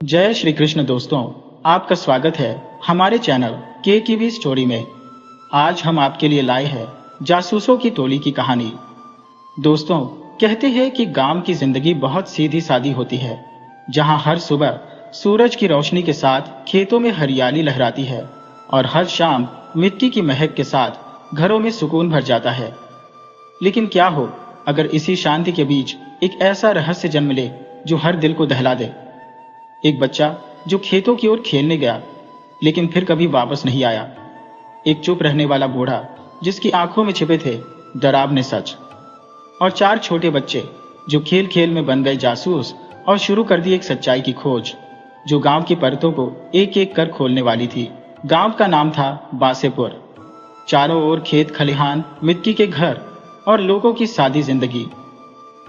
जय श्री कृष्ण दोस्तों, आपका स्वागत है हमारे चैनल के की स्टोरी में। आज हम आपके लिए लाए हैं जासूसों की टोली की कहानी। दोस्तों, कहते हैं कि गांव की जिंदगी बहुत सीधी सादी होती है, जहां हर सुबह सूरज की रोशनी के साथ खेतों में हरियाली लहराती है और हर शाम मिट्टी की महक के साथ घरों में सुकून भर जाता है। लेकिन क्या हो अगर इसी शांति के बीच एक ऐसा रहस्य जन्म ले जो हर दिल को दहला दे। एक बच्चा जो खेतों की ओर खेलने गया लेकिन फिर कभी वापस नहीं आया। एक चुप रहने वाला बूढ़ा जिसकी आंखों में छिपे थे डरावने सच। और चार छोटे बच्चे जो खेल खेल में बन गए जासूस और शुरू कर दी एक सच्चाई की खोज जो गांव की परतों को एक एक कर खोलने वाली थी। गांव का नाम था बासेपुर। चारों ओर खेत खलिहान, मिट्टी के घर और लोगों की सादी जिंदगी।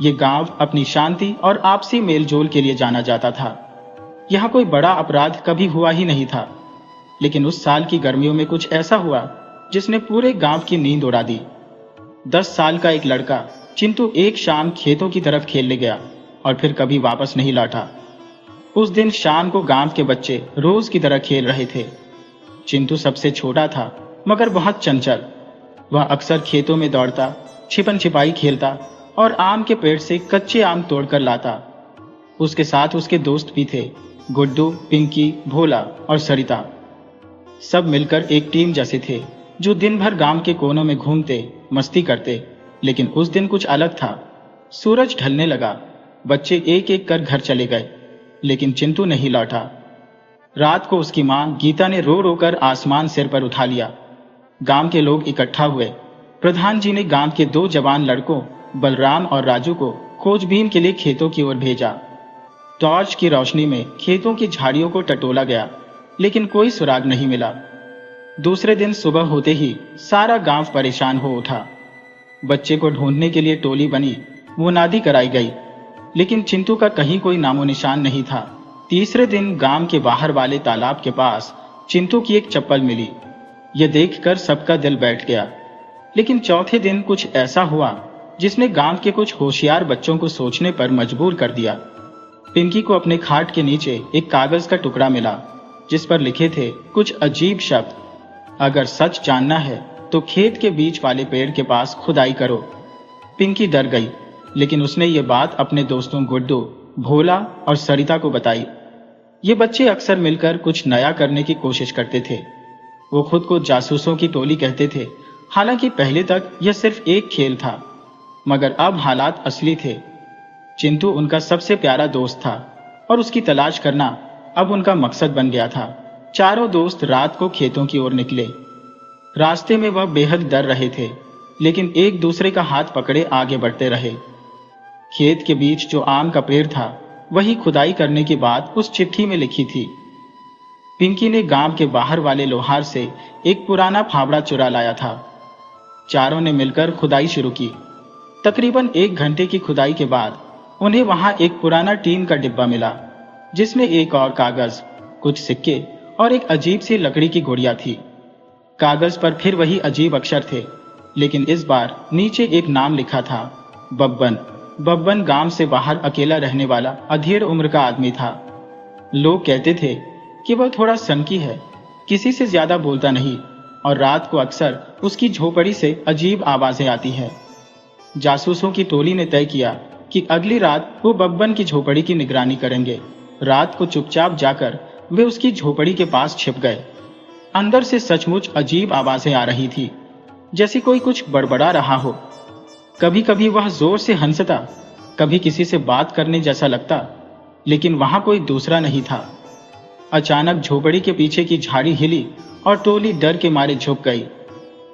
ये गांव अपनी शांति और आपसी मेलजोल के लिए जाना जाता था। यहाँ कोई बड़ा अपराध कभी हुआ ही नहीं था, लेकिन उस साल की गर्मियों में कुछ ऐसा हुआ जिसने पूरे गांव की नींद उड़ा दी। 10 साल का एक लड़का चिंटू एक शाम खेतों की तरफ खेलने गया और फिर कभी वापस नहीं लौटा। उस दिन शाम को गांव के बच्चे रोज की तरह खेल रहे थे। चिंटू सबसे छोटा था मगर बहुत चंचल। वह अक्सर खेतों में दौड़ता, छिपन छिपाई खेलता और आम के पेड़ से कच्चे आम तोड़कर लाता। उसके साथ उसके दोस्त भी थे, गुड्डू, पिंकी, भोला और सरिता। सब मिलकर एक टीम जैसे थे जो दिन भर गांव के कोनों में घूमते, मस्ती करते। लेकिन उस दिन कुछ अलग था। सूरज ढलने लगा, बच्चे एक एक कर घर चले गए, लेकिन चिंटू नहीं लौटा। रात को उसकी मां गीता ने रो रो कर आसमान सिर पर उठा लिया। गांव के लोग इकट्ठा हुए। प्रधान जी ने गांव के 2 जवान लड़कों बलराम और राजू को खोजबीन के लिए खेतों की ओर भेजा। टॉर्च की रोशनी में खेतों की झाड़ियों को टटोला गया, लेकिन कोई सुराग नहीं मिला। दूसरे दिन सुबह होते ही सारा गांव परेशान हो उठा। बच्चे को ढूंढने के लिए टोली बनी, मुनादी कराई गई, लेकिन चिंटू का कहीं कोई नामो निशान नहीं था। तीसरे दिन गांव के बाहर वाले तालाब के पास चिंटू की एक चप्पल मिली। यह देखकर सबका दिल बैठ गया। लेकिन चौथे दिन कुछ ऐसा हुआ जिसने गांव के कुछ होशियार बच्चों को सोचने पर मजबूर कर दिया। पिंकी को अपने खाट के नीचे एक कागज का टुकड़ा मिला जिस पर लिखे थे कुछ अजीब शब्द। अगर सच जानना है तो खेत के बीच वाले पेड़ के पास खुदाई करो। पिंकी डर गई, लेकिन उसने ये बात अपने दोस्तों गुड्डू, भोला और सरिता को बताई। ये बच्चे अक्सर मिलकर कुछ नया करने की कोशिश करते थे। वो खुद को जासूसों की टोली कहते थे। हालांकि पहले तक यह सिर्फ एक खेल था, मगर अब हालात असली थे। चिंटू उनका सबसे प्यारा दोस्त था और उसकी तलाश करना अब उनका मकसद बन गया था। चारों दोस्त रात को खेतों की ओर निकले। रास्ते में वह बेहद डर रहे थे, लेकिन एक दूसरे का हाथ पकड़े आगे बढ़ते रहे। खेत के बीच जो आम का पेड़ था वही खुदाई करने की बात उस चिट्ठी में लिखी थी। पिंकी ने गांव के बाहर वाले लोहार से एक पुराना फावड़ा चुरा लाया था। चारों ने मिलकर खुदाई शुरू की। तकरीबन 1 घंटे की खुदाई के बाद उन्हें वहां एक पुराना टीन का डिब्बा मिला जिसमें एक और कागज, कुछ सिक्के और एक अजीब सी लकड़ी की गुड़िया थी। कागज पर फिर वही अजीब अक्षर थे, लेकिन इस बार नीचे एक नाम लिखा था, बब्बन। बब्बन गांव से बाहर अकेला रहने वाला अधेड़ उम्र का आदमी था। लोग कहते थे कि वह थोड़ा सनकी है, किसी से ज्यादा बोलता नहीं और रात को अक्सर उसकी झोपड़ी से अजीब आवाजें आती है। जासूसों की टोली ने तय किया कि अगली रात वो बब्बन की झोपड़ी की निगरानी करेंगे। रात को चुपचाप जाकर वे उसकी झोपड़ी के पास छिप गए। अंदर से सचमुच अजीब आवाजें आ रही थी, जैसे कोई कुछ बड़बड़ा रहा हो। कभी कभी वह जोर से हंसता, कभी किसी से बात करने जैसा लगता, लेकिन वहां कोई दूसरा नहीं था। अचानक झोपड़ी के पीछे की झाड़ी हिली और टोली डर के मारे झुक गई।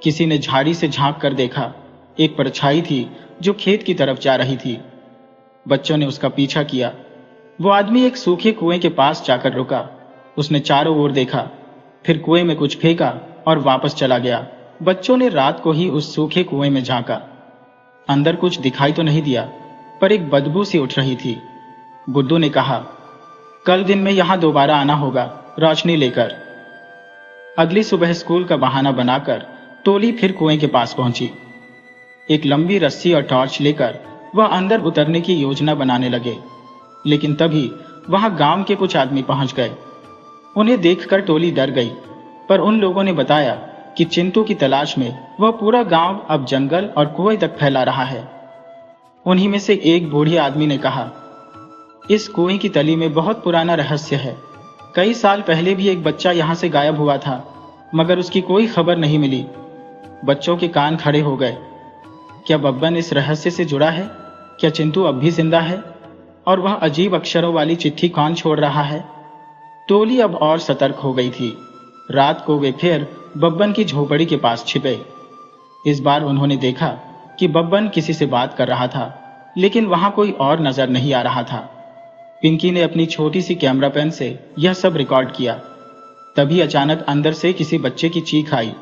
किसी ने झाड़ी से झांक कर देखा। एक परछाई थी जो खेत की तरफ जा रही थी। बच्चों ने उसका पीछा किया। वो आदमी एक सूखे कुएं के पास जाकर रुका। उसने चारों ओर देखा, फिर कुएं में कुछ फेंका और वापस चला गया। बच्चों ने रात को ही उस सूखे कुएं में झांका। अंदर कुछ दिखाई तो नहीं दिया, पर एक बदबू सी उठ रही थी। गुड्डू ने कहा, कल दिन में यहां दोबारा आना होगा, रोशनी लेकर। अगली सुबह स्कूल का बहाना बनाकर टोली फिर कुएं के पास पहुंची। एक लंबी रस्सी और टॉर्च लेकर वह अंदर उतरने की योजना बनाने लगे, लेकिन तभी वहां गांव के कुछ आदमी पहुंच गए। उन्हें देखकर टोली डर गई, पर उन लोगों ने बताया कि चिंटू की तलाश में वह पूरा गांव अब जंगल और कुएं तक फैला रहा है। उन्हीं में से एक बूढ़े आदमी ने कहा, इस कुएं की तली में बहुत पुराना रहस्य है। कई साल पहले भी एक बच्चा यहाँ से गायब हुआ था, मगर उसकी कोई खबर नहीं मिली। बच्चों के कान खड़े हो गए। क्या बब्बन इस रहस्य से जुड़ा है? क्या चिंटू अब भी जिंदा है? और वह अजीब अक्षरों वाली चिट्ठी कौन छोड़ रहा है? टोली अब और सतर्क हो गई थी। रात को वे फिर बब्बन की झोपड़ी के पास छिपे। इस बार उन्होंने देखा कि बब्बन किसी से बात कर रहा था, लेकिन वहां कोई और नजर नहीं आ रहा था। पिंकी ने अपनी छोटी सी कैमरा पेन से यह सब रिकॉर्ड किया। तभी अचानक अंदर से किसी बच्चे की चीख आई।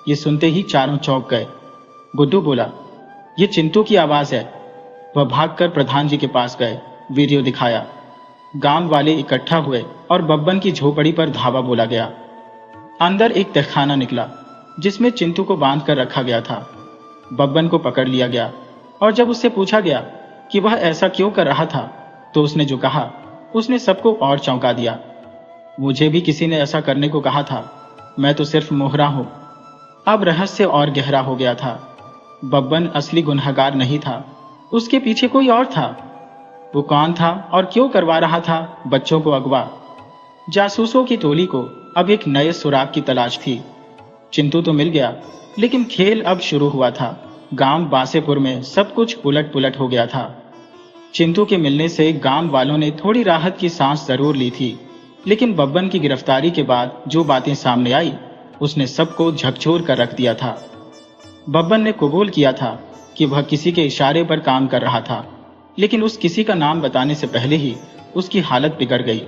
ये सुनते ही चारों चौंक गए। गुड्डू बोला, ये चिंटू की आवाज है। वह भागकर प्रधान जी के पास गए, वीडियो दिखाया। गांव वाले इकट्ठा हुए और बब्बन की झोपड़ी पर धावा बोला गया। अंदर एक तहखाना निकला जिसमें चिंटू को बांध कर रखा गया था। बब्बन को पकड़ लिया गया और जब उससे पूछा गया कि वह ऐसा क्यों कर रहा था, तो उसने जो कहा उसने सबको और चौंका दिया। मुझे भी किसी ने ऐसा करने को कहा था, मैं तो सिर्फ मोहरा हूं। अब रहस्य और गहरा हो गया था। बब्बन असली गुनहगार नहीं था, उसके पीछे कोई और था। वो कौन था और क्यों करवा रहा था बच्चों को अगवा? जासूसों की टोली को अब एक नए सुराग की तलाश थी। चिंटू तो मिल गया, लेकिन खेल अब शुरू हुआ था। गांव बासेपुर में सब कुछ उलट पुलट हो गया था। चिंटू के मिलने से गांव वालों ने थोड़ी राहत की सांस जरूर ली थी, लेकिन बब्बन की गिरफ्तारी के बाद जो बातें सामने आई उसने सबको झकझोर कर रख दिया था। बब्बन ने कबूल किया था कि वह किसी के इशारे पर काम कर रहा था, लेकिन उस किसी का नाम बताने से पहले ही उसकी हालत बिगड़ गई।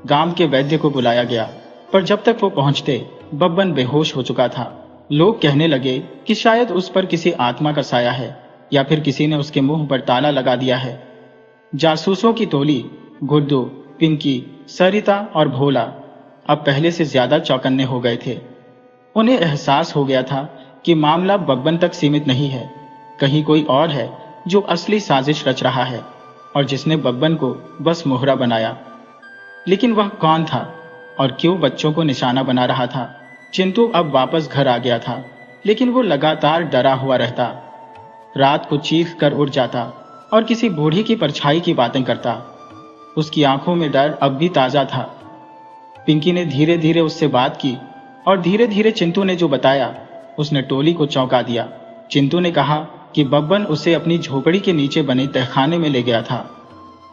गांव के वैद्य को बुलाया गया, पर जब तक वो पहुंचते बब्बन बेहोश हो चुका था। लोग कहने लगे कि शायद उस पर किसी आत्मा का साया है या फिर किसी ने उसके मुंह पर ताला लगा दिया है। जासूसों की टोली गुड्डू, पिंकी, सरिता और भोला अब पहले से ज्यादा चौकन्ने हो गए थे। उन्हें एहसास हो गया था कि मामला बब्बन तक सीमित नहीं है, कहीं कोई और है जो असली साजिश रच रहा है और जिसने बब्बन को बस मोहरा बनाया। लेकिन वह कौन था और क्यों बच्चों को निशाना बना रहा था? चिंटू अब वापस घर आ गया था, लेकिन वो लगातार डरा हुआ रहता। रात को चीख कर उठ जाता और किसी बूढ़ी की परछाई की बातें करता। उसकी आंखों में डर अब भी ताजा था। पिंकी ने धीरे धीरे उससे बात की और धीरे धीरे चिंटू ने जो बताया उसने टोली को चौंका दिया। चिंटू ने कहा कि बब्बन उसे अपनी झोपड़ी के नीचे बने तहखाने में ले गया था।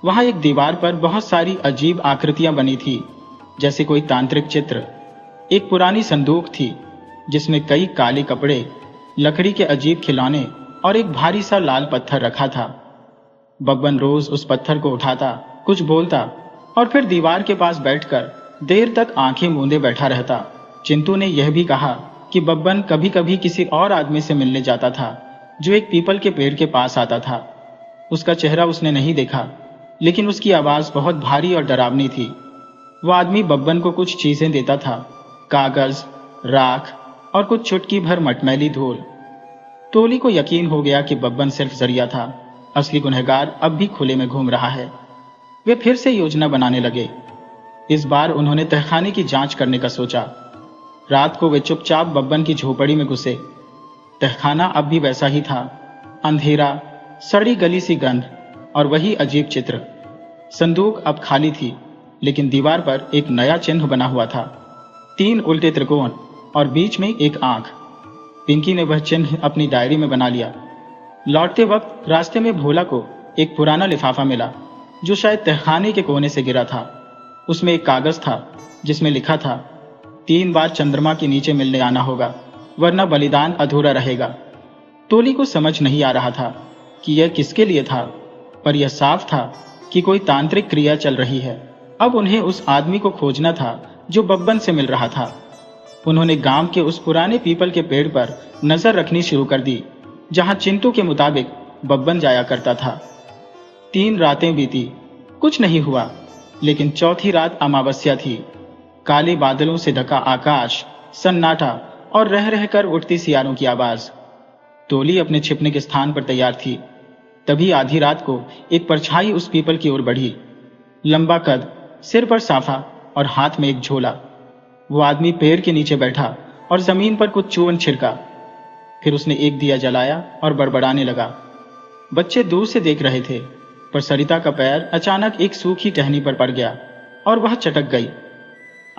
वहां एक दीवार पर बहुत सारी अजीब आकृतियां बनी थी, जैसे कोई तांत्रिक चित्र। एक पुरानी संदूक थी जिसमें कई काले कपड़े, लकड़ी के अजीब खिलौने और एक भारी सा लाल पत्थर रखा था। बब्बन रोज उस पत्थर को उठाता, कुछ बोलता और फिर दीवार के पास बैठकर देर तक आंखें मूंदे बैठा रहता। चिंटू ने यह भी कहा कि बब्बन कभी कभी किसी और आदमी से मिलने जाता था जो एक पीपल के पेड़ के पास आता था। उसका चेहरा उसने नहीं देखा, लेकिन उसकी आवाज बहुत भारी और डरावनी थी। वह आदमी बब्बन को कुछ चीजें देता था, कागज, राख और कुछ चुटकी भर मटमैली धूल। टोली को यकीन हो गया कि बब्बन सिर्फ जरिया था, असली गुनहगार अब भी खुले में घूम रहा है। वे फिर से योजना बनाने लगे। इस बार उन्होंने तहखाने की जांच करने का सोचा। रात को वे चुपचाप बब्बन की झोपड़ी में घुसे। तहखाना अब भी वैसा ही था, अंधेरा, सड़ी गली सी गंध और वही अजीब चित्र। संदूक अब खाली थी, लेकिन दीवार पर एक नया चिन्ह बना हुआ था, 3 उल्टे त्रिकोण और बीच में एक आंख। पिंकी ने वह चिन्ह अपनी डायरी में बना लिया। लौटते वक्त रास्ते में भोला को एक पुराना लिफाफा मिला जो शायद तहखाने के कोने से गिरा था। उसमें एक कागज था जिसमें लिखा था, 3 बार चंद्रमा के नीचे मिलने आना होगा, वरना बलिदान अधूरा रहेगा। टोली को समझ नहीं आ रहा था कि यह किसके लिए था, पर यह साफ था कि कोई तांत्रिक क्रिया चल रही है। अब उन्हें उस आदमी को खोजना था जो बब्बन से मिल रहा था। उन्होंने गांव के उस पुराने पीपल के पेड़ पर नजर रखनी शुरू कर दी जहां चिंटू के मुताबिक बब्बन जाया करता था। 3 रातें बीती, कुछ नहीं हुआ, लेकिन चौथी रात अमावस्या थी। काले बादलों से ढका आकाश, सन्नाटा और रह रहकर उठती सियारों की आवाज। टोली अपने छिपने के स्थान पर तैयार थी। तभी आधी रात को एक परछाई उस पीपल की ओर बढ़ी। लंबा कद, सिर पर साफा और हाथ में एक झोला। वो आदमी पेड़ के नीचे बैठा और जमीन पर कुछ चूर्ण छिड़का। फिर उसने एक दिया जलाया और बड़बड़ाने लगा। बच्चे दूर से देख रहे थे, पर सरिता का पैर अचानक एक सूखी टहनी पर पड़ गया और वह चटक गई।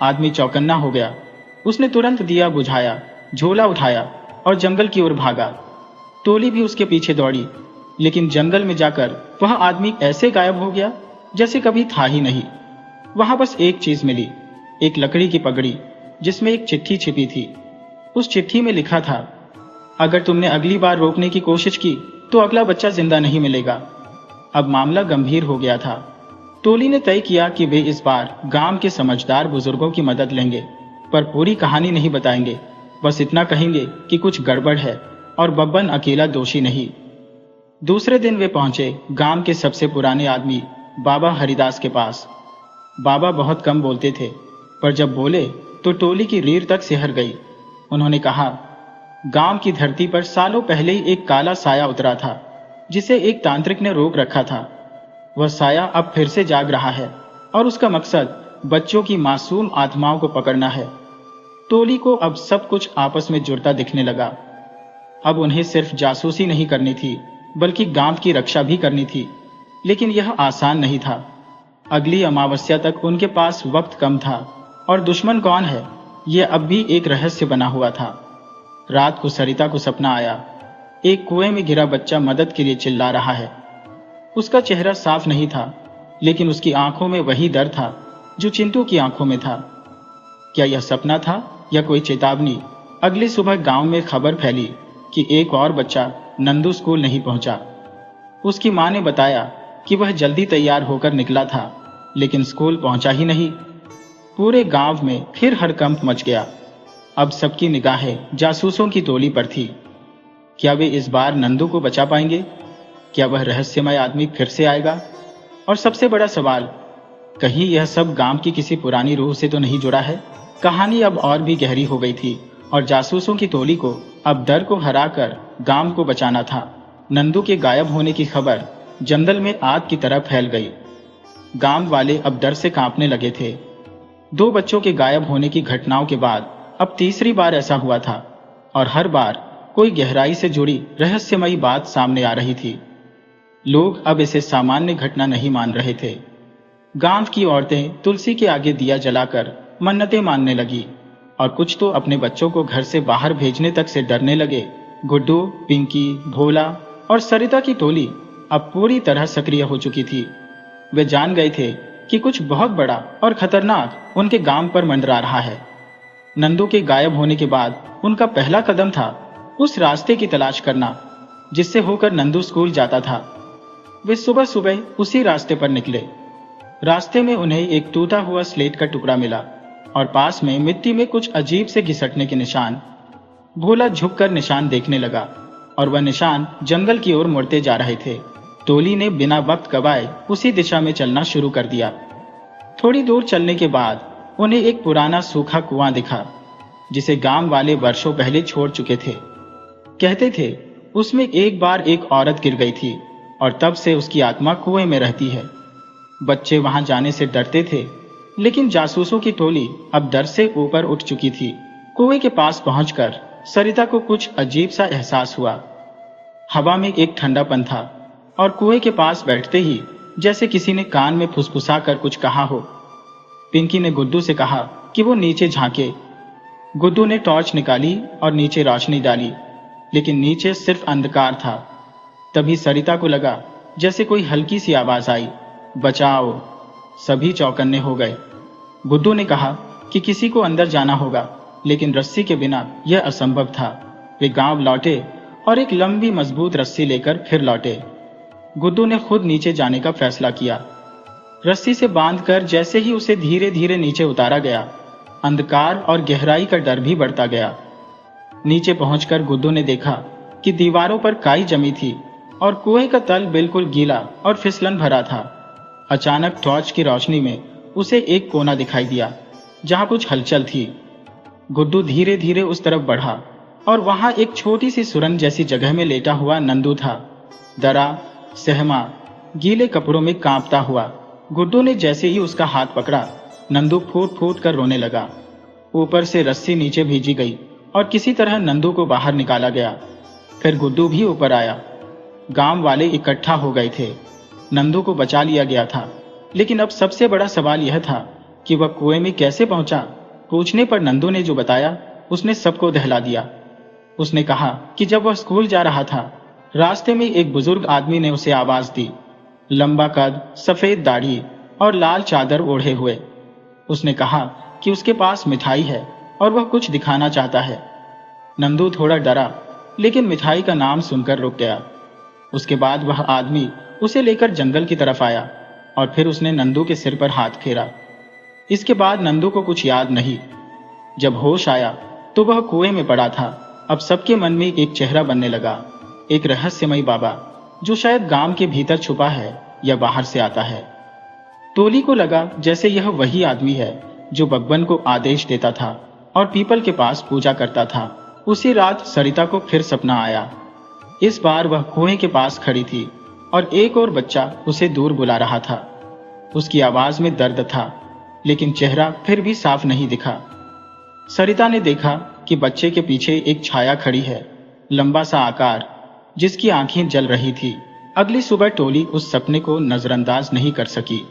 आदमी चौकन्ना हो गया। उसने तुरंत दिया बुझाया, झोला उठाया और जंगल की ओर भागा। टोली भी उसके पीछे दौड़ी, लेकिन जंगल में जाकर वह आदमी ऐसे गायब हो गया जैसे कभी था ही नहीं। वहां बस एक चीज मिली, एक लकड़ी की पगड़ी जिसमें एक चिट्ठी छिपी थी। उस चिट्ठी में लिखा था, अगर तुमने अगली बार रोकने की कोशिश की तो अगला बच्चा जिंदा नहीं मिलेगा। अब मामला गंभीर हो गया था। टोली ने तय किया कि वे इस बार गांव के समझदार बुजुर्गों की मदद लेंगे, पर पूरी कहानी नहीं बताएंगे। बस इतना कहेंगे कि कुछ गड़बड़ है और बब्बन अकेला दोषी नहीं। दूसरे दिन वे पहुंचे गांव के सबसे पुराने आदमी बाबा हरिदास के पास। बाबा बहुत कम बोलते थे, पर जब बोले तो टोली की रीढ़ तक सिहर गई। उन्होंने कहा, गांव की धरती पर सालों पहले ही एक काला साया उतरा था, जिसे एक तांत्रिक ने रोक रखा था। वह साया अब फिर से जाग रहा है और उसका मकसद बच्चों की मासूम आत्माओं को पकड़ना है। टोली को अब सब कुछ आपस में जुड़ता दिखने लगा। अब उन्हें सिर्फ जासूसी नहीं करनी थी, बल्कि गांव की रक्षा भी करनी थी। लेकिन यह आसान नहीं था। अगली अमावस्या तक उनके पास वक्त कम था और दुश्मन कौन है, यह अब भी एक रहस्य बना हुआ था। रात को सरिता को सपना आया, एक कुएं में गिरा बच्चा मदद के लिए चिल्ला रहा है। उसका चेहरा साफ नहीं था, लेकिन उसकी आंखों में वही डर था जो चिंटू की आंखों में था। क्या यह सपना था या कोई चेतावनी? अगली सुबह गांव में खबर फैली कि एक और बच्चा नंदू स्कूल नहीं पहुंचा। उसकी मां ने बताया कि वह जल्दी तैयार होकर निकला था, लेकिन स्कूल पहुंचा ही नहीं। पूरे गांव में फिर हड़कंप मच गया। अब सबकी निगाहें जासूसों की टोली पर थी। क्या वे इस बार नंदू को बचा पाएंगे? क्या वह रहस्यमय आदमी फिर से आएगा? और सबसे बड़ा सवाल, कहीं यह सब गांव की किसी पुरानी रूह से तो नहीं जुड़ा है? कहानी अब और भी गहरी हो गई थी और जासूसों की टोली को अब डर को हराकर गांव को बचाना था। नंदू के गायब होने की खबर जंगल में आग की तरह फैल गई। गांव वाले अब डर से कांपने लगे थे। 2 बच्चों के गायब होने की घटनाओं के बाद अब तीसरी बार ऐसा हुआ था, और हर बार कोई गहराई से जुड़ी रहस्यमयी बात सामने आ रही थी। लोग अब इसे सामान्य घटना नहीं मान रहे थे। गांव की औरतें तुलसी के आगे दिया जलाकर मन्नतें मानने लगी, और कुछ तो अपने बच्चों को घर से बाहर भेजने तक से डरने लगे। गुड्डू, पिंकी, भोला और सरिता की टोली अब पूरी तरह सक्रिय हो चुकी थी। वे जान गए थे कि कुछ बहुत बड़ा और खतरनाक उनके गांव पर मंडरा रहा है। नंदू के गायब होने के बाद उनका पहला कदम था उस रास्ते की तलाश करना जिससे होकर नंदू स्कूल जाता था। वे सुबह सुबह उसी रास्ते पर निकले। रास्ते में उन्हें एक टूटा हुआ स्लेट का टुकड़ा मिला और पास में मिट्टी में कुछ अजीब से घिसटने के निशान। भोला झुककर निशान देखने लगा और वह निशान जंगल की ओर मुड़ते जा रहे थे। टोली ने बिना वक्त गवाए उसी दिशा में चलना शुरू कर दिया। थोड़ी दूर चलने के बाद उन्हें एक पुराना सूखा कुआं दिखा, जिसे गांव वाले वर्षों पहले छोड़ चुके थे। कहते थे उसमें एक बार एक औरत गिर गई थी और तब से उसकी आत्मा कुएं में रहती है। बच्चे वहां जाने से डरते थे, लेकिन जासूसों की टोली अब डर से ऊपर उठ चुकी थी। कुएं के पास पहुंचकर सरिता को कुछ अजीब सा एहसास हुआ। हवा में एक ठंडापन था और कुएं के पास बैठते ही जैसे किसी ने कान में फुसफुसा कर कुछ कहा हो। पिंकी ने गुड्डू से कहा कि वो नीचे झांके। गुड्डू ने टॉर्च निकाली और नीचे रोशनी डाली, लेकिन नीचे सिर्फ अंधकार था। तभी सरिता को लगा जैसे कोई हल्की सी आवाज आई, बचाओ। सभी चौकन्ने हो गए। गुड्डू ने कहा कि किसी को अंदर जाना होगा, लेकिन रस्सी के बिना यह असंभव था। वे गांव लौटे और एक लंबी मजबूत रस्सी लेकर फिर लौटे। गुड्डू ने खुद नीचे जाने का फैसला किया। रस्सी से बांधकर जैसे ही उसे धीरे धीरे नीचे उतारा गया, अंधकार और गहराई का डर भी बढ़ता गया। नीचे पहुंचकर गुड्डू ने देखा कि दीवारों पर काई जमी थी और कुएं का तल बिल्कुल गीला और फिसलन भरा था। अचानक टॉर्च की रोशनी में उसे एक कोना दिखाई दिया जहां कुछ हलचल थी। गुड्डू धीरे धीरे उस तरफ बढ़ा और वहां एक छोटी सी सुरंग जैसी जगह में लेटा हुआ नंदू था। डरा, सहमा, गीले कपड़ों में कांपता हुआ। गुड्डू ने जैसे ही उसका हाथ पकड़ा, नंदू फूट फूट कर रोने लगा। ऊपर से रस्सी नीचे भेजी गई और किसी तरह नंदू को बाहर निकाला गया। फिर गुड्डू भी ऊपर आया। गांव वाले इकट्ठा हो गए थे। नंदू को बचा लिया गया था, लेकिन अब सबसे बड़ा सवाल यह था कि वह कुएं में कैसे पहुंचा। पूछने पर नंदू ने जो बताया उसने सबको दहला दिया। उसने कहा कि जब वह स्कूल जा रहा था, रास्ते में एक बुजुर्ग आदमी ने उसे आवाज दी। लंबा कद, सफेद दाढ़ी और लाल चादर ओढ़े हुए। उसने कहा कि उसके पास मिठाई है और वह कुछ दिखाना चाहता है। नंदू थोड़ा डरा, लेकिन मिठाई का नाम सुनकर रुक गया। उसके बाद वह आदमी उसे लेकर जंगल की तरफ आया और फिर उसने नंदू के सिर पर हाथ फेरा। इसके बाद नंदू को कुछ याद नहीं। जब होश आया तो वह कुएं में पड़ा था। अब सबके मन में एक चेहरा बनने लगा, एक रहस्यमयी बाबा, जो शायद गांव के भीतर छुपा है या बाहर से आता है। टोली को लगा जैसे यह वही आदमी है जो बब्बन को आदेश देता था और पीपल के पास पूजा करता था। उसी रात सरिता को फिर सपना आया। इस बार वह कुएं के पास खड़ी थी और एक और बच्चा उसे दूर बुला रहा था। उसकी आवाज में दर्द था, लेकिन चेहरा फिर भी साफ नहीं दिखा। सरिता ने देखा कि बच्चे के पीछे एक छाया खड़ी है, लंबा सा आकार, जिसकी आंखें जल रही थी। अगली सुबह टोली उस सपने को नजरअंदाज नहीं कर सकी।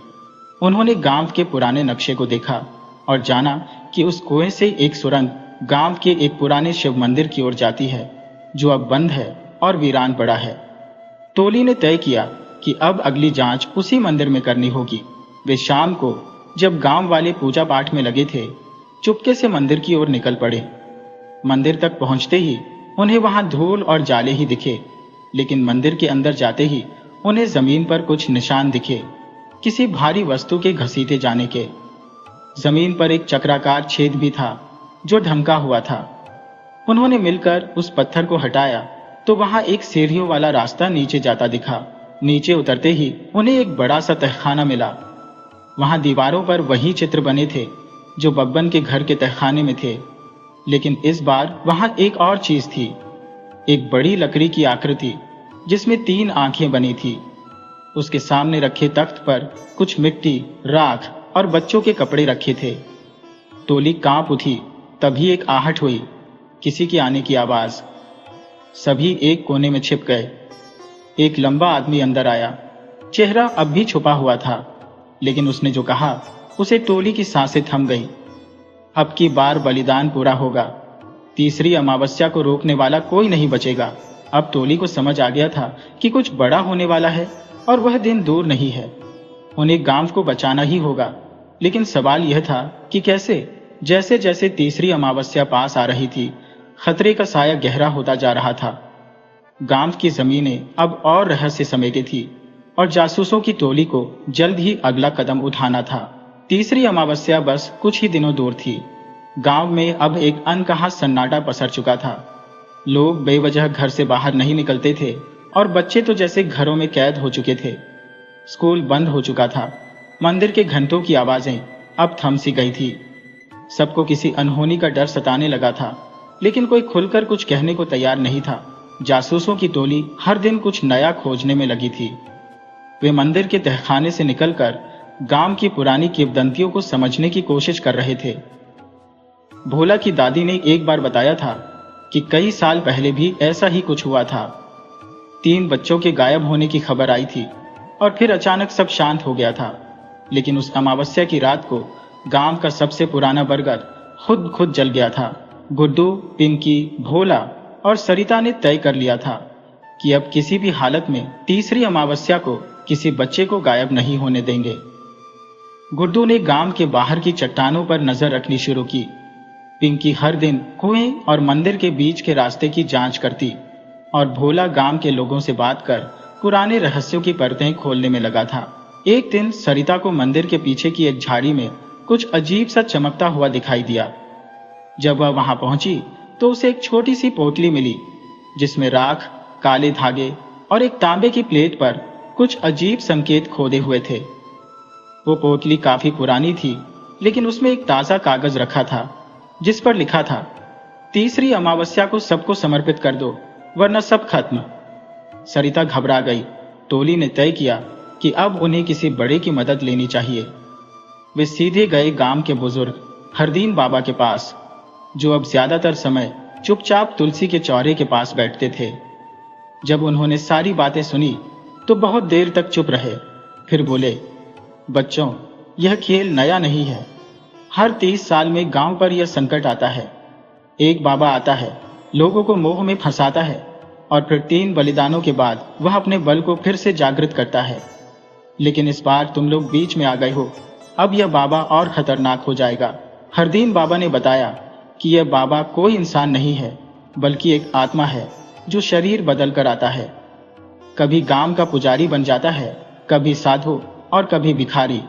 उन्होंने गांव के पुराने नक्शे को देखा और जाना कि उस कुएं से एक सुरंग गांव के एक पुराने शिव मंदिर की ओर जाती है, जो अब बंद है और वीरान पड़ा है। टोली ने तय किया कि अब अगली जांच उसी मंदिर में करनी होगी। वे शाम को, जब गांव वाले पूजा पाठ में लगे थे, चुपके से मंदिर की ओर निकल पड़े। मंदिर तक पहुंचते ही उन्हें वहां धूल और जाले ही दिखे, लेकिन मंदिर के अंदर जाते ही उन्हें जमीन पर कुछ निशान दिखे, किसी भारी वस्तु के घसीटे जाने के। जमीन पर एक चक्राकार छेद भी था जो ढंका हुआ था। उन्होंने मिलकर उस पत्थर को हटाया तो वहां एक सीढ़ियों वाला रास्ता नीचे जाता दिखा। नीचे उतरते ही उन्हें एक बड़ा सा तहखाना मिला। वहां दीवारों पर वही चित्र बने थे जो बब्बन के घर के तहखाने में थे, लेकिन इस बार वहां एक और चीज थी, एक बड़ी लकड़ी की आकृति जिसमें 3 आंखें बनी थी। उसके सामने रखे तख्त पर कुछ मिट्टी, राख और बच्चों के कपड़े रखे थे। टोली कांप उठी। तभी एक आहट हुई, किसी के आने की आवाज। सभी एक कोने में छिप गए। एक लंबा आदमी अंदर आया। चेहरा अब भी छुपा हुआ था, लेकिन उसने जो कहा उसे टोली की सांसें थम गई। अब की बार बलिदान पूरा होगा। तीसरी अमावस्या को रोकने वाला कोई नहीं बचेगा। अब टोली को समझ आ गया था कि कुछ बड़ा होने वाला है और वह दिन दूर नहीं है। उन्हें गांव को बचाना ही होगा, लेकिन सवाल यह था कि कैसे। जैसे जैसे तीसरी अमावस्या पास आ रही थी, खतरे का साया गहरा होता जा रहा था। गांव की जमीनें अब और रहस्य समेटे थी और जासूसों की टोली को जल्द ही अगला कदम उठाना था। तीसरी अमावस्या बस कुछ ही दिनों दूर थी। गांव में अब एक अनकहा सन्नाटा पसर चुका था। लोग बेवजह घर से बाहर नहीं निकलते थे और बच्चे तो जैसे घरों में कैद हो चुके थे। स्कूल बंद हो चुका था। मंदिर के घंटों की आवाजें अब थम सी गई थी। सबको किसी अनहोनी का डर सताने लगा था, लेकिन कोई खुलकर कुछ कहने को तैयार नहीं था। जासूसों की टोली हर दिन कुछ नया खोजने में लगी थी। वे मंदिर के तहखाने से निकलकर गांव की पुरानी किंवदंतियों को समझने की कोशिश कर रहे थे। भोला की दादी ने एक बार बताया था कि कई साल पहले भी ऐसा ही कुछ हुआ था। 3 बच्चों के गायब होने की खबर आई थी और फिर अचानक सब शांत हो गया था। लेकिन उस अमावस्या की रात को गांव का सबसे पुराना बरगद खुद जल गया था। गुड्डू, पिंकी, भोला और सरिता ने तय कर लिया था कि अब किसी भी हालत में तीसरी अमावस्या को किसी बच्चे को गायब नहीं होने देंगे। गुड्डू ने गांव के बाहर की चट्टानों पर नजर रखनी शुरू की। पिंकी हर दिन कुएं और मंदिर के बीच के रास्ते की जांच करती और भोला गांव के लोगों से बात कर पुराने रहस्यों की परतें खोलने में लगा था। एक दिन सरिता को मंदिर के पीछे की एक झाड़ी में कुछ अजीब सा चमकता हुआ दिखाई दिया। जब वह वहां पहुंची तो उसे एक छोटी सी पोटली मिली, जिसमें राख, काले धागे और एक तांबे की प्लेट पर कुछ अजीब संकेत खोदे हुए थे। वो पोटली काफी पुरानी थी, लेकिन उसमें एक ताजा कागज रखा था जिस पर लिखा था, तीसरी अमावस्या को सबको समर्पित कर दो, वरना सब खत्म। सरिता घबरा गई। टोली ने तय किया कि अब उन्हें किसी बड़े की मदद लेनी चाहिए। वे सीधे गए गांव के बुजुर्ग हरदीन बाबा के पास, जो अब ज्यादातर समय चुपचाप तुलसी के चौरे के पास बैठते थे। जब उन्होंने सारी बातें सुनी तो बहुत देर तक चुप रहे, फिर बोले, बच्चों, यह खेल नया नहीं है। हर 30 साल में गांव पर यह संकट आता है। एक बाबा आता है, लोगों को मोह में फंसाता है और फिर 3 बलिदानों के बाद वह अपने बल को फिर से जागृत करता है। लेकिन इस बार तुम लोग बीच में आ गए हो, अब यह बाबा और खतरनाक हो जाएगा। हरदीन बाबा ने बताया कि यह बाबा कोई इंसान नहीं है, बल्कि एक आत्मा है जो शरीर बदल कर आता है। कभी गांव का पुजारी बन जाता है, कभी साधु और कभी भिखारी,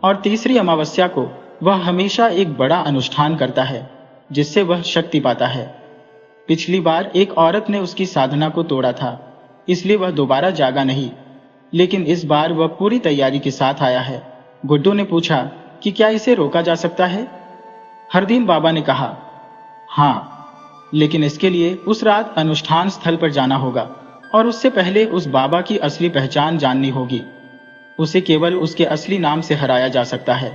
और तीसरी अमावस्या को वह हमेशा एक बड़ा अनुष्ठान करता है जिससे वह शक्ति पाता है। पिछली बार एक औरत ने उसकी साधना को तोड़ा था, इसलिए वह दोबारा जागा नहीं, लेकिन इस बार वह पूरी तैयारी के साथ आया है। गुड्डू ने पूछा कि क्या इसे रोका जा सकता है? हरदीन बाबा ने कहा, हाँ, लेकिन इसके लिए उस रात अनुष्ठान स्थल पर जाना होगा और उससे पहले उस बाबा की असली पहचान जाननी होगी। उसे केवल उसके असली नाम से हराया जा सकता है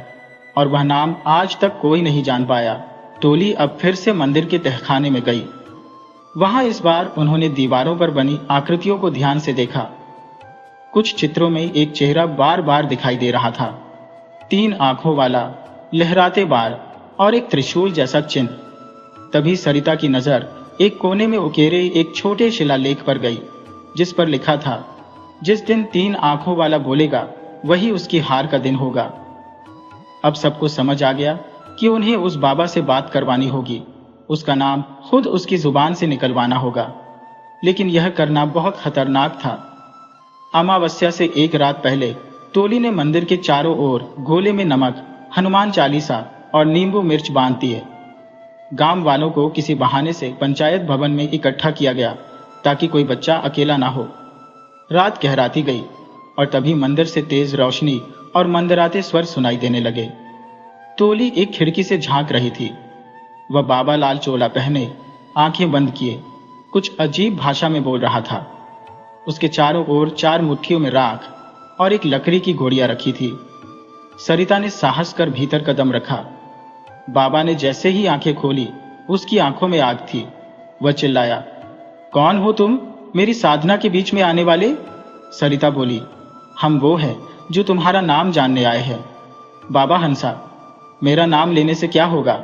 और वह नाम आज तक कोई नहीं जान पाया। टोली अब फिर से मंदिर के तहखाने में गई। वहां इस बार उन्होंने दीवारों पर बनी आकृतियों को ध्यान से देखा। कुछ चित्रों में एक चेहरा बार बार दिखाई दे रहा था, 3 आंखों वाला, लहराते बाल और एक त्रिशूल जैसा चिन्ह। तभी सरिता की नजर एक कोने में उकेरे एक छोटे शिलालेख पर गई, जिस पर लिखा था, जिस दिन 3 आंखों वाला बोलेगा वही उसकी हार का दिन होगा। अब सबको समझ आ गया कि उन्हें उस बाबा से बात करवानी होगी, उसका नाम खुद उसकी जुबान से निकलवाना होगा। लेकिन यह करना बहुत खतरनाक था। अमावस्या से एक रात पहले टोली ने मंदिर के चारों ओर गोले में नमक, हनुमान चालीसा और नींबू मिर्च बांध दिए। गांव वालों को किसी बहाने से पंचायत भवन में इकट्ठा किया गया ताकि कोई बच्चा अकेला ना हो। रात गहराती गई और तभी मंदिर से तेज रोशनी और मंदराते स्वर सुनाई देने लगे। टोली एक खिड़की से झांक रही थी। वह बाबा लाल चोला पहने, आंखें बंद किए, कुछ अजीब भाषा में बोल रहा था। उसके चारों ओर 4 मुट्ठियों में राख और एक लकड़ी की घोड़ियां रखी थी। सरिता ने साहस कर भीतर कदम रखा। बाबा ने जैसे ही आंखें खोली, उसकी आंखों में आग थी। वह चिल्लाया, कौन हो तुम, मेरी साधना के बीच में आने वाले? सरिता बोली, हम वो हैं जो तुम्हारा नाम जानने आए हैं। बाबा हंसा, मेरा नाम लेने से क्या होगा?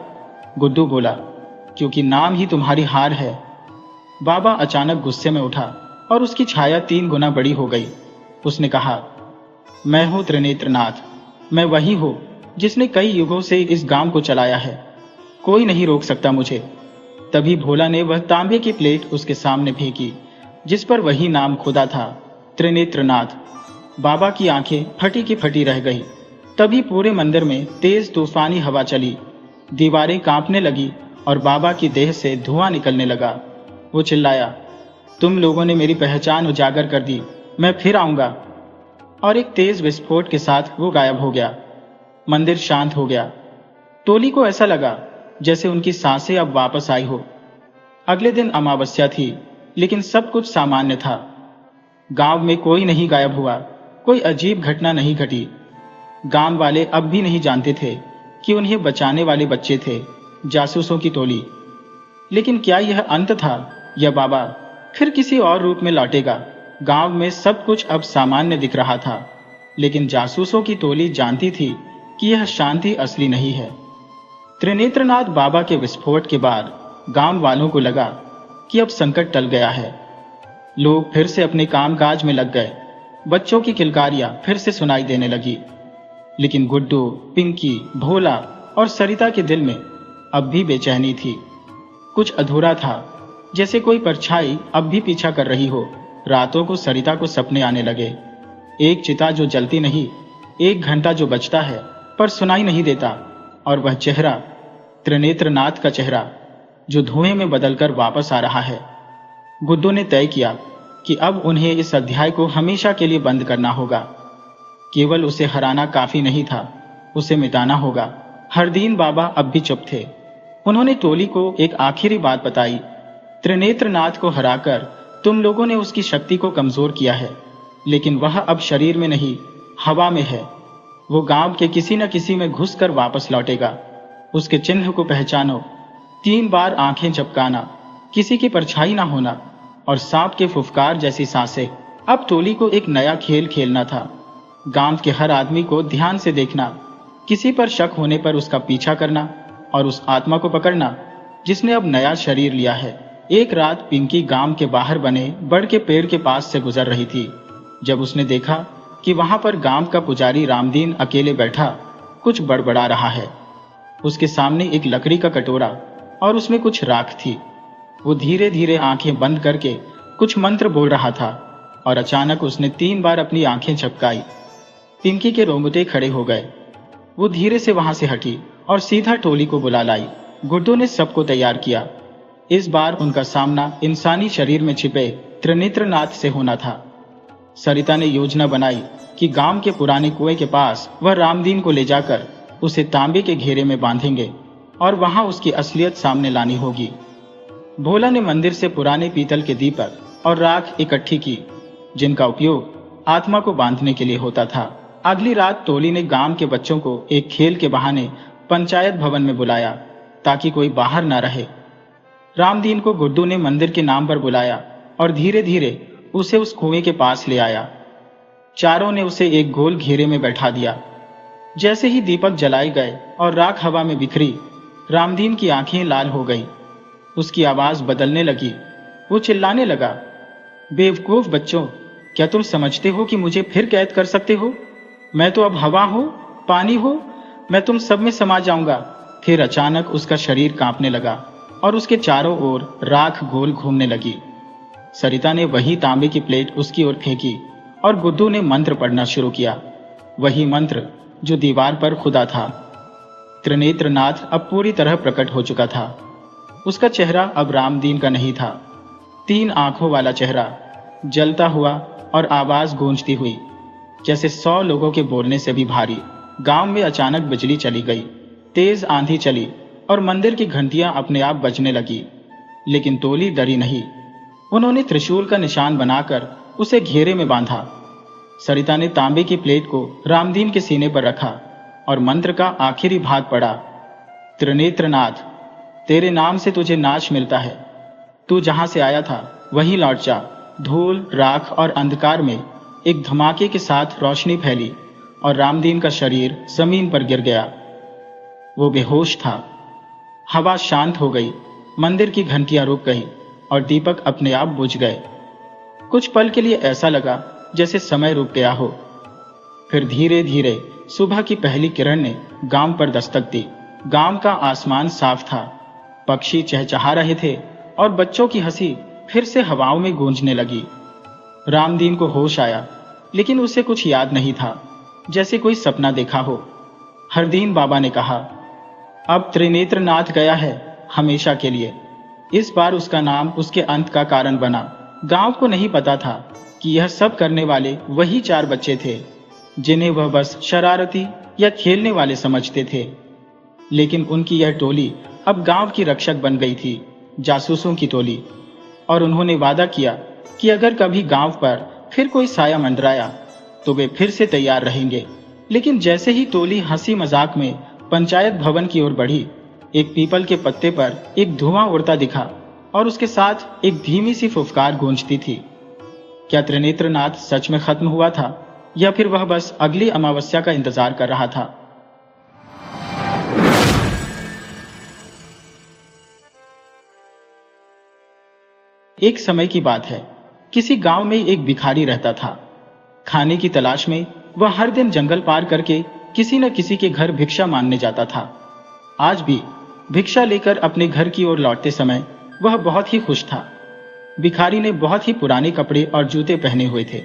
गुड्डू बोला, क्योंकि नाम ही तुम्हारी हार है। बाबा अचानक गुस्से में उठा और उसकी छाया 3 गुना बड़ी हो गई। उसने कहा, मैं हूं त्रिनेत्रनाथ, मैं वही हूं जिसने कई युगों से इस गांव को चलाया है। कोई नहीं रोक सकता मुझे। तभी भोला ने वह तांबे की प्लेट उसके सामने फेंकी, जिस पर वही नाम खुदा था, त्रिनेत्रनाथ। बाबा की आंखें फटी की फटी रह गई। तभी पूरे मंदिर में तेज तूफानी हवा चली, दीवारें कांपने लगी और बाबा की देह से धुआं निकलने लगा। वो चिल्लाया, तुम लोगों ने मेरी पहचान उजागर कर दी, मैं फिर आऊंगा। और एक तेज विस्फोट के साथ वो गायब हो गया। मंदिर शांत हो गया। टोली को ऐसा लगा जैसे उनकी सांसें अब वापस आई हो। अगले दिन अमावस्या थी, लेकिन सब कुछ सामान्य था। गांव में कोई नहीं गायब हुआ, कोई अजीब घटना नहीं घटी। गांव वाले अब भी नहीं जानते थे कि उन्हें बचाने वाले बच्चे थे, जासूसों की टोली। लेकिन क्या यह अंत था या बाबा फिर किसी और रूप में लौटेगा? गांव में सब कुछ अब सामान्य दिख रहा था, लेकिन जासूसों की टोली जानती थी कि यह शांति असली नहीं है। त्रिनेत्रनाथ बाबा के विस्फोट के बाद गांव वालों को लगा कि अब संकट टल गया है। लोग फिर से अपने कामकाज में लग गए। बच्चों की किलकारियां फिर से सुनाई देने लगी। लेकिन गुड्डू, पिंकी, भोला और सरिता के दिल में अब भी बेचैनी थी। कुछ अधूरा था, जैसे कोई परछाई अब भी पीछा कर रही हो। रातों को सरिता को सपने आने लगे। एक चिता जो जलती नहीं, एक घंटा जो बजता है पर सुनाई नहीं देता, और वह चेहरा, त्रिनेत्रनाथ का चेहरा, जो धुएं में बदलकर वापस आ रहा है। गुड्डू ने तय किया कि अब उन्हें इस अध्याय को हमेशा के लिए बंद करना होगा। केवल उसे हराना काफी नहीं था, उसे मिटाना होगा। हरदीन बाबा अब भी चुप थे। उन्होंने टोली को एक आखिरी बात बताई, त्रिनेत्रनाथ को हराकर तुम लोगों ने उसकी शक्ति को कमजोर किया है, लेकिन वह अब शरीर में नहीं, हवा में है। वो गांव के किसी न किसी में घुसकर वापस लौटेगा। उसके चिन्ह को पहचानो। 3 बार आंखें झपकाना, किसी की परछाई ना होना और सांप के फुफकार जैसी सांसें। अब टोली को एक नया खेल खेलना था। गांव के हर आदमी को ध्यान से देखना, किसी पर शक होने पर उसका पीछा करना और उस आत्मा को पकड़ना जिसने अब नया शरीर लिया है। एक रात पिंकी गांव के बाहर बने बड़ के पेड़ के पास से गुजर रही थी, जब उसने देखा कि वहां पर गांव का पुजारी रामदीन अकेले बैठा कुछ बड़बड़ा रहा है। उसके सामने एक लकड़ी का कटोरा और उसमें कुछ राख थी। वो धीरे धीरे आंखें बंद करके कुछ मंत्र बोल रहा था और अचानक उसने 3 बार अपनी आंखें झपकाई। पिंकी के रोंगटे खड़े हो गए। वो धीरे से वहां से हटी और सीधा टोली को बुला लाई। गुड्डू ने सबको तैयार किया। इस बार उनका सामना इंसानी शरीर में छिपे त्रिनेत्रनाथ से होना था। सरिता ने योजना बनाई कि गांव के पुराने कुएं के पास वह रामदीन को ले जाकर उसे तांबे के घेरे में बांधेंगे और वहां उसकी असलियत सामने लानी होगी। भोला ने मंदिर से पुराने पीतल के दीपक और राख इकट्ठी की, जिनका उपयोग आत्मा को बांधने के लिए होता था। अगली रात टोली ने गांव के बच्चों को एक खेल के बहाने पंचायत भवन में बुलाया ताकि कोई बाहर ना रहे। रामदीन को गुड्डू ने मंदिर के नाम पर बुलाया और धीरे धीरे उसे उस कुएं के पास ले आया। चारों ने उसे एक गोल घेरे में बैठा दिया। जैसे ही दीपक जलाए गए और राख हवा में बिखरी, रामदीन की आंखें लाल हो गई। उसकी आवाज बदलने लगी। वो चिल्लाने लगा, बेवकूफ बच्चों, क्या तुम समझते हो कि मुझे फिर कैद कर सकते हो? मैं तो अब हवा हूं, पानी हूं, मैं तुम सब में समा जाऊंगा। फिर अचानक उसका शरीर कांपने लगा और उसके चारों ओर राख गोल घूमने लगी। सरिता ने वही तांबे की प्लेट उसकी ओर फेंकी और गुड्डू ने मंत्र पढ़ना शुरू किया, वही मंत्र जो दीवार पर खुदा था। त्रिनेत्रनाथ अब पूरी तरह प्रकट हो चुका था। उसका चेहरा अब रामदीन का नहीं था। 3 आंखों वाला चेहरा, जलता हुआ और आवाज गूंजती हुई जैसे 100 लोगों के बोलने से भी भारी। गांव में अचानक बिजली चली गई, तेज आंधी चली और मंदिर की घंटियां अपने आप बजने लगी। लेकिन टोली डरी नहीं। उन्होंने त्रिशूल का निशान बनाकर उसे घेरे में बांधा। सरिता ने तांबे की प्लेट को रामदीन के सीने पर रखा और मंत्र का आखिरी भाग पढ़ा, त्रिनेत्रनाथ, तेरे नाम से तुझे नाश मिलता है। तू जहां से आया था वहीं लौट जा। धूल, राख और अंधकार में एक धमाके के साथ रोशनी फैली और रामदीन का शरीर जमीन पर गिर गया। वो बेहोश था। हवा शांत हो गई, मंदिर की घंटियां रुक गई और दीपक अपने आप बुझ गए। कुछ पल के लिए ऐसा लगा जैसे समय रुक गया हो। फिर धीरे धीरे सुबह की पहली किरण ने गांव पर दस्तक दी। गांव का आसमान साफ था, पक्षी चहचहा रहे थे और बच्चों की हंसी फिर से हवाओं में गूंजने लगी। रामदीन को होश आया, लेकिन उसे कुछ याद नहीं था, जैसे कोई सपना देखा हो। हरदीन बाबा ने कहा, अब त्रिनेत्रनाथ गया है हमेशा के लिए। इस बार उसका नाम उसके अंत का कारण बना। गांव को नहीं पता था कि यह सब करने वाले वही 4 बच्चे थे जिन्हें वह बस शरारती या खेलने वाले समझते थे। लेकिन उनकी यह टोली अब गांव की रक्षक बन गई थी, जासूसों की टोली। और उन्होंने वादा किया कि अगर कभी गांव पर फिर कोई साया मंडराया तो वे फिर से तैयार रहेंगे। लेकिन जैसे ही टोली हंसी मजाक में पंचायत भवन की ओर बढ़ी, एक पीपल के पत्ते पर एक धुआं उड़ता दिखा और उसके साथ एक धीमी सी फुफकार गूंजती थी। क्या त्रिनेत्रनाथ सच में खत्म हुआ था या फिर वह बस अगली अमावस्या का इंतजार कर रहा था? एक समय की बात है, किसी गांव में एक भिखारी रहता था। खाने की तलाश में वह हर दिन जंगल पार करके किसी न किसी के घर भिक्षा मांगने जाता था। आज भी भिक्षा लेकर अपने घर की ओर लौटते समय वह बहुत ही खुश था। भिखारी ने बहुत ही पुराने कपड़े और जूते पहने हुए थे,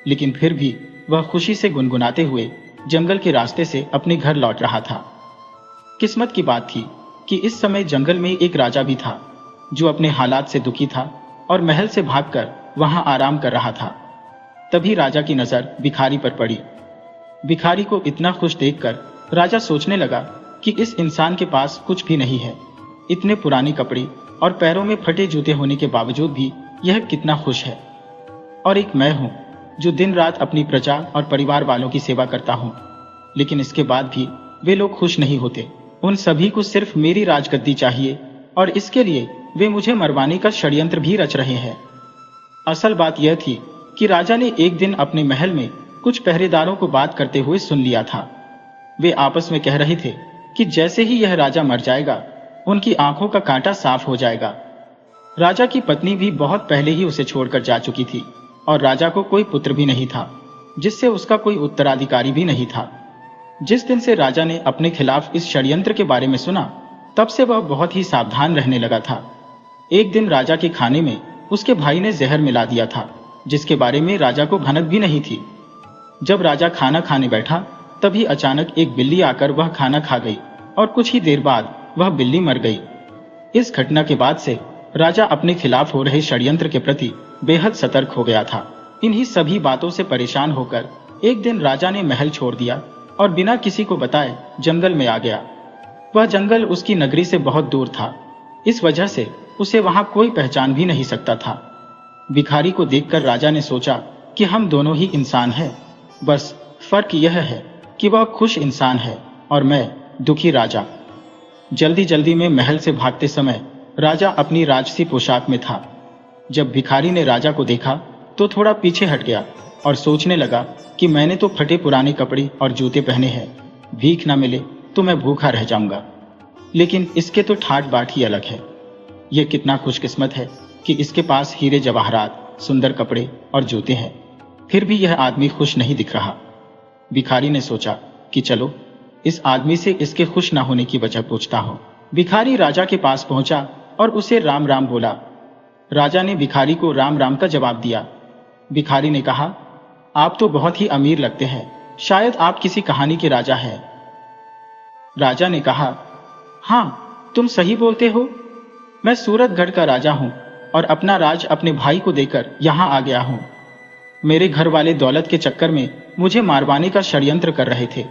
लेकिन फिर भी वह खुशी से गुनगुनाते हुए जंगल के रास्ते से अपने घर लौट रहा था। किस्मत की बात थी कि इस समय जंगल में एक राजा भी था जो अपने हालात से दुखी था और महल से भागकर वहां आराम कर रहा था। तभी राजा की नजर भिखारी पर पड़ी। भिखारी को इतना खुश देखकर राजा सोचने लगा कि इस इंसान के पास कुछ भी नहीं है। इतने पुराने कपड़े और पैरों में फटे जूते होने के बावजूद भी यह कितना खुश है। और एक मैं हूं जो दिन रात अपनी प्रजा और परिवार वालों की सेवा करता हूँ, लेकिन इसके बाद भी वे लोग खुश नहीं होते। उन सभी को सिर्फ मेरी राजगद्दी चाहिए और इसके लिए वे मुझे मरवाने का षड्यंत्र भी रच रहे हैं। असल बात यह थी कि राजा ने एक दिन अपने महल में कुछ पहरेदारों को बात करते हुए सुन लिया था। वे आपस में कह रहे थे कि जैसे ही यह राजा मर जाएगा, उनकी आंखों का कांटा साफ हो जाएगा। राजा की पत्नी भी बहुत पहले ही उसे छोड़कर जा चुकी थी और राजा को कोई पुत्र भी नहीं था, जिससे उसका कोई उत्तराधिकारी भी नहीं था। जिस दिन से राजा ने अपने खिलाफ इस षड्यंत्र के बारे में सुना, तब से वह बहुत ही सावधान रहने लगा था। एक दिन राजा के खाने में उसके भाई ने जहर मिला दिया था, जिसके बारे में राजा को भनक भी नहीं थी। जब राजा खाना खाने बैठा, तभी अचानक एक बिल्ली आकर वह खाना खा गई और कुछ ही देर बाद वह बिल्ली मर गई। इस घटना के बाद से राजा अपने खिलाफ हो रहे षड्यंत्र के प्रति बेहद सतर्क हो गया था। इन्हीं सभी बातों से परेशान होकर एक दिन राजा ने महल छोड़ दिया और बिना किसी को बताए जंगल में आ गया। वह जंगल उसकी नगरी से बहुत दूर था, इस वजह से उसे वहां कोई पहचान भी नहीं सकता था। भिखारी को देखकर राजा ने सोचा कि हम दोनों ही इंसान हैं, बस फर्क यह है कि वह खुश इंसान है और मैं दुखी राजा। जल्दी जल्दी में महल से भागते समय राजा अपनी राजसी पोशाक में था। जब भिखारी ने राजा को देखा तो थोड़ा पीछे हट गया और सोचने लगा कि मैंने तो फटे पुराने कपड़े और जूते पहने हैं, भीख न मिले तो मैं भूखा रह जाऊंगा। लेकिन इसके तो ठाट बाट ही अलग है। यह कितना खुशकिस्मत है कि इसके पास हीरे जवाहरात, सुंदर कपड़े और जूते हैं, फिर भी यह आदमी खुश नहीं दिख रहा। भिखारी ने सोचा कि चलो इस आदमी से इसके खुश न होने की वजह पूछता हूं। भिखारी राजा के पास पहुंचा और उसे राम राम बोला। राजा ने भिखारी को राम राम का जवाब दिया। भिखारी ने कहा, आप तो बहुत ही अमीर लगते हैं, शायद आप किसी कहानी के राजा हैं। राजा ने कहा, हाँ तुम सही बोलते हो, मैं सूरतगढ़ का राजा हूं और अपना राज अपने भाई को देकर यहां आ गया हूं। मेरे घर वाले दौलत के चक्कर में मुझे मारवाने का षड्यंत्र कर रहे थे।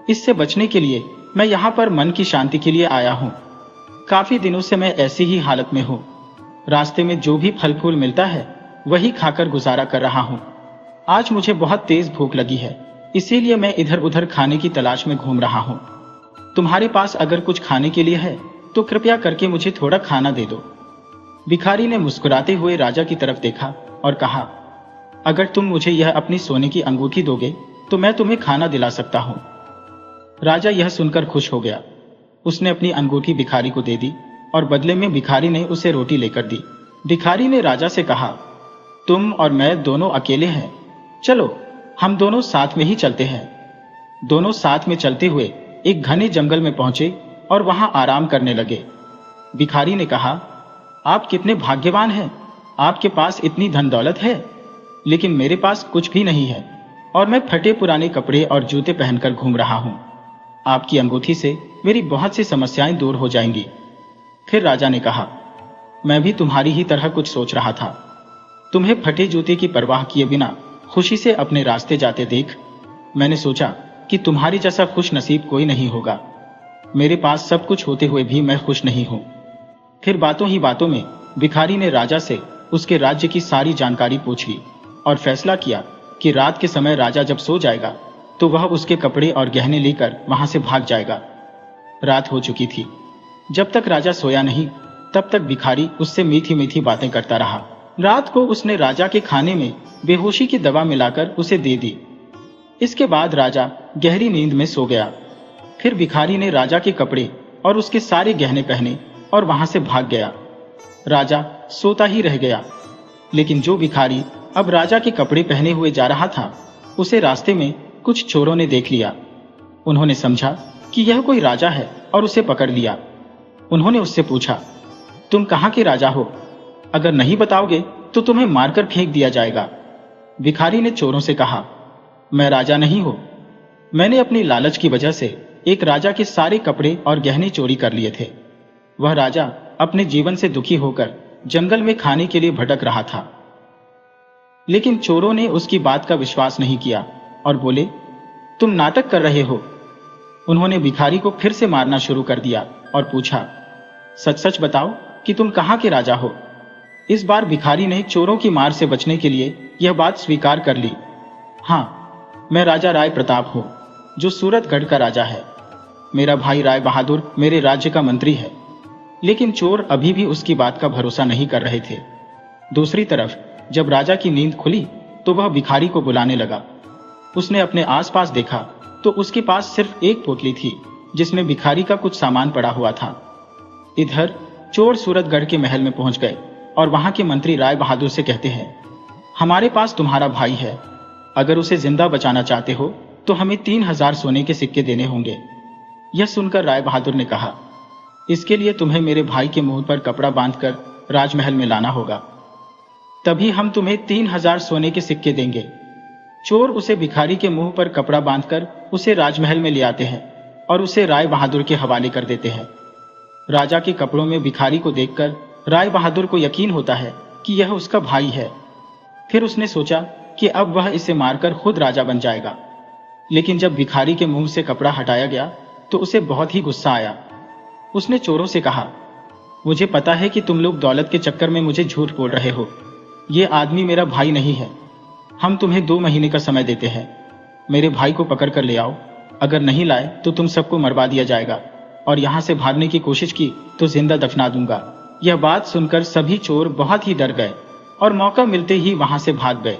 इससे बचने के लिए मैं यहां पर मन की शांति के लिए आया हूं। काफी दिनों से मैं ऐसी ही हालत में हूं। रास्ते में जो भी फल फूल मिलता है वही खाकर गुजारा कर रहा हूं। आज मुझे बहुत तेज भूख लगी है, इसीलिए मैं इधर उधर खाने की तलाश में घूम रहा हूं। तुम्हारे पास अगर कुछ खाने के लिए है तो कृपया करके मुझे थोड़ा खाना दे दो। भिखारी ने मुस्कुराते हुए राजा की तरफ देखा और कहा, अगर तुम मुझे यह अपनी सोने की अंगूठी दोगे तो मैं तुम्हें खाना दिला सकता हूं। राजा यह सुनकर खुश हो गया। उसने अपनी अंगूठी भिखारी को दे दी और बदले में भिखारी ने उसे रोटी लेकर दी। भिखारी ने राजा से कहा, तुम और मैं दोनों अकेले हैं, चलो हम दोनों साथ में ही चलते हैं। दोनों साथ में चलते हुए एक घने जंगल में पहुंचे और वहां आराम करने लगे। भिखारी ने कहा, आप कितने भाग्यवान हैं, आपके पास इतनी धन दौलत है, लेकिन मेरे पास कुछ भी नहीं है और मैं फटे पुराने कपड़े और जूते पहनकर घूम रहा हूं। आपकी अंगूठी से मेरी बहुत सी समस्याएं दूर हो जाएंगी। फिर राजा ने कहा, मैं भी तुम्हारी ही तरह कुछ सोच रहा था। तुम्हें फटे जूते की परवाह किए बिना खुशी से अपने रास्ते जाते देख मैंने सोचा कि तुम्हारी जैसा खुश नसीब कोई नहीं होगा। मेरे पास सब कुछ होते हुए भी मैं खुश नहीं हूं। फिर बातों ही बातों में भिखारी ने राजा से उसके राज्य की सारी जानकारी पूछ ली और फैसला किया कि रात के समय राजा जब सो जाएगा तो वह उसके कपड़े और गहने लेकर वहां से भाग जाएगा। रात हो चुकी थी। जब तक राजा सोया नहीं, तब तक भिखारी उससे मीठी मीठी बातें करता रहा। रात को उसने राजा के खाने में बेहोशी की दवा मिलाकर उसे दे दी। इसके बाद राजा गहरी नींद में सो गया। फिर भिखारी ने राजा के कपड़े और उसके सारे गहने पहने और वहां से भाग गया। राजा सोता ही रह गया। लेकिन जो भिखारी अब राजा के कपड़े पहने हुए जा रहा था, उसे रास्ते में कुछ चोरों ने देख लिया। उन्होंने समझा कि यह कोई राजा है और उसे पकड़ लिया। उन्होंने उससे पूछा, तुम कहां के राजा हो? अगर नहीं बताओगे तो तुम्हें मारकर फेंक दिया जाएगा। भिखारी ने चोरों से कहा, मैं राजा नहीं हूं। मैंने अपनी लालच की वजह से एक राजा के सारे कपड़े और गहने चोरी कर लिए थे। वह राजा अपने जीवन से दुखी होकर जंगल में खाने के लिए भटक रहा था। लेकिन चोरों ने उसकी बात का विश्वास नहीं किया और बोले, तुम नाटक कर रहे हो। उन्होंने भिखारी को फिर से मारना शुरू कर दिया और पूछा, सच सच बताओ कि तुम कहां के राजा हो? इस बार भिखारी ने चोरों की मार से बचने के लिए यह बात स्वीकार कर ली। हाँ, मैं राजा राय प्रताप हूँ, जो सूरतगढ़ का राजा है। मेरा भाई राय बहादुर मेरे राज्य का मंत्री है। लेकिन चोर अभी भी उसकी बात का भरोसा नहीं कर रहे थे। दूसरी तरफ जब राजा की नींद खुली तो वह भिखारी को बुलाने लगा। उसने अपने आसपास देखा तो उसके पास सिर्फ एक पोटली थी जिसमें भिखारी का कुछ सामान पड़ा हुआ था। इधर चोर सूरतगढ़ के महल में पहुंच गए और वहां के मंत्री राय बहादुर से कहते हैं, हमारे पास तुम्हारा भाई है, अगर उसे जिंदा बचाना चाहते हो तो हमें 3000 सोने के सिक्के देने होंगे। यह सुनकर राय बहादुर ने कहा, इसके लिए तुम्हें मेरे भाई के मुंह पर कपड़ा बांधकर राजमहल में लाना होगा, तभी हम तुम्हें 3000 सोने के सिक्के देंगे। चोर उसे भिखारी के मुंह पर कपड़ा बांधकर उसे राजमहल में ले आते हैं और उसे राय बहादुर के हवाले कर देते हैं। राजा के कपड़ों में भिखारी को देखकर राय बहादुर को यकीन होता है कि यह उसका भाई है। फिर उसने सोचा कि अब वह इसे मारकर खुद राजा बन जाएगा। लेकिन जब भिखारी के मुंह से कपड़ा हटाया गया तो उसे बहुत ही गुस्सा आया। उसने चोरों से कहा, मुझे पता है कि तुम लोग दौलत के चक्कर में मुझे झूठ बोल रहे हो। ये आदमी मेरा भाई नहीं है। हम तुम्हें 2 महीने का समय देते हैं। मेरे भाई को पकड़ कर ले आओ, अगर नहीं लाए तो तुम सबको मरवा दिया जाएगा, और यहां से भागने की कोशिश की तो जिंदा दफना दूंगा। यह बात सुनकर सभी चोर बहुत ही डर गए और मौका मिलते ही वहां से भाग गए।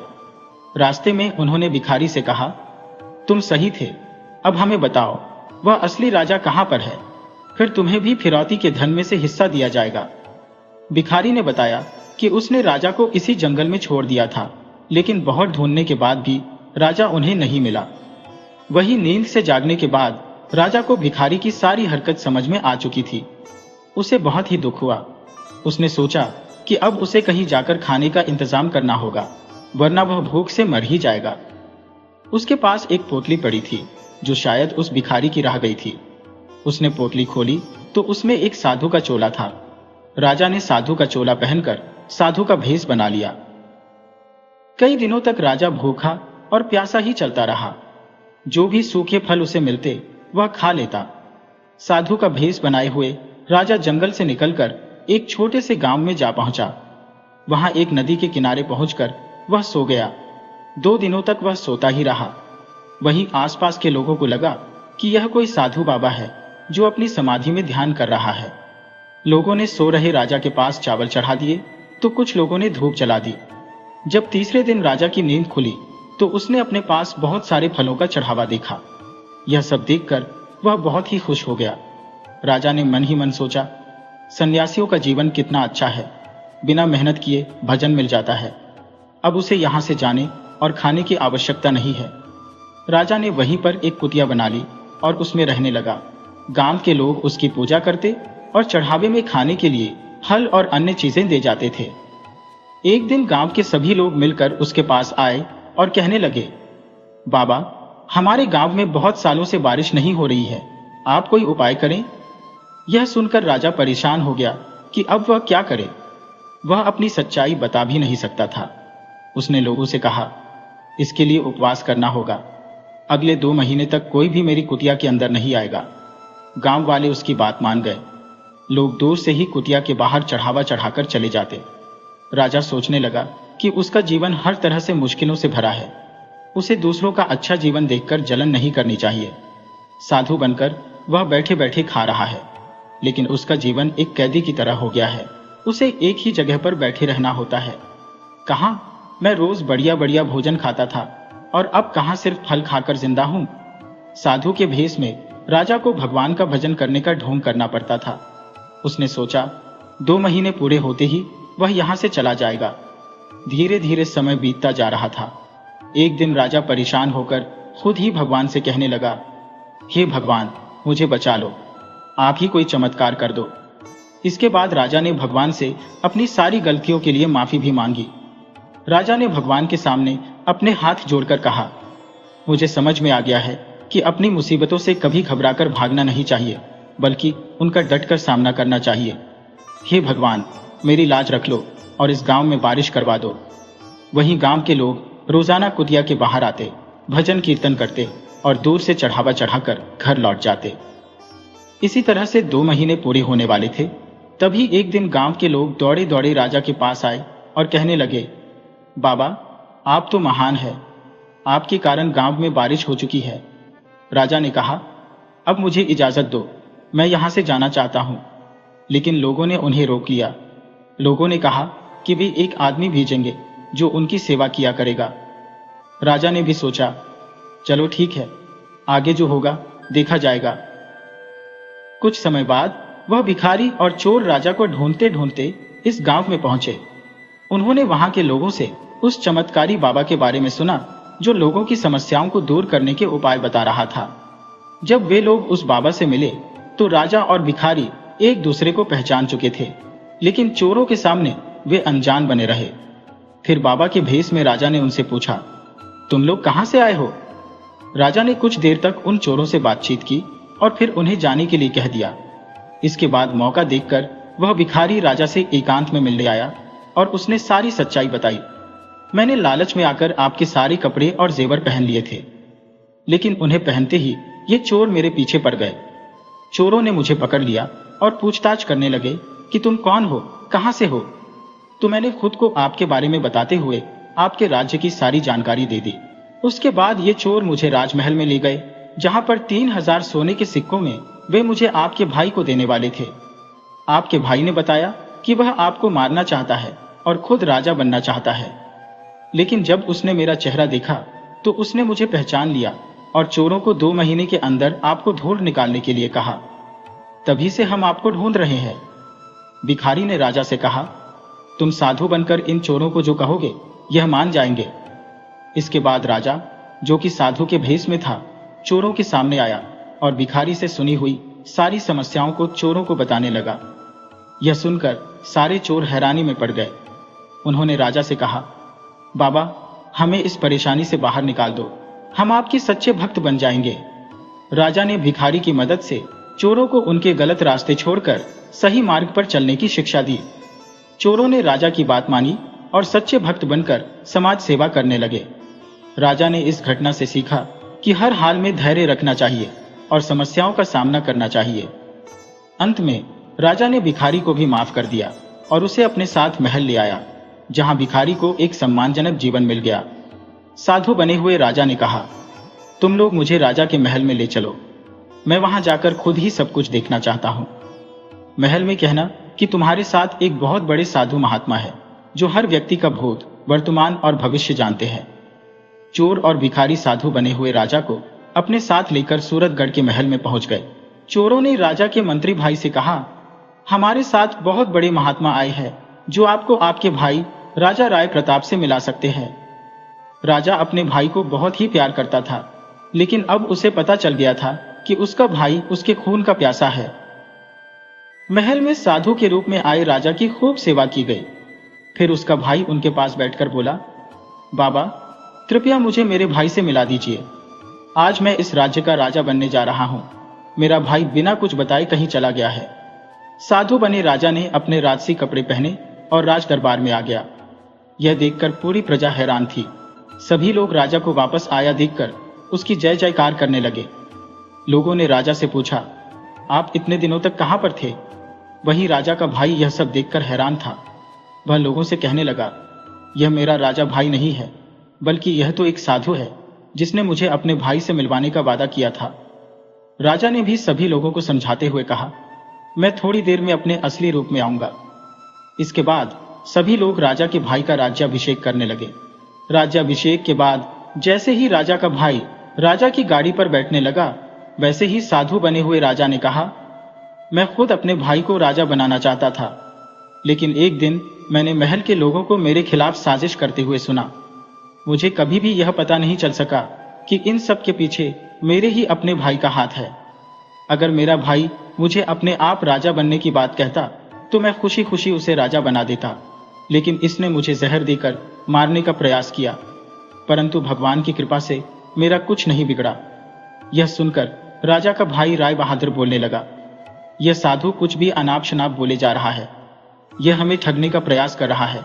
रास्ते में उन्होंने भिखारी से कहा, तुम सही थे, अब हमें बताओ वह असली राजा कहां पर है, फिर तुम्हें भी फिरौती के धन में से हिस्सा दिया जाएगा। भिखारी ने बताया कि उसने राजा को इसी जंगल में छोड़ दिया था, लेकिन बहुत ढूंढने के बाद भी राजा उन्हें नहीं मिला। वही नींद से जागने के बाद राजा को भिखारी की सारी हरकत समझ में आ चुकी थी। उसे बहुत ही दुख हुआ। उसने सोचा कि अब उसे कहीं जाकर खाने का इंतजाम करना होगा, वरना वह भूख से मर ही जाएगा। उसके पास एक पोटली पड़ी थी जो शायद उस भिखारी की रह गई थी। उसने पोटली खोली तो उसमें एक साधु का चोला था। राजा ने साधु का चोला पहनकर साधु का भेष बना लिया। कई दिनों तक राजा भूखा और प्यासा ही चलता रहा। जो भी सूखे फल उसे मिलते वह खा लेता। साधु का भेष बनाए हुए राजा जंगल से निकलकर एक छोटे से गांव में जा पहुंचा। वहां एक नदी के किनारे पहुंचकर वह सो गया। 2 दिनों तक वह सोता ही रहा। वहीं आसपास के लोगों को लगा कि यह कोई साधु बाबा है जो अपनी समाधि में ध्यान कर रहा है। लोगों ने सो रहे राजा के पास चावल चढ़ा दिए तो कुछ लोगों ने धूप जला दी। जब तीसरे दिन राजा की नींद खुली तो उसने अपने पास बहुत सारे फलों का चढ़ावा देखा। यह सब देखकर वह बहुत ही खुश हो गया। राजा ने मन ही मन सोचा, सन्यासियों का जीवन कितना अच्छा है, बिना मेहनत किए भजन मिल जाता है। अब उसे यहां से जाने और खाने की आवश्यकता नहीं है। राजा ने वहीं पर एक कुटिया बना ली और उसमें रहने लगा। गांव के लोग उसकी पूजा करते और चढ़ावे में खाने के लिए फल और अन्य चीजें दे जाते थे। एक दिन गांव के सभी लोग मिलकर उसके पास आए और कहने लगे, बाबा, हमारे गांव में बहुत सालों से बारिश नहीं हो रही है, आप कोई उपाय करें। यह सुनकर राजा परेशान हो गया कि अब वह क्या करे। वह अपनी सच्चाई बता भी नहीं सकता था। उसने लोगों से कहा, इसके लिए उपवास करना होगा। अगले 2 महीने तक कोई भी मेरी कुटिया के अंदर नहीं आएगा। गांव वाले उसकी बात मान गए। लोग दूर से ही कुटिया के बाहर चढ़ावा चढ़ाकर चले जाते। राजा सोचने लगा कि उसका जीवन हर तरह से मुश्किलों से भरा है। उसे दूसरों का अच्छा जीवन देखकर जलन नहीं करनी चाहिए। साधु बनकर वह बैठे बैठे खा रहा है, लेकिन उसका जीवन एक कैदी की तरह हो गया है। उसे एक ही जगह पर बैठे रहना होता है। कहां मैं रोज बढ़िया बढ़िया भोजन खाता था और अब कहां सिर्फ फल खाकर जिंदा हूं। साधु के भेष में राजा को भगवान का भजन करने का ढोंग करना पड़ता था। उसने सोचा 2 महीने पूरे होते ही वह यहां से चला जाएगा। धीरे धीरे समय बीतता जा रहा था। एक दिन राजा परेशान होकर खुद ही भगवान से कहने लगा, हे भगवान, मुझे बचा लो, आप ही कोई चमत्कार कर दो। इसके बाद राजा ने भगवान से अपनी सारी गलतियों के लिए माफी भी मांगी। राजा ने भगवान के सामने अपने हाथ जोड़कर कहा, मुझे समझ में आ गया है कि अपनी मुसीबतों से कभी घबराकर भागना नहीं चाहिए, बल्कि उनका डटकर सामना करना चाहिए। हे भगवान, मेरी लाज रख लो और इस गांव में बारिश करवा दो। वहीं गांव के लोग रोजाना कुटिया के बाहर आते, भजन कीर्तन करते और दूर से चढ़ावा चढ़ाकर घर लौट जाते। इसी तरह से 2 महीने पूरे होने वाले थे। तभी एक दिन गांव के लोग दौड़े दौड़े राजा के पास आए और कहने लगे, बाबा, आप तो महान हैं, आपके कारण गांव में बारिश हो चुकी है। राजा ने कहा, अब मुझे इजाजत दो, मैं यहां से जाना चाहता हूं। लेकिन लोगों ने उन्हें रोक लिया। लोगों ने कहा कि वे एक आदमी भेजेंगे जो उनकी सेवा किया करेगा। राजा ने भी सोचा, चलो ठीक है, आगे जो होगा देखा जाएगा। कुछ समय बाद वह भिखारी और चोर राजा को ढूंढते ढूंढते इस गांव में पहुंचे। उन्होंने वहां के लोगों से उस चमत्कारी बाबा के बारे में सुना जो लोगों की समस्याओं को दूर करने के उपाय बता रहा था। जब वे लोग उस बाबा से मिले तो राजा और भिखारी एक दूसरे को पहचान चुके थे, लेकिन चोरों के सामने वे अनजान बने रहे। फिर बाबा के भेष में राजा ने उनसे पूछा, तुम लोग कहां से आए हो? राजा ने कुछ देर तक उन चोरों से बातचीत की और फिर उन्हें जाने के लिए कह दिया। इसके बाद मौका देखकर वह भिखारी राजा से एकांत में मिलने आया और उसने सारी सच्चाई बताई। मैंने लालच में आकर आपके सारे कपड़े और जेवर पहन लिए थे, लेकिन उन्हें पहनते ही ये चोर मेरे पीछे पड़ गए। चोरों ने मुझे पकड़ लिया और पूछताछ करने लगे कि तुम कौन हो, कहां से हो? तो मैंने खुद को आपके बारे में बताते हुए आपके राज्य की सारी जानकारी दे दी। उसके बाद ये चोर मुझे राजमहल में ले गए, जहां पर 3000 सोने के सिक्कों में वे मुझे आपके भाई को देने वाले थे। आपके भाई ने बताया कि वह आपको मारना चाहता है और खुद राजा बनना चाहता है। लेकिन जब उसने मेरा चेहरा देखा तो उसने मुझे पहचान लिया और चोरों को 2 महीने के अंदर आपको ढूंढ निकालने के लिए कहा। तभी से हम आपको ढूंढ रहे हैं। भिखारी ने राजा से कहा, तुम साधु बनकर इन चोरों को जो कहोगे यह मान जाएंगे। इसके बाद राजा, जो कि साधु के भेष में था, चोरों के सामने आया और भिखारी से सुनी हुई सारी समस्याओं को चोरों को बताने लगा। यह सुनकर सारे चोर हैरानी में पड़ गए। उन्होंने राजा से कहा, बाबा, हमें इस परेशानी से बाहर निकाल दो, हम आपके सच्चे भक्त बन जाएंगे। राजा ने भिखारी की मदद से चोरों को उनके गलत रास्ते छोड़कर सही मार्ग पर चलने की शिक्षा दी। चोरों ने राजा की बात मानी और सच्चे भक्त बनकर समाज सेवा करने लगे। राजा ने इस घटना से सीखा कि हर हाल में धैर्य रखना चाहिए और समस्याओं का सामना करना चाहिए। अंत में राजा ने भिखारी को भी माफ कर दिया और उसे अपने साथ महल ले आया, जहां भिखारी को एक सम्मानजनक जीवन मिल गया। साधु बने हुए राजा ने कहा, तुम लोग मुझे राजा के महल में ले चलो, मैं वहां जाकर खुद ही सब कुछ देखना चाहता हूं। महल में कहना कि तुम्हारे साथ एक बहुत बड़े साधु महात्मा है जो हर व्यक्ति का भूत, वर्तमान और भविष्य जानते हैं। चोर और भिखारी साधु बने हुए राजा को अपने साथ लेकर सूरतगढ़ के महल में पहुंच गए। चोरों ने राजा के मंत्री भाई से कहा, हमारे साथ बहुत बड़े महात्मा आए हैं जो आपको आपके भाई राजा राय प्रताप से मिला सकते हैं। राजा अपने भाई को बहुत ही प्यार करता था, लेकिन अब उसे पता चल गया था कि उसका भाई उसके खून का प्यासा है। महल में साधु के रूप में आए राजा की खूब सेवा की गई। फिर उसका भाई उनके पास बैठकर बोला, बाबा, कृपया मुझे मेरे भाई से मिला दीजिए। आज मैं इस राज्य का राजा बनने जा रहा हूं। मेरा भाई बिना कुछ बताए कहीं चला गया है। साधु बने राजा ने अपने राजसी कपड़े पहने और राज दरबार में आ गया। यह देखकर पूरी प्रजा हैरान थी। सभी लोग राजा को वापस आया देखकर उसकी जय जयकार करने लगे। लोगों ने राजा से पूछा, आप इतने दिनों तक कहां पर थे? वहीं राजा का भाई यह सब देखकर हैरान था। वह लोगों से कहने लगा, यह मेरा राजा भाई नहीं है, बल्कि यह तो एक साधु है जिसने मुझे अपने भाई से मिलवाने का वादा किया था। राजा ने भी सभी लोगों को समझाते हुए कहा, मैं थोड़ी देर में अपने असली रूप में आऊंगा। इसके बाद सभी लोग राजा के भाई का राज्याभिषेक करने लगे। राज्याभिषेक के बाद जैसे ही राजा का भाई राजा की गाड़ी पर बैठने लगा, वैसे ही साधु बने हुए राजा ने कहा, मैं खुद अपने भाई को राजा बनाना चाहता था, लेकिन एक दिन मैंने महल के लोगों को मेरे खिलाफ साजिश करते हुए सुना। मुझे कभी भी यह पता नहीं चल सका कि इन सब के पीछे मेरे ही अपने भाई का हाथ है। अगर मेरा भाई मुझे अपने आप राजा बनने की बात कहता तो मैं खुशी खुशी उसे राजा बना देता, लेकिन इसने मुझे जहर देकर मारने का प्रयास किया, परंतु भगवान की कृपा से मेरा कुछ नहीं बिगड़ा। यह सुनकर राजा का भाई राय बहादुर बोलने लगा, यह साधु कुछ भी अनाप शनाप बोले जा रहा है, यह हमें ठगने का प्रयास कर रहा है।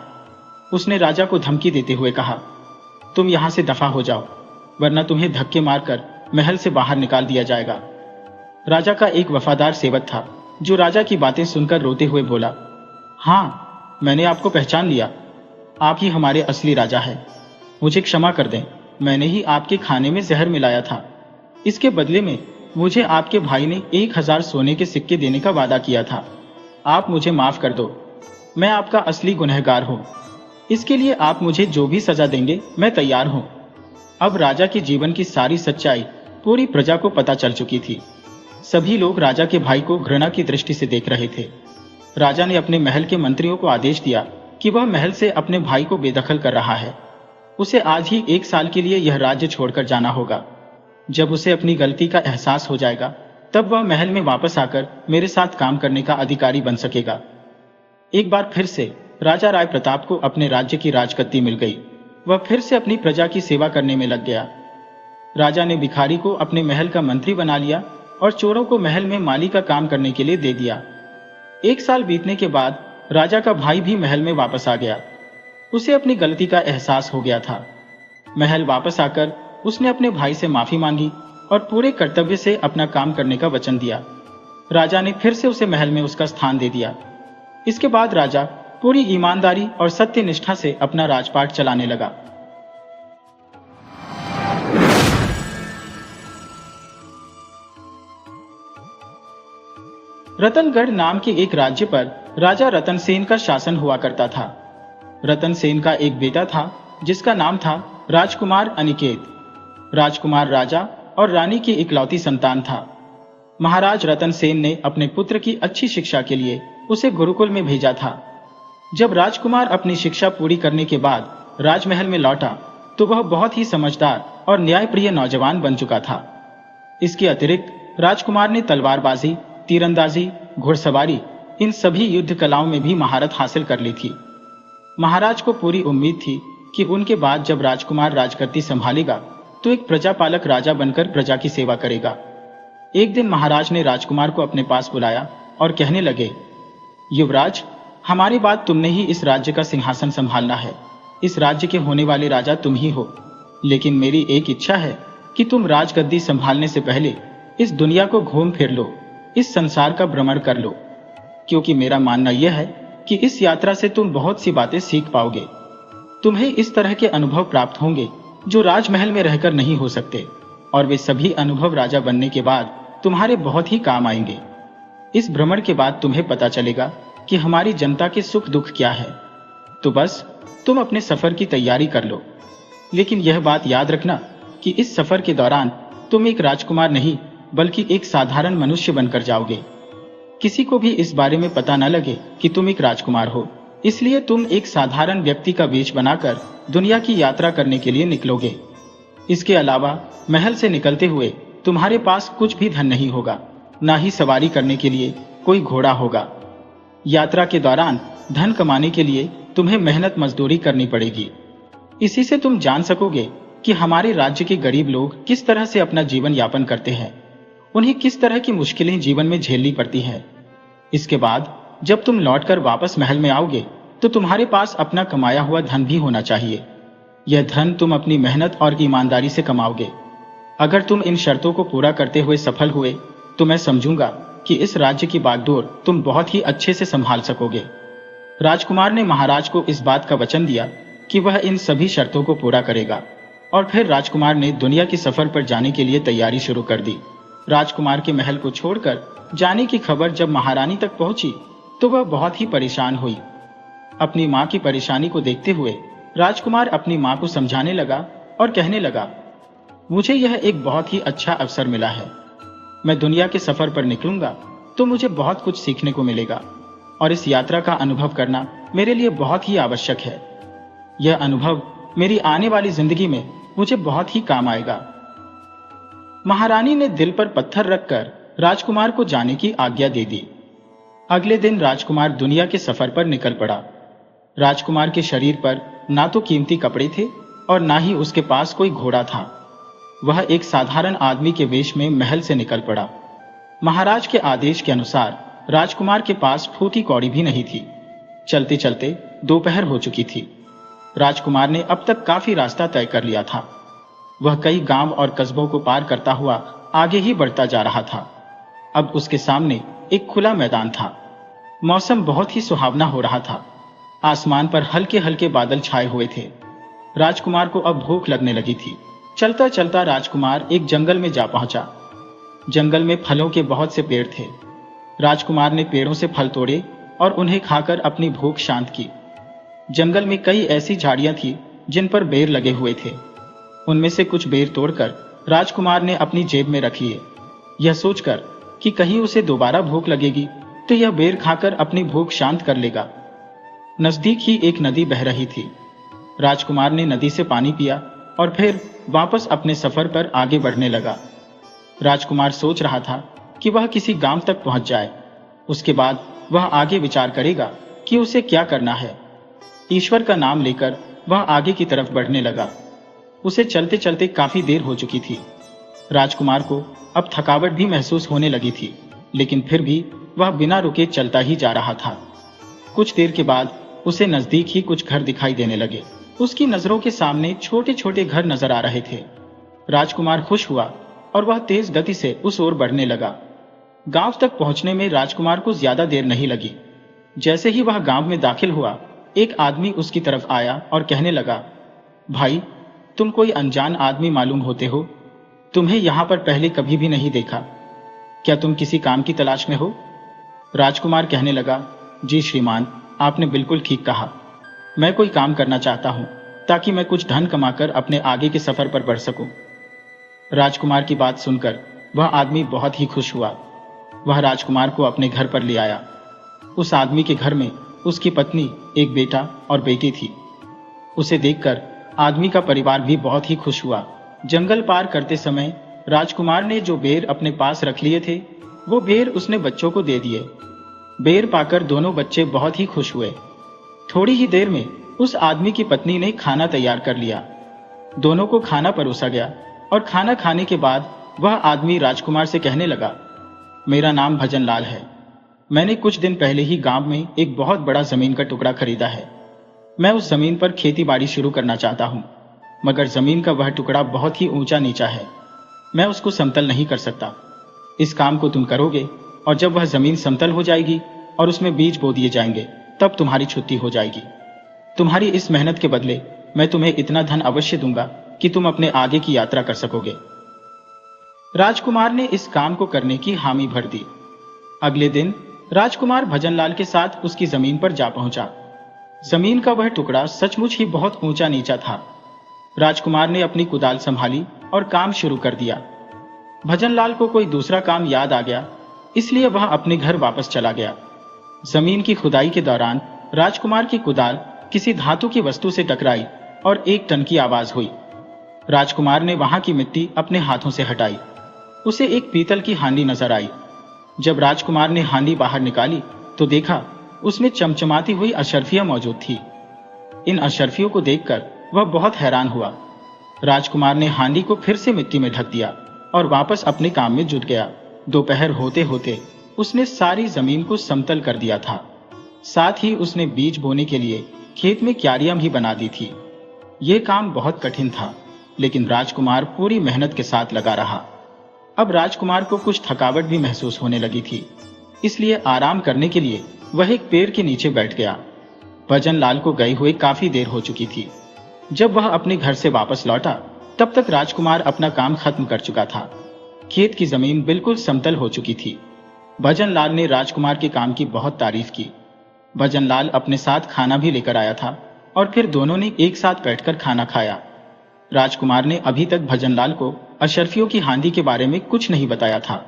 उसने राजा को धमकी देते हुए कहा, तुम यहां से दफा हो जाओ, वरना तुम्हें धक्के मारकर महल से बाहर निकाल दिया जाएगा। राजा का एक वफादार सेवक था जो राजा की बातें सुनकर रोते हुए बोला, हाँ, मैंने आपको पहचान लिया। आप ही हमारे असली राजा हैं। मुझे क्षमा कर दें, मैंने ही आपके खाने में जहर मिलाया था। इसके बदले में मुझे आपके भाई ने 1000 सोने के सिक्के देने का वादा किया था। आप मुझे माफ कर दो, मैं आपका असली गुनहगार हूँ। इसके लिए आप मुझे जो भी सजा देंगे मैं तैयार हूँ। अब राजा के जीवन की सारी सच्चाई पूरी प्रजा को पता चल चुकी थी। सभी लोग राजा के भाई को घृणा की दृष्टि से देख रहे थे। राजा ने अपने महल के मंत्रियों को आदेश दिया कि वह महल से अपने भाई को बेदखल कर रहा है। उसे आज ही 1 साल के लिए यह राज्य छोड़कर जाना होगा। जब उसे अपनी गलती का एहसास हो जाएगा, तब वह महल में वापस आकर मेरे साथ काम करने का अधिकारी बन सकेगा। एक बार फिर से राजा राय प्रताप को अपने राज्य की राजगद्दी मिल गई। वह फिर से अपनी प्रजा की सेवा करने में लग गया। राजा ने भिखारी को अपने महल का मंत्री बना लिया और चोरों को महल में माली का काम करने के लिए दे दिया। 1 साल बीतने के बाद राजा का भाई भी महल में वापस आ गया। उसे अपनी गलती का एहसास हो गया था। महल वापस आकर उसने अपने भाई से माफी मांगी और पूरे कर्तव्य से अपना काम करने का वचन दिया। राजा ने फिर से उसे महल में उसका स्थान दे दिया। इसके बाद राजा पूरी ईमानदारी और सत्यनिष्ठा से अपना राजपाट चलाने लगा। रतनगढ़ नाम के एक राज्य पर राजा रतनसेन का शासन हुआ करता था। रतनसेन का एक बेटा था जिसका नाम था राजकुमार अनिकेत। राजकुमार राजा और रानी की इकलौती संतान था। महाराज रतनसेन ने अपने पुत्र की अच्छी शिक्षा के लिए उसे गुरुकुल में भेजा था। जब राजकुमार अपनी शिक्षा पूरी करने के बाद राजमहल में लौटा तो वह बहुत ही समझदार और न्यायप्रिय नौजवान बन चुका था। इसके अतिरिक्त राजकुमार ने तलवारबाजी, तीरंदाजी, घुड़सवारी, इन सभी युद्ध कलाओं में भी महारत हासिल कर ली थी। महाराज को पूरी उम्मीद थी कि उनके बाद जब राजकुमार राजगद्दी संभालेगा तो एक प्रजापालक राजा बनकर प्रजा की सेवा करेगा। एक दिन महाराज ने राजकुमार को अपने पास बुलाया और कहने लगे, युवराज, हमारी बात तुमने ही इस राज्य का सिंहासन संभालना है। इस राज्य के होने वाले राजा तुम ही हो। लेकिन मेरी एक इच्छा है कि तुम राजगद्दी संभालने से पहले इस दुनिया को घूम फिर लो, इस संसार का भ्रमण कर लो, क्योंकि मेरा मानना यह है कि इस यात्रा से तुम बहुत सी बातें सीख पाओगे। तुम्हें इस तरह के अनुभव प्राप्त होंगे जो राजमहल में रहकर नहीं हो सकते, और वे सभी अनुभव राजा बनने के बाद तुम्हारे बहुत ही काम आएंगे। इस भ्रमण के बाद तुम्हें पता चलेगा कि हमारी जनता के सुख दुख क्या है। तो बस तुम अपने सफर की तैयारी कर लो। लेकिन यह बात याद रखना कि इस सफर के दौरान तुम एक राजकुमार नहीं बल्कि एक साधारण मनुष्य बनकर जाओगे। किसी को भी इस बारे में पता न लगे कि तुम एक राजकुमार हो, इसलिए तुम एक साधारण व्यक्ति का वेश बनाकर दुनिया की यात्रा करने के लिए निकलोगे। इसके अलावा महल से निकलते हुए तुम्हारे पास कुछ भी धन नहीं होगा, ना ही सवारी करने के लिए कोई घोड़ा होगा। यात्रा के दौरान धन कमाने के लिए तुम्हें मेहनत मजदूरी करनी पड़ेगी। इसी से तुम जान सकोगे कि हमारे राज्य के गरीब लोग किस तरह से अपना जीवन यापन करते हैं, उन्हें किस तरह की मुश्किलें जीवन में झेलनी पड़ती हैं। इसके बाद जब तुम लौटकर वापस महल में आओगे तो तुम्हारे पास अपना कमाया हुआ धन भी होना चाहिए। यह धन तुम अपनी मेहनत और ईमानदारी से कमाओगे। अगर तुम इन शर्तों को पूरा करते हुए सफल हुए तो मैं समझूंगा कि इस राज्य की बागडोर तुम बहुत ही अच्छे से संभाल सकोगे। राजकुमार ने महाराज को इस बात का वचन दिया कि वह इन सभी शर्तों को पूरा करेगा, और फिर राजकुमार ने दुनिया के सफर पर जाने के लिए तैयारी शुरू कर दी। राजकुमार के महल को छोड़कर जाने की खबर जब महारानी तक पहुंची तो वह बहुत ही परेशान हुई। अपनी मां की परेशानी को देखते हुए राजकुमार अपनी मां को समझाने लगा और कहने लगा, मुझे यह एक बहुत ही अच्छा अवसर मिला है। मैं दुनिया के सफर पर निकलूंगा तो मुझे बहुत कुछ सीखने को मिलेगा, और इस यात्रा का अनुभव करना मेरे लिए बहुत ही आवश्यक है। यह अनुभव मेरी आने वाली जिंदगी में मुझे बहुत ही काम आएगा। महारानी ने दिल पर पत्थर रखकर राजकुमार को जाने की आज्ञा दे दी। अगले दिन राजकुमार दुनिया के सफर पर निकल पड़ा। राजकुमार के शरीर पर ना तो कीमती कपड़े थे और ना ही उसके पास कोई घोड़ा था। वह एक साधारण आदमी के वेश में महल से निकल पड़ा। महाराज के आदेश के अनुसार राजकुमार के पास फूटी कौड़ी भी नहीं थी। चलते चलते दोपहर हो चुकी थी। राजकुमार ने अब तक काफी रास्ता तय कर लिया था। वह कई गांव और कस्बों को पार करता हुआ आगे ही बढ़ता जा रहा था। अब उसके सामने एक खुला मैदान था। मौसम बहुत ही सुहावना हो रहा था। आसमान पर हल्के हल्के बादल छाए हुए थे। राजकुमार को अब भूख लगने लगी थी। चलता चलता राजकुमार एक जंगल में जा पहुंचा। जंगल में फलों के बहुत से पेड़ थे। राजकुमार ने पेड़ों से फल तोड़े और उन्हें खाकर अपनी भूख शांत की। जंगल में कई ऐसी झाड़ियां थी जिन पर बेर लगे हुए थे। उनमें से कुछ बेर तोड़कर राजकुमार ने अपनी जेब में रख लिए, यह सोचकर कि कहीं उसे दोबारा भूख लगेगी तो यह बेर खाकर अपनी भूख शांत कर लेगा। नजदीक ही एक नदी बह रही थी। राजकुमार ने नदी से पानी पिया और फिर वापस अपने सफर पर आगे बढ़ने लगा। राजकुमार सोच रहा था कि वह किसी गांव तक पहुंच जाए। उसके बाद वह आगे विचार करेगा कि उसे क्या करना है। ईश्वर का नाम लेकर वह आगे की तरफ बढ़ने लगा। उसे चलते चलते काफी देर हो चुकी थी। राजकुमार को अब थकावट भी महसूस होने लगी थी, लेकिन फिर भी वह बिना रुके चलता ही जा रहा था। कुछ देर के बाद उसे नजदीक ही कुछ घर दिखाई देने लगे। उसकी नजरों के सामने छोटे छोटे घर नजर आ रहे थे। राजकुमार खुश हुआ और वह तेज गति से उस ओर बढ़ने लगा। गांव तक पहुंचने में राजकुमार को ज्यादा देर नहीं लगी। जैसे ही वह गांव में दाखिल हुआ, एक आदमी उसकी तरफ आया और कहने लगा, भाई, तुम कोई अनजान आदमी मालूम होते हो। तुम्हें यहां पर पहले कभी भी नहीं देखा। क्या तुम किसी काम की तलाश में हो? राजकुमार कहने लगा, जी श्रीमान, आपने बिल्कुल ठीक कहा। मैं कोई काम करना चाहता हूं ताकि मैं कुछ धन कमाकर अपने आगे के सफर पर बढ़ सकूं। राजकुमार की बात सुनकर वह आदमी बहुत ही खुश हुआ। वह राजकुमार को अपने घर पर ले आया। उस आदमी के घर में उसकी पत्नी, एक बेटा और बेटी थी। उसे देखकर आदमी का परिवार भी बहुत ही खुश हुआ। जंगल पार करते समय राजकुमार ने जो बेर अपने पास रख लिए थे, वो बेर उसने बच्चों को दे दिए। बेर पाकर दोनों बच्चे बहुत ही खुश हुए। थोड़ी ही देर में उस आदमी की पत्नी ने खाना तैयार कर लिया। दोनों को खाना परोसा गया और खाना खाने के बाद वह आदमी राजकुमार से कहने लगा, मेरा नाम भजन लाल है। मैंने कुछ दिन पहले ही गांव में एक बहुत बड़ा जमीन का टुकड़ा खरीदा है। मैं उस जमीन पर खेती बाड़ी शुरू करना चाहता हूं, मगर जमीन का वह टुकड़ा बहुत ही ऊंचा नीचा है। मैं उसको समतल नहीं कर सकता। इस काम को तुम करोगे और जब वह जमीन समतल हो जाएगी और उसमें बीज बो दिए जाएंगे, तब तुम्हारी छुट्टी हो जाएगी। तुम्हारी इस मेहनत के बदले मैं तुम्हें इतना धन अवश्य दूंगा कि तुम अपने आगे की यात्रा कर सकोगे। राजकुमार ने इस काम को करने की हामी भर दी। अगले दिन राजकुमार भजनलाल के साथ उसकी जमीन पर जा पहुंचा। जमीन का वह टुकड़ा सचमुच ही बहुत ऊंचा नीचा था। राजकुमार ने अपनी कुदाल संभाली और काम शुरू कर दिया। भजनलाल को कोई दूसरा काम याद आ गया, इसलिए वह अपने घर वापस चला गया। जमीन की खुदाई के दौरान राजकुमार की कुदाल किसी धातु की वस्तु से टकराई और एक टन की आवाज हुई। राजकुमार ने वहां की मिट्टी अपने हाथों से हटाई। उसे एक पीतल की हांडी नजर आई। जब राजकुमार ने हांडी बाहर निकाली तो देखा उसमें चमचमाती हुई अशर्फियां मौजूद थी। इन अशर्फियों को देखकर वह बहुत हैरान हुआ। राजकुमार ने हांडी को फिर से मिट्टी में ढक दिया और वापस अपने काम में जुट गया। दोपहर होते होते उसने सारी जमीन को समतल कर दिया था। साथ ही उसने बीज बोने के लिए खेत में क्यारियां भी बना दी थी। यह काम बहुत कठिन था, लेकिन राजकुमार पूरी मेहनत के साथ लगा रहा। अब राजकुमार को कुछ थकावट भी महसूस होने लगी थी, इसलिए आराम करने के लिए वह एक पेड़ के नीचे बैठ गया। भजनलाल को गए हुए काफी देर हो चुकी थी। जब वह अपने घर से वापस लौटा, तब तक राजकुमार अपना काम खत्म कर चुका था। खेत की जमीन बिल्कुल समतल हो चुकी थी। भजनलाल ने राजकुमार के काम की बहुत तारीफ की। भजनलाल अपने साथ खाना भी लेकर आया था और फिर दोनों ने एक साथ बैठकर खाना खाया। राजकुमार ने अभी तक भजनलाल को अशर्फियों की हांडी के बारे में कुछ नहीं बताया था।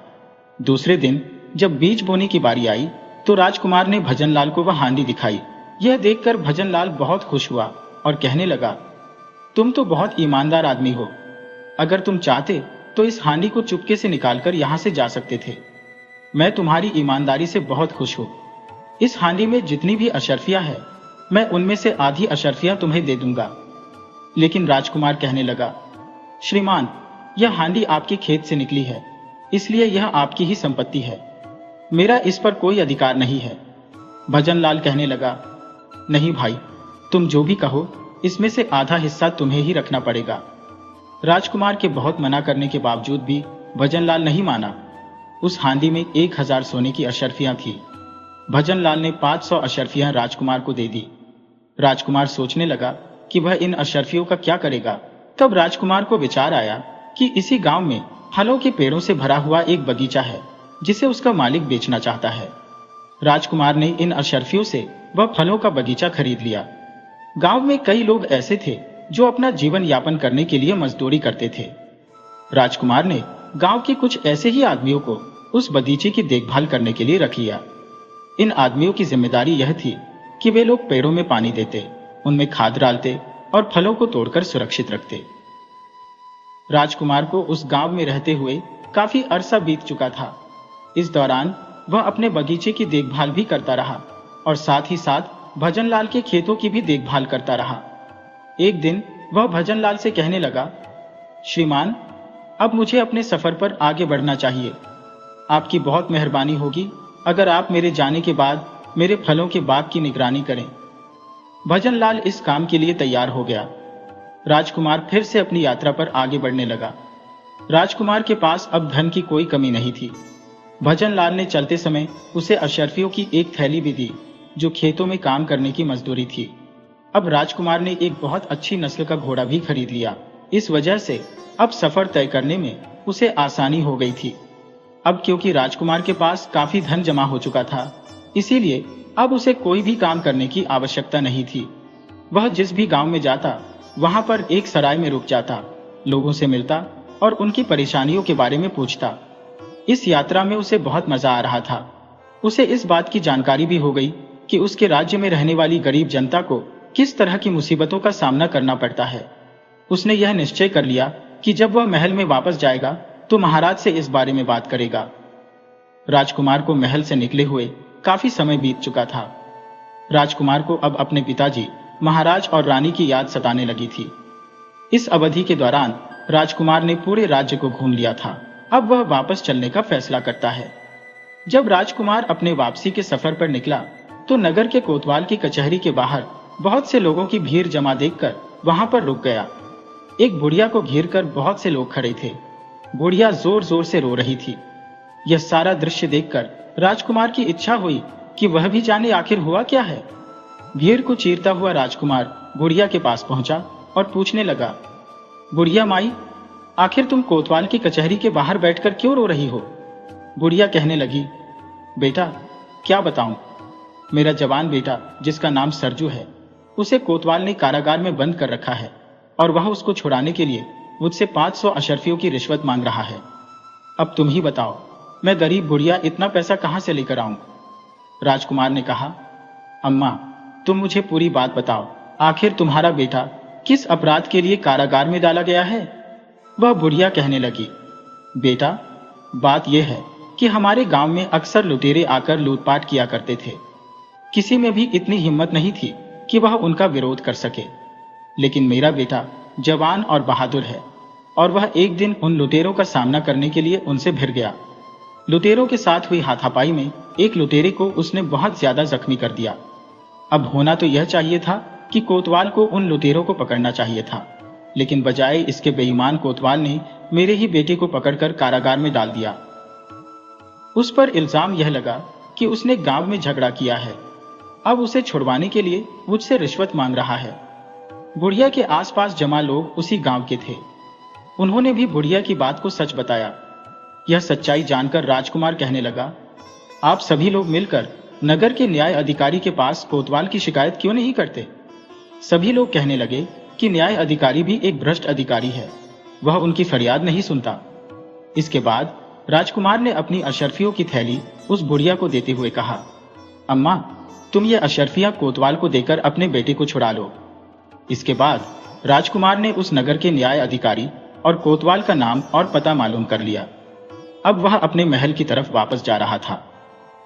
दूसरे दिन जब बीज बोने की बारी आई तो राजकुमार ने भजनलाल को वह हांडी दिखाई। यह देखकर भजनलाल बहुत खुश हुआ और कहने लगा, तुम तो बहुत ईमानदार आदमी हो। अगर तुम चाहते तो इस हांडी को चुपके से निकालकर यहां से जा सकते थे। मैं तुम्हारी ईमानदारी से बहुत खुश हूं। इस हांडी में जितनी भी अशर्फियां है, मैं उनमें से आधी अशर्फियां तुम्हें दे दूंगा। लेकिन राजकुमार कहने लगा, श्रीमान, यह हांडी आपके खेत से निकली है, इसलिए यह आपकी ही संपत्ति है। मेरा इस पर कोई अधिकार नहीं है। भजनलाल कहने लगा, नहीं भाई, तुम जो भी कहो, इसमें से आधा हिस्सा तुम्हें ही रखना पड़ेगा। राजकुमार के बहुत मना करने के बावजूद भी भजनलाल नहीं माना। उस हांडी में 1000 सोने की अशर्फियां थी। भजनलाल ने 500 अशर्फियां राजकुमार को दे दी। राजकुमार सोचने लगा कि वह इन अशर्फियों का क्या करेगा। तब राजकुमार को विचार आया कि इसी गांव में फलों के पेड़ों से भरा हुआ एक बगीचा है जिसे उसका मालिक बेचना चाहता है। राजकुमार ने इन अशर्फियों से वह फलों का बगीचा खरीद लिया। गांव में कई लोग ऐसे थे जो अपना जीवन यापन करने के लिए मजदूरी करते थे। राजकुमार ने गांव के कुछ ऐसे ही आदमियों को उस बगीचे की देखभाल करने के लिए रख लिया। इन आदमियों की जिम्मेदारी यह थी कि वे लोग पेड़ों में पानी देते, उनमें खाद डालते और फलों को तोड़कर सुरक्षित रखते। राजकुमार को उस गांव में रहते हुए काफी अरसा बीत चुका था। इस दौरान वह अपने बगीचे की देखभाल भी करता रहा और साथ ही साथ भजनलाल के खेतों की भी देखभाल करता रहा। एक दिन वह भजनलाल से कहने लगा, श्रीमान, अब मुझे अपने सफर पर आगे बढ़ना चाहिए। आपकी बहुत मेहरबानी होगी अगर आप मेरे जाने के बाद मेरे फलों के बाग की निगरानी करें। भजनलाल इस काम के लिए तैयार हो गया। राजकुमार फिर से अपनी यात्रा पर आगे बढ़ने लगा। राजकुमार के पास अब धन की कोई कमी नहीं थी। भजनलाल ने चलते समय उसे अशर्फियों की एक थैली भी दी जो खेतों में काम करने की मजदूरी थी। अब राजकुमार ने एक बहुत अच्छी नस्ल का घोड़ा भी खरीद लिया। इस वजह से अब सफर तय करने में उसे आसानी हो गई थी। अब क्योंकि राजकुमार के पास काफी धन जमा हो चुका था, इसीलिए अब उसे कोई भी काम करने की आवश्यकता नहीं थी। वह जिस भी गांव में जाता वहां पर एक सराय में रुक जाता, लोगों से मिलता और उनकी परेशानियों के बारे में पूछता। इस यात्रा में उसे बहुत मजा आ रहा था। उसे इस बात की जानकारी भी हो गई कि उसके राज्य में रहने वाली गरीब जनता को किस तरह की मुसीबतों का सामना करना पड़ता है। उसने यह निश्चय कर लिया कि जब वह महल में वापस जाएगा तो महाराज से इस बारे में बात करेगा। राजकुमार को महल से निकले हुए काफी समय बीत चुका था। राजकुमार को अब अपने पिताजी महाराज और रानी की याद सताने लगी थी। इस अवधि के दौरान राजकुमार ने पूरे राज्य को घूम लिया था। अब वह वापस चलने का फैसला करता है। जब राजकुमार अपने वापसी के सफर पर निकला तो नगर के कोतवाल की कचहरी के बाहर बहुत से लोगों की भीड़ जमा देखकर वहां पर रुक गया। एक बुढ़िया को घेरकर बहुत से लोग खड़े थे। बुढ़िया जोर जोर से रो रही थी। यह सारा दृश्य देखकर राजकुमार की इच्छा हुई कि वह भी जाने आखिर हुआ क्या है। भीड़ को चीरता हुआ राजकुमार बुढ़िया के पास पहुंचा और पूछने लगा, बुढ़िया माई, आखिर तुम कोतवाल की कचहरी के बाहर बैठकर क्यों रो रही हो? बुढ़िया कहने लगी, बेटा क्या बताऊं, मेरा जवान बेटा जिसका नाम सरजू है, उसे कोतवाल ने कारागार में बंद कर रखा है और वह उसको छुड़ाने के लिए मुझसे 500 अशर्फियों की रिश्वत मांग रहा है। अब तुम ही बताओ, मैं गरीब बुढ़िया इतना पैसा कहां से लेकर आऊं? राजकुमार ने कहा, अम्मा तुम मुझे पूरी बात बताओ, आखिर तुम्हारा बेटा किस अपराध के लिए कारागार में डाला गया है? वह बुढ़िया कहने लगी, बेटा बात यह है कि हमारे गांव में अक्सर लुटेरे आकर लूटपाट किया करते थे। किसी में भी इतनी हिम्मत नहीं थी कि वह उनका विरोध कर सके, लेकिन मेरा बेटा जवान और बहादुर है और वह एक दिन उन लुटेरों का सामना करने के लिए उनसे भिड़ गया। लुटेरों के साथ हुई हाथापाई में एक लुटेरे को उसने बहुत ज्यादा जख्मी कर दिया। अब होना तो यह चाहिए था कि कोतवाल को उन लुटेरों को पकड़ना चाहिए था, लेकिन बजाय इसके बेईमान कोतवाल ने मेरे ही बेटे को पकड़कर कारागार में डाल दिया। उस पर इल्जाम यह लगा कि उसने गांव में झगड़ा किया है। अब उसे छुड़वाने के लिए मुझसे रिश्वत मांग रहा है। बुढ़िया के आसपास जमा लोग उसी गांव के थे। उन्होंने भी बुढ़िया की बात को सच बताया। यह सच्चाई जानकर राजकुमार कहने लगा, आप सभी लोग मिलकर नगर के न्याय अधिकारी के पास कोतवाल की शिकायत क्यों नहीं करते? सभी लोग कहने लगे कि न्याय अधिकारी भी एक भ्रष्ट अधिकारी है, वह उनकी फरियाद नहीं सुनता। इसके बाद राजकुमार ने अपनी अशर्फियों की थैली उस बुढ़िया को देते हुए कहा, अम्मा तुम ये अशर्फियां कोतवाल को देकर अपने बेटे को छुड़ा लो। इसके बाद राजकुमार ने उस नगर के न्याय अधिकारी और कोतवाल का नाम और पता मालूम कर लिया। अब वह अपने महल की तरफ वापस जा रहा था।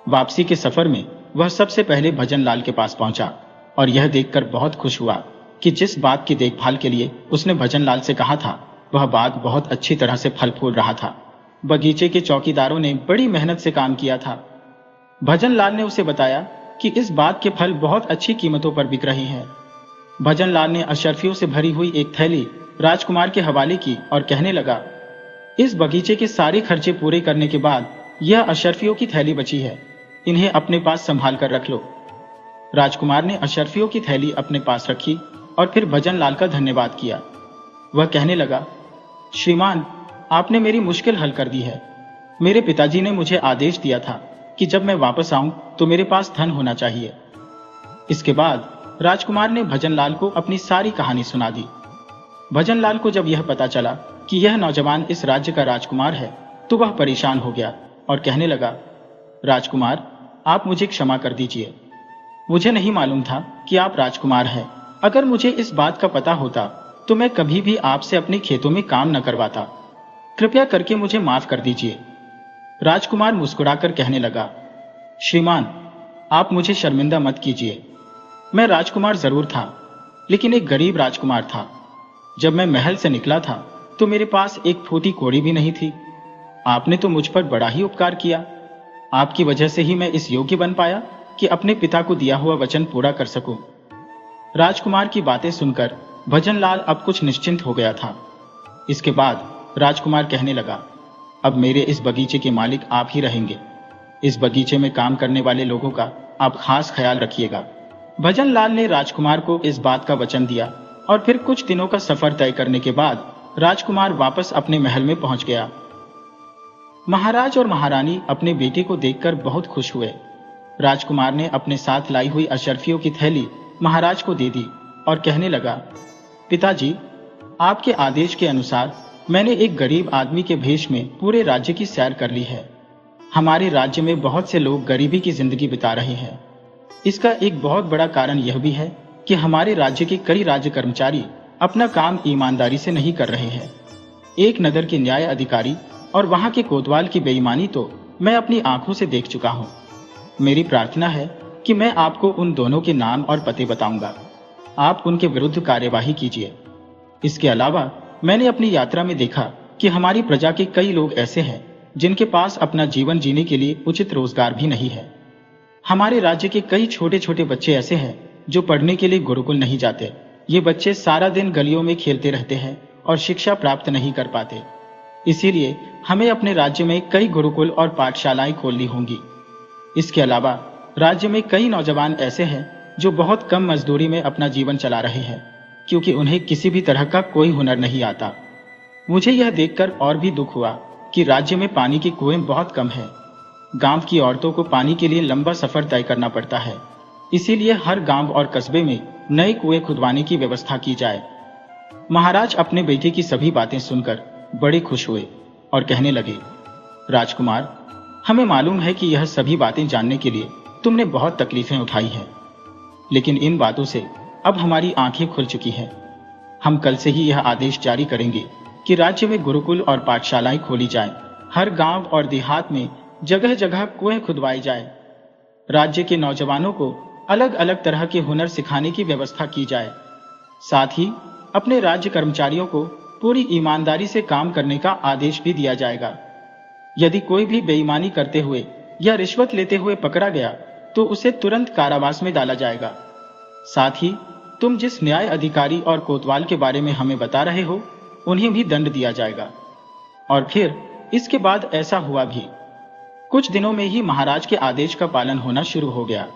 वापसी के सफर में वह सबसे पहले भजनलाल के पास पहुंचा और यह देखकर बहुत खुश हुआ कि जिस बाग की देखभाल के लिए उसने भजनलाल से कहा था, वह बाग बहुत अच्छी तरह से फल फूल रहा था। बगीचे के चौकीदारों ने बड़ी मेहनत से काम किया था। भजनलाल ने उसे बताया कि इस बाग के फल बहुत अच्छी कीमतों पर बिक रहे हैं। भजनलाल ने अशर्फियों से भरी हुई एक थैली राजकुमार के हवाले की और कहने लगा, इस बगीचे के सारे खर्चे पूरे करने के बाद यह अशर्फियों की थैली बची है, इन्हें अपने पास संभाल कर रख लो। राजकुमार ने अशर्फियों की थैली अपने पास रखी और फिर भजनलाल का धन्यवाद किया। वह कहने लगा, श्रीमान, आपने मेरी मुश्किल हल कर दी है। मेरे पिताजी ने मुझे आदेश दिया था कि जब मैं वापस आऊं तो मेरे पास धन होना चाहिए। इसके बाद राजकुमार ने भजनलाल को अपनी सारी कहानी सुना दी। भजनलाल को जब यह पता चला कि यह नौजवान इस राज्य का राजकुमार है तो वह परेशान हो गया और कहने लगा, राजकुमार, आप मुझे क्षमा कर दीजिए। मुझे नहीं मालूम था कि आप राजकुमार हैं। अगर मुझे इस बात का पता होता तो मैं कभी भी आपसे अपने खेतों में काम न करवाता। कृपया करके मुझे माफ कर दीजिए। राजकुमार मुस्कुराकर कहने लगा, श्रीमान, आप मुझे शर्मिंदा मत कीजिए। मैं राजकुमार जरूर था, लेकिन एक गरीब राजकुमार था। जब मैं महल से निकला था तो मेरे पास एक फूटी कौड़ी भी नहीं थी। आपने तो मुझ पर बड़ा ही उपकार किया। आपकी वजह से ही मैं इस योग्य बन पाया कि अपने पिता को दिया हुआ वचन पूरा कर सकूं। राजकुमार की बातें सुनकर भजनलाल अब कुछ निश्चिंत हो गया था। इसके बाद राजकुमार कहने लगा, अब मेरे इस बगीचे के मालिक आप ही रहेंगे। इस बगीचे में काम करने वाले लोगों का आप खास ख्याल रखिएगा। भजनलाल ने राजकुमार को इस बात का वचन दिया और फिर कुछ दिनों का सफर तय करने के बाद राजकुमार वापस अपने महल में पहुंच गया। महाराज और महारानी अपने बेटे को देखकर बहुत खुश हुए। राजकुमार ने अपने साथ लाई हुई अशर्फियों की थैली महाराज को दे दी और कहने लगा, पिताजी, आपके आदेश के अनुसार मैंने एक गरीब आदमी के भेष में पूरे राज्य की सैर कर ली है। हमारे राज्य में बहुत से लोग गरीबी की जिंदगी बिता रहे हैं। इसका एक बहुत बड़ा कारण यह भी है कि हमारे राज्य के कई राज्य कर्मचारी अपना काम ईमानदारी से नहीं कर रहे हैं। एक नगर के न्याय अधिकारी और वहां के कोतवाल की बेईमानी तो मैं अपनी आंखों से देख चुका हूं। मेरी प्रार्थना है कि मैं आपको उन दोनों के नाम और पते बताऊंगा। आप उनके विरुद्ध कार्यवाही कीजिए। इसके अलावा मैंने अपनी यात्रा में देखा कि हमारी प्रजा के कई लोग ऐसे हैं जिनके पास अपना जीवन जीने के लिए उचित रोजगार भी नहीं है। हमारे राज्य के कई छोटे छोटे बच्चे ऐसे हैं जो पढ़ने के लिए गुरुकुल नहीं जाते। ये बच्चे सारा दिन गलियों में खेलते रहते हैं और शिक्षा प्राप्त नहीं कर पाते। इसीलिए हमें अपने राज्य में कई गुरुकुल और पाठशालाएं खोलनी होंगी। इसके अलावा राज्य में कई नौजवान ऐसे हैं जो बहुत कम मजदूरी में अपना जीवन चला रहे हैं, क्योंकि उन्हें किसी भी तरह का कोई हुनर नहीं आता। मुझे यह देखकर और भी दुख हुआ कि राज्य में पानी के कुएं बहुत कम हैं। गांव की औरतों को पानी के लिए लंबा सफर तय करना पड़ता है। इसीलिए हर गांव और कस्बे में नए कुएं खुदवाने की व्यवस्था की जाए। महाराज अपने बेटे की सभी बातें सुनकर बड़े खुश हुए और कहने लगे, राजकुमार, हमें मालूम है कि यह सभी बातें जानने के लिए तुमने बहुत तकलीफें उठाई हैं, लेकिन इन बातों से अब हमारी आंखें खुल चुकी हैं। हम कल से ही यह आदेश जारी करेंगे कि राज्य में गुरुकुल और पाठशालाएं खोली जाएं। हर गांव और देहात में जगह जगह कुएं खुदवाई जाए। राज्य के नौजवानों को अलग अलग तरह के हुनर सिखाने की व्यवस्था की जाए। साथ ही अपने राज्य कर्मचारियों को पूरी ईमानदारी से काम करने का आदेश भी दिया जाएगा। यदि कोई भी बेईमानी करते हुए या रिश्वत लेते हुए पकड़ा गया तो उसे तुरंत कारावास में डाला जाएगा। साथ ही तुम जिस न्याय अधिकारी और कोतवाल के बारे में हमें बता रहे हो, उन्हें भी दंड दिया जाएगा। और फिर इसके बाद ऐसा हुआ भी। कुछ दिनों में ही महाराज के आदेश का पालन होना शुरू हो गया।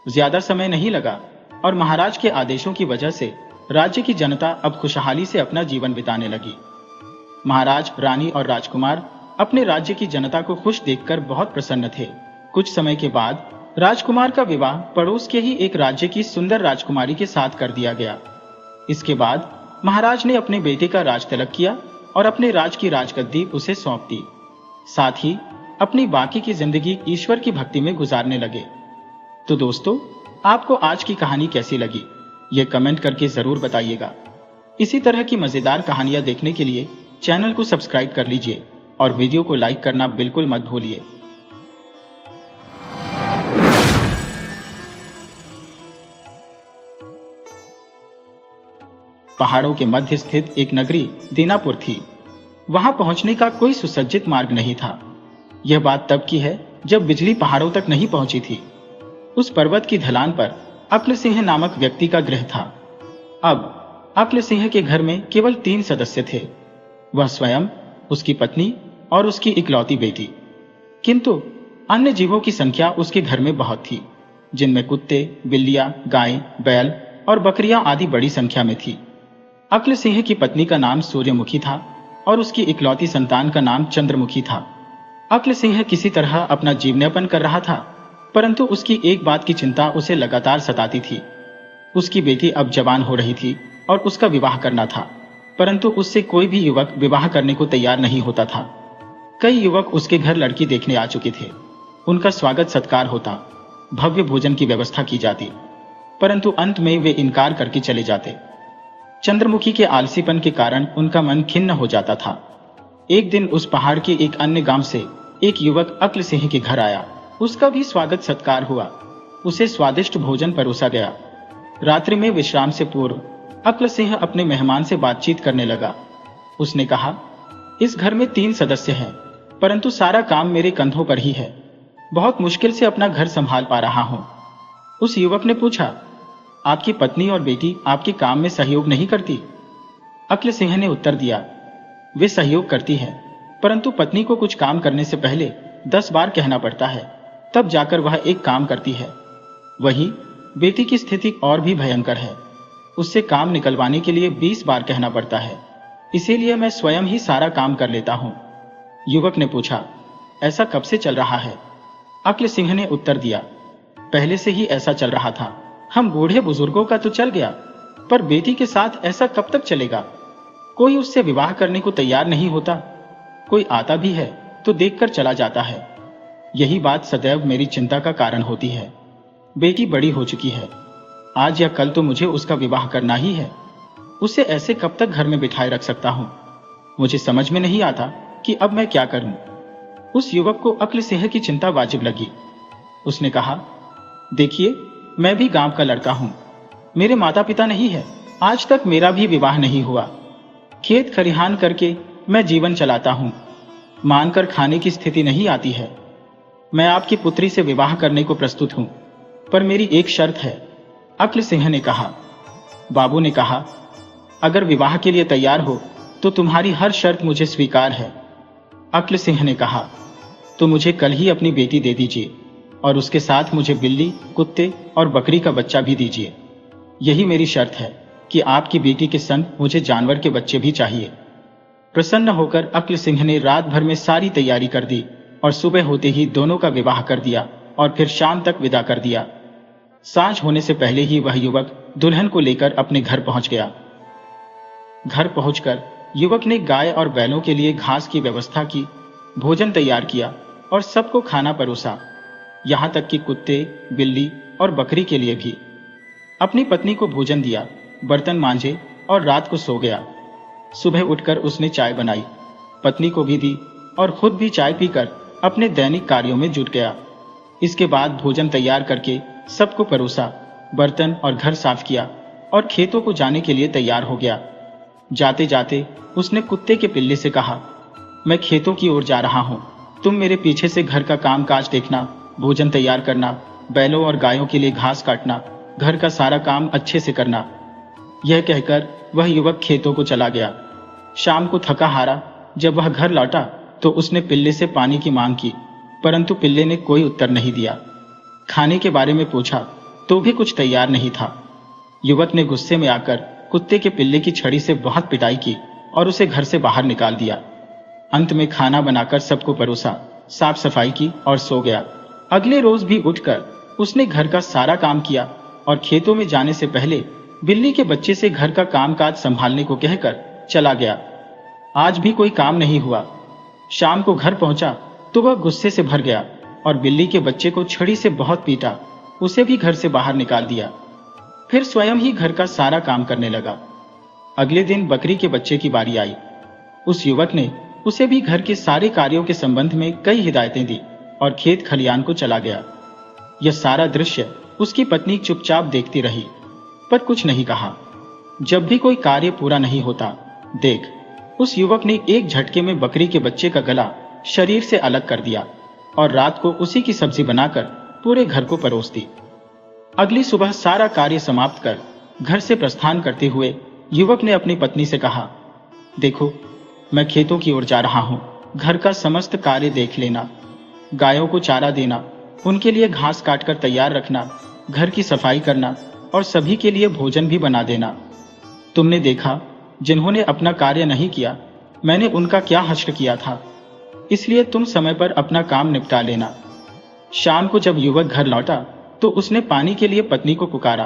ज्यादा समय नहीं लगा और महाराज के आदेशों की वजह से राज्य की जनता अब खुशहाली से अपना जीवन बिताने लगी। महाराज, रानी और राजकुमार अपने राज्य की जनता को खुश देखकर बहुत प्रसन्न थे। कुछ समय के बाद राजकुमार का विवाह पड़ोस के ही एक राज्य की सुंदर राजकुमारी के साथ कर दिया गया। इसके बाद महाराज ने अपने बेटे का राज तिलक किया और अपने राज की राजगद्दी उसे सौंप दी। साथ ही अपनी बाकी की जिंदगी ईश्वर की भक्ति में गुजारने लगे। तो दोस्तों, आपको आज की कहानी कैसी लगी, ये कमेंट करके जरूर बताइएगा। इसी तरह की मजेदार कहानियां देखने के लिए चैनल को सब्सक्राइब कर लीजिए और वीडियो को लाइक करना बिल्कुल मत भूलिए। पहाड़ों के मध्य स्थित एक नगरी दीनापुर थी। वहां पहुंचने का कोई सुसज्जित मार्ग नहीं था। यह बात तब की है जब बिजली पहाड़ों तक नहीं पहुंची थी। उस पर्वत की ढलान पर अक्ल सिंह नामक व्यक्ति का गृह था। अब अक्ल सिंह के घर में केवल 3 सदस्य थे। वह स्वयं, उसकी पत्नी और उसकी इकलौती बेटी। किंतु अन्य जीवों की संख्या उसके घर में बहुत थी, जिनमें कुत्ते, बिल्लियां, गायें, बैल और बकरियां आदि बड़ी संख्या में थी। अक्ल सिंह की पत्नी का नाम सूर्यमुखी था और उसकी इकलौती संतान का नाम चंद्रमुखी था। अक्ल सिंह किसी तरह अपना जीवनयापन कर रहा था, परंतु उसकी एक बात की चिंता उसे लगातार सताती थी। उसकी बेटी अब जवान हो रही थी और उसका विवाह करना था, परंतु उससे कोई भी युवक विवाह करने को तैयार नहीं होता था। कई युवक उसके घर लड़की देखने आ चुके थे। उनका स्वागत सत्कार होता, भव्य भोजन की व्यवस्था की जाती, परंतु अंत में वे इनकार करके चले जाते। चंद्रमुखी के आलसीपन के कारण उनका मन खिन्न हो जाता था। एक दिन उस पहाड़ के एक अन्य गांव से एक युवक अक्ल सिंह के घर आया। उसका भी स्वागत सत्कार हुआ। उसे स्वादिष्ट भोजन परोसा गया। रात्रि में विश्राम से पूर्व अक्ल सिंह अपने मेहमान से बातचीत करने लगा। उसने कहा, इस घर में 3 सदस्य हैं, परंतु सारा काम मेरे कंधों पर ही है। बहुत मुश्किल से अपना घर संभाल पा रहा हूं। उस युवक ने पूछा, आपकी पत्नी और बेटी आपके काम में सहयोग नहीं करती? अक्ल सिंह ने उत्तर दिया, वे सहयोग करती है, परंतु पत्नी को कुछ काम करने से पहले 10 बार कहना पड़ता है, तब जाकर वह एक काम करती है। वहीं बेटी की स्थिति और भी भयंकर है। उससे काम निकलवाने के लिए 20 बार कहना पड़ता है, इसीलिए मैं स्वयं ही सारा काम कर लेता हूं। युवक ने पूछा, ऐसा कब से चल रहा है? अक्ल सिंह ने उत्तर दिया, पहले से ही ऐसा चल रहा था। हम बूढ़े बुजुर्गों का तो चल गया, पर बेटी के साथ ऐसा कब तक चलेगा? कोई उससे विवाह करने को तैयार नहीं होता। कोई आता भी है तो देखकर चला जाता है। यही बात सदैव मेरी चिंता का कारण होती है। बेटी बड़ी हो चुकी है, आज या कल तो मुझे उसका विवाह करना ही है। उसे ऐसे कब तक घर में बिठाए रख सकता हूं? मुझे समझ में नहीं आता कि अब मैं क्या करूं। उस युवक को अक्ल सिंह की चिंता वाजिब लगी। उसने कहा, देखिए, मैं भी गांव का लड़का हूं। मेरे माता पिता नहीं है, आज तक मेरा भी विवाह नहीं हुआ। खेत खरिहान करके मैं जीवन चलाता हूं। मानकर खाने की स्थिति नहीं आती है। मैं आपकी पुत्री से विवाह करने को प्रस्तुत हूं, पर मेरी एक शर्त है। अक्ल सिंह ने कहा। बाबू ने कहा, अगर विवाह के लिए तैयार हो तो तुम्हारी हर शर्त मुझे स्वीकार है। अक्ल सिंह ने कहा, तो मुझे कल ही अपनी बेटी दे दीजिए और उसके साथ मुझे बिल्ली, कुत्ते और बकरी का बच्चा भी दीजिए। यही मेरी शर्त है कि आपकी बेटी के संग मुझे जानवर के बच्चे भी चाहिए। प्रसन्न होकर अक्ल सिंह ने रात भर में सारी तैयारी कर दी और सुबह होते ही दोनों का विवाह कर दिया और फिर शाम तक विदा कर दिया। सांझ होने से पहले ही वह युवक दुल्हन को लेकर अपने घर पहुंच गया। घर पहुंचकर युवक ने गाय और बैलों के लिए घास की व्यवस्था की, भोजन तैयार किया और सबको खाना परोसा, यहां तक कि कुत्ते, बिल्ली और बकरी के लिए भी। अपनी पत्नी को भोजन दिया, बर्तन मांजे और रात को सो गया। सुबह उठकर उसने चाय बनाई, पत्नी को भी दी और खुद भी चाय पीकर अपने दैनिक कार्यों में जुट गया। इसके बाद भोजन तैयार करके सबको परोसा, बर्तन और घर साफ किया और खेतों को जाने के लिए तैयार हो गया। जाते जाते उसने कुत्ते के पिल्ले से कहा, मैं खेतों की ओर जा रहा हूं, तुम मेरे पीछे से घर का काम काज देखना, भोजन तैयार करना, बैलों और गायों के लिए घास काटना, घर का सारा काम अच्छे से करना। यह कहकर वह युवक खेतों को चला गया। शाम को थका हारा जब वह घर लौटा तो उसने पिल्ले से पानी की मांग की, परंतु पिल्ले ने कोई उत्तर नहीं दिया। खाने के बारे में पूछा तो भी कुछ तैयार नहीं था। युवक ने गुस्से में आकर कुत्ते के पिल्ले की छड़ी से बहुत पिटाई की और उसे घर से बाहर निकाल दिया। अंत में खाना बनाकर सबको परोसा, साफ सफाई की और सो गया। अगले रोज भी उठकर उसने घर का सारा काम किया और खेतों में जाने से पहले बिल्ली के बच्चे से घर का कामकाज संभालने को कहकर चला गया। आज भी कोई काम नहीं हुआ। शाम को घर पहुंचा तो वह गुस्से से भर गया और बिल्ली के बच्चे को छड़ी से बहुत पीटा, उसे भी घर से बाहर निकाल दिया। फिर स्वयं ही घर का सारा काम करने लगा। अगले दिन बकरी के बच्चे की बारी आई। उस युवक ने उसे भी घर के सारे कार्यों के संबंध में कई हिदायतें दी और खेत खलियान को चला गया। यह सारा दृश्य उसकी पत्नी चुपचाप देखती रही, पर कुछ नहीं कहा। जब भी कोई कार्य पूरा नहीं होता, देख, उस युवक ने एक झटके में बकरी के बच्चे का गला शरीर से अलग कर दिया और रात को उसी की सब्जी बनाकर पूरे घर को परोस दी। अगली सुबह सारा कार्य समाप्त कर घर से प्रस्थान करते हुए युवक ने अपनी पत्नी से कहा, देखो, मैं खेतों की ओर जा रहा हूं, घर का समस्त कार्य देख लेना। गायों को चारा देना, उनके लिए घास काटकर तैयार रखना, घर की सफाई करना और सभी के लिए भोजन भी बना देना। तुमने देखा, जिन्होंने अपना कार्य नहीं किया, मैंने उनका क्या हश्र किया था। इसलिए तुम समय पर अपना काम निपटा लेना। शाम को जब युवक घर लौटा तो उसने पानी के लिए पत्नी को पुकारा।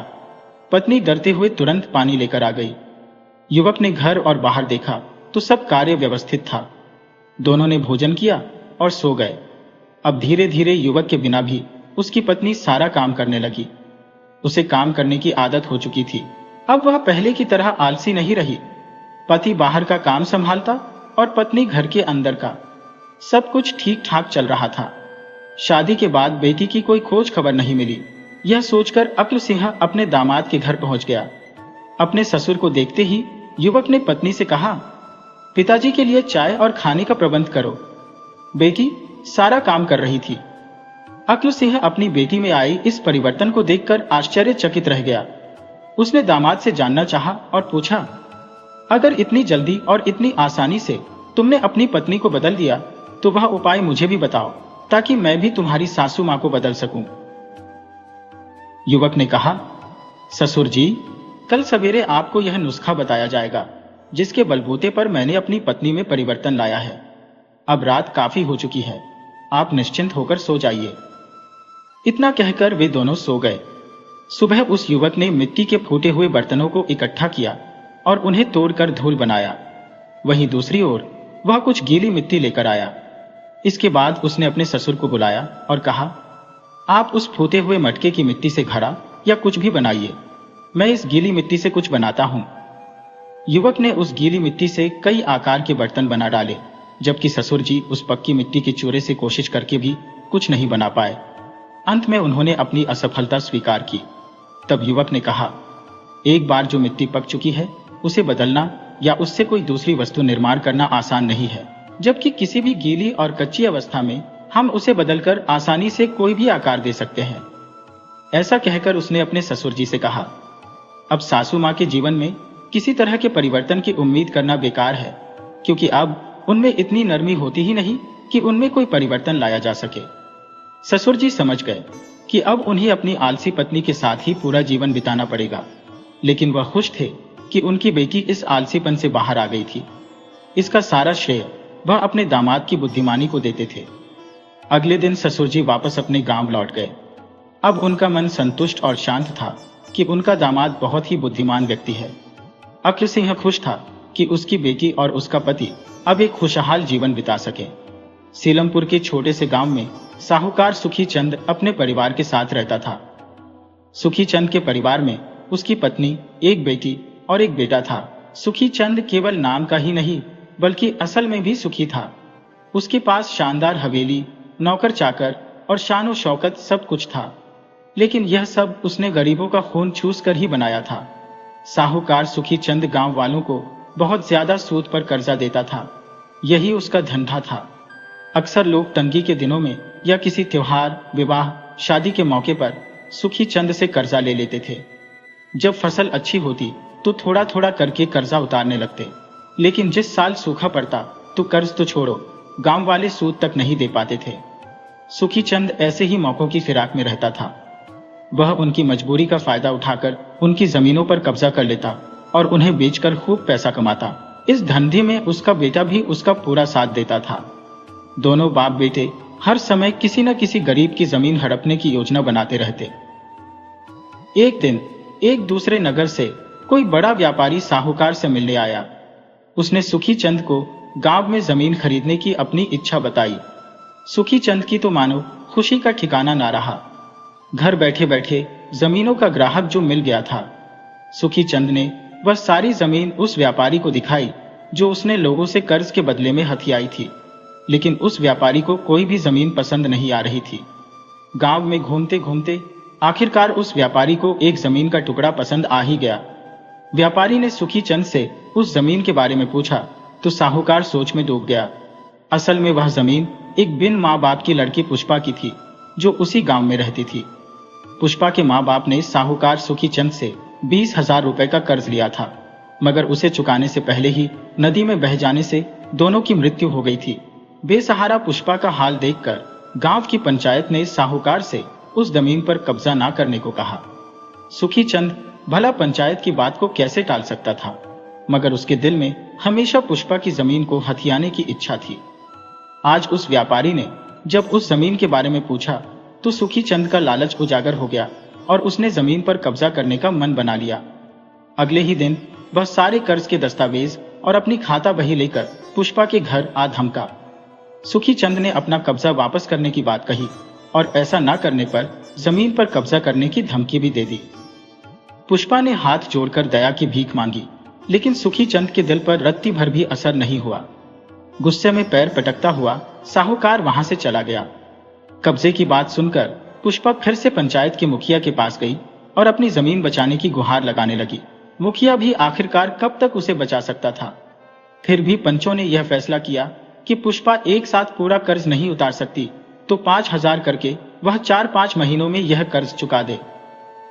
पत्नी डरते हुए तुरंत पानी लेकर आ गई। युवक ने घर और बाहर देखा तो सब कार्य व्यवस्थित था। दोनों ने भोजन किया और सो गए। अब धीरे धीरे युवक के बिना भी उसकी पत्नी सारा काम करने लगी। उसे काम करने की आदत हो चुकी थी। अब वह पहले की तरह आलसी नहीं रही। पति बाहर का काम संभालता और पत्नी घर के अंदर का। सब कुछ ठीक ठाक चल रहा था। शादी के बाद बेटी की कोई खोज खबर नहीं मिली। यह सोचकर अक्ल सिंह अपने दामाद के घर पहुंच गया। अपने ससुर को देखते ही युवक ने पत्नी से कहा, पिताजी के लिए चाय और खाने का प्रबंध करो। बेटी सारा काम कर रही थी। अक्ल सिंह अपनी बेटी में आई इस परिवर्तन को देखकर आश्चर्यचकित रह गया। उसने दामाद से जानना चाहा और पूछा, अगर इतनी जल्दी और इतनी आसानी से तुमने अपनी पत्नी को बदल दिया तो वह उपाय मुझे भी बताओ, ताकि मैं भी तुम्हारी सासू मां को बदल सकूं। युवक ने कहा, ससुर जी, कल सवेरे आपको यह नुस्खा बताया जाएगा जिसके बलबूते पर मैंने अपनी पत्नी में परिवर्तन लाया है। अब रात काफी हो चुकी है, आप निश्चिंत होकर सो जाइए। इतना कहकर वे दोनों सो गए। सुबह उस युवक ने मिट्टी के फूटे हुए बर्तनों को इकट्ठा किया और उन्हें तोड़कर धूल बनाया। वहीं दूसरी ओर वह कुछ गीली मिट्टी लेकर आया। इसके बाद उसने अपने ससुर को बुलाया और कहा, आप उस फूटे हुए मटके की मिट्टी से घड़ा या कुछ भी बनाइए, मैं इस गीली मिट्टी से कुछ बनाता हूं। युवक ने उस गीली मिट्टी से कई आकार के बर्तन बना डाले, जबकि ससुर जी उस पक्की मिट्टी के चूरे से कोशिश करके भी कुछ नहीं बना पाए। अंत में उन्होंने अपनी असफलता स्वीकार की। तब युवक ने कहा, एक बार जो मिट्टी पक चुकी है उसे बदलना या उससे कोई दूसरी वस्तु निर्माण करना आसान नहीं है, जबकि किसी भी गीली और कच्ची अवस्था में हम उसे बदलकर आसानी से कोई भी आकार दे सकते हैं। ऐसा कहकर उसने अपने ससुर जी से कहा, अब सासू मां के जीवन में किसी तरह के परिवर्तन की उम्मीद करना बेकार है, क्योंकि अब उनमें इतनी नरमी होती ही नहीं कि उनमें कोई परिवर्तन लाया जा सके। ससुर जी समझ गए कि अब उन्हें अपनी आलसी पत्नी के साथ ही पूरा जीवन बिताना पड़ेगा, लेकिन वह खुश थे कि उनकी बेटी इस आलसीपन से बाहर आ गई थी। इसका सारा श्रेय वह अपने दामाद की बुद्धिमानी को देते थे। अगले दिन ससुर जी वापस अपने गांव लौट गए। अब उनका मन संतुष्ट और शांत था कि उनका दामाद बहुत ही बुद्धिमान व्यक्ति है। अक्ल सिंह खुश था कि उसकी बेटी और उसका पति अब एक खुशहाल जीवन बिता सके। सीलमपुर के छोटे से गांव में साहूकार सुखी चंद अपने परिवार के साथ रहता था। सुखी चंद के परिवार में उसकी पत्नी, एक बेटी और एक बेटा था। सुखी चंद केवल नाम का ही नहीं बल्कि असल में भी सुखी था। उसके पास शानदार हवेली, नौकर चाकर और शान और शौकत सब कुछ था, लेकिन यह सब उसने गरीबों का खून चूस कर ही बनाया था। साहूकार सुखी चंद गांव वालों को बहुत ज्यादा सूद पर कर्जा देता था। यही उसका धंधा था। अक्सर लोग तंगी के दिनों में या किसी त्योहार, विवाह, शादी के मौके पर सुखी चंद से कर्जा ले लेते थे। जब फसल अच्छी होती तो थोड़ा थोड़ा करके कर्जा उतारने लगते, लेकिन जिस साल सूखा पड़ता तो कर्ज तो छोड़ो, गांव वाले सूद तक नहीं दे पाते थे। सुखी चंद ऐसे ही मौकों की फिराक में रहता था। वह उनकी मजबूरी का फायदा उठाकर उनकी जमीनों पर कब्जा कर लेता और उन्हें बेचकर खूब पैसा कमाता। इस धंधे में उसका बेटा भी उसका पूरा साथ देता था। दोनों बाप बेटे हर समय किसी न किसी गरीब की जमीन हड़पने की योजना बनाते रहते। एक दिन एक दूसरे नगर से कोई बड़ा व्यापारी साहूकार से मिलने आया। उसने सुखी चंद को गांव में जमीन खरीदने की अपनी इच्छा बताई। सुखी चंद की तो मानो खुशी का ठिकाना ना रहा। घर बैठे बैठे जमीनों का ग्राहक जो मिल गया था। सुखी चंद ने वह सारी जमीन उस व्यापारी को दिखाई जो उसने लोगों से कर्ज के बदले में हथियाई थी, लेकिन उस व्यापारी को कोई भी जमीन पसंद नहीं आ रही थी। गांव में घूमते घूमते आखिरकार उस व्यापारी को एक जमीन का टुकड़ा पसंद आ ही गया। व्यापारी ने सुखी चंद से उस जमीन के बारे में पूछा तो साहूकार सोच में डूब गया। असल में वह जमीन एक बिन माँ बाप की लड़की पुष्पा की थी, जो उसी गांव में रहती थी। पुष्पा के माँ बाप ने साहूकार सुखी चंद से 20,000 रुपए का कर्ज लिया था, मगर उसे चुकाने से पहले ही नदी में बह जाने से दोनों की मृत्यु हो गई थी। बेसहारा पुष्पा का हाल देखकर गांव की पंचायत ने साहूकार से उस जमीन पर कब्जा ना करने को कहा। सुखी चंद भला पंचायत की बात को कैसे टाल सकता था, मगर उसके दिल में हमेशा पुष्पा की जमीन को हथियाने की इच्छा थी। आज उस व्यापारी ने जब उस जमीन के बारे में पूछा तो सुखी चंद का लालच उजागर हो गया और उसने जमीन पर कब्जा करने का मन बना लिया। अगले ही दिन वह सारे कर्ज के दस्तावेज और अपनी खाता बही लेकर पुष्पा के घर आ धमका। सुखी चंद ने अपना कब्जा वापस करने की बात कही और ऐसा न करने पर जमीन पर कब्जा करने की धमकी भी दे दी। पुष्पा ने हाथ जोड़कर दया की भीख मांगी, लेकिन सुखी चंद के दिल पर रत्ती भर भी असर नहीं हुआ। गुस्से में पैर पटकता हुआ साहूकार वहां से चला गया। कब्जे की बात सुनकर पुष्पा फिर से पंचायत के मुखिया के पास गई और अपनी जमीन बचाने की गुहार लगाने लगी। मुखिया भी आखिरकार कब तक उसे बचा सकता था। फिर भी पंचों ने यह फैसला किया कि पुष्पा एक साथ पूरा कर्ज नहीं उतार सकती, तो 5,000 करके वह 4-5 महीनों में यह कर्ज चुका दे।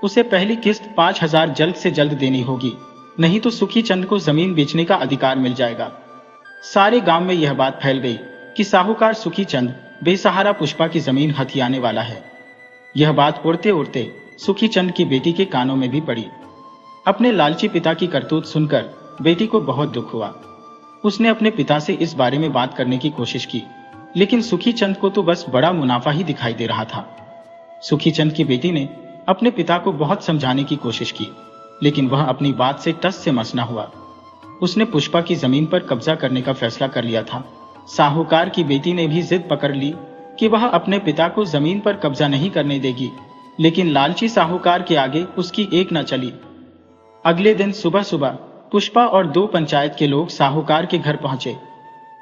उसे पहली किस्त 5,000 जल्द से जल्द देनी होगी, नहीं तो सुखी चंद को जमीन बेचने का अधिकार मिल जाएगा। सारे गांव में यह बात फैल गई कि साहूकार सुखी चंद बेसहारा पुष्पा की जमीन हथियाने वाला है। यह बात उड़ते उड़ते सुखी चंद की बेटी के कानों में भी पड़ी। अपने लालची पिता की करतूत सुनकर बेटी को बहुत दुख हुआ। उसने अपने पिता से इस बारे में बात करने की कोशिश की, लेकिन सुखी चंद को तो बस बड़ा मुनाफा ही दिखाई दे रहा था। सुखी चंद की बेटी ने अपने पिता को बहुत समझाने की कोशिश की, लेकिन वह अपनी बात से टस से मस न हुआ। उसने पुष्पा की जमीन पर कब्जा करने का फैसला कर लिया था। साहूकार की बेटी ने भी जिद पकड़ ली कि वह अपने पिता को जमीन पर कब्जा नहीं करने देगी, लेकिन लालची साहूकार के आगे उसकी एक न चली। अगले दिन सुबह सुबह पुष्पा और 2 पंचायत के लोग साहूकार के घर पहुंचे।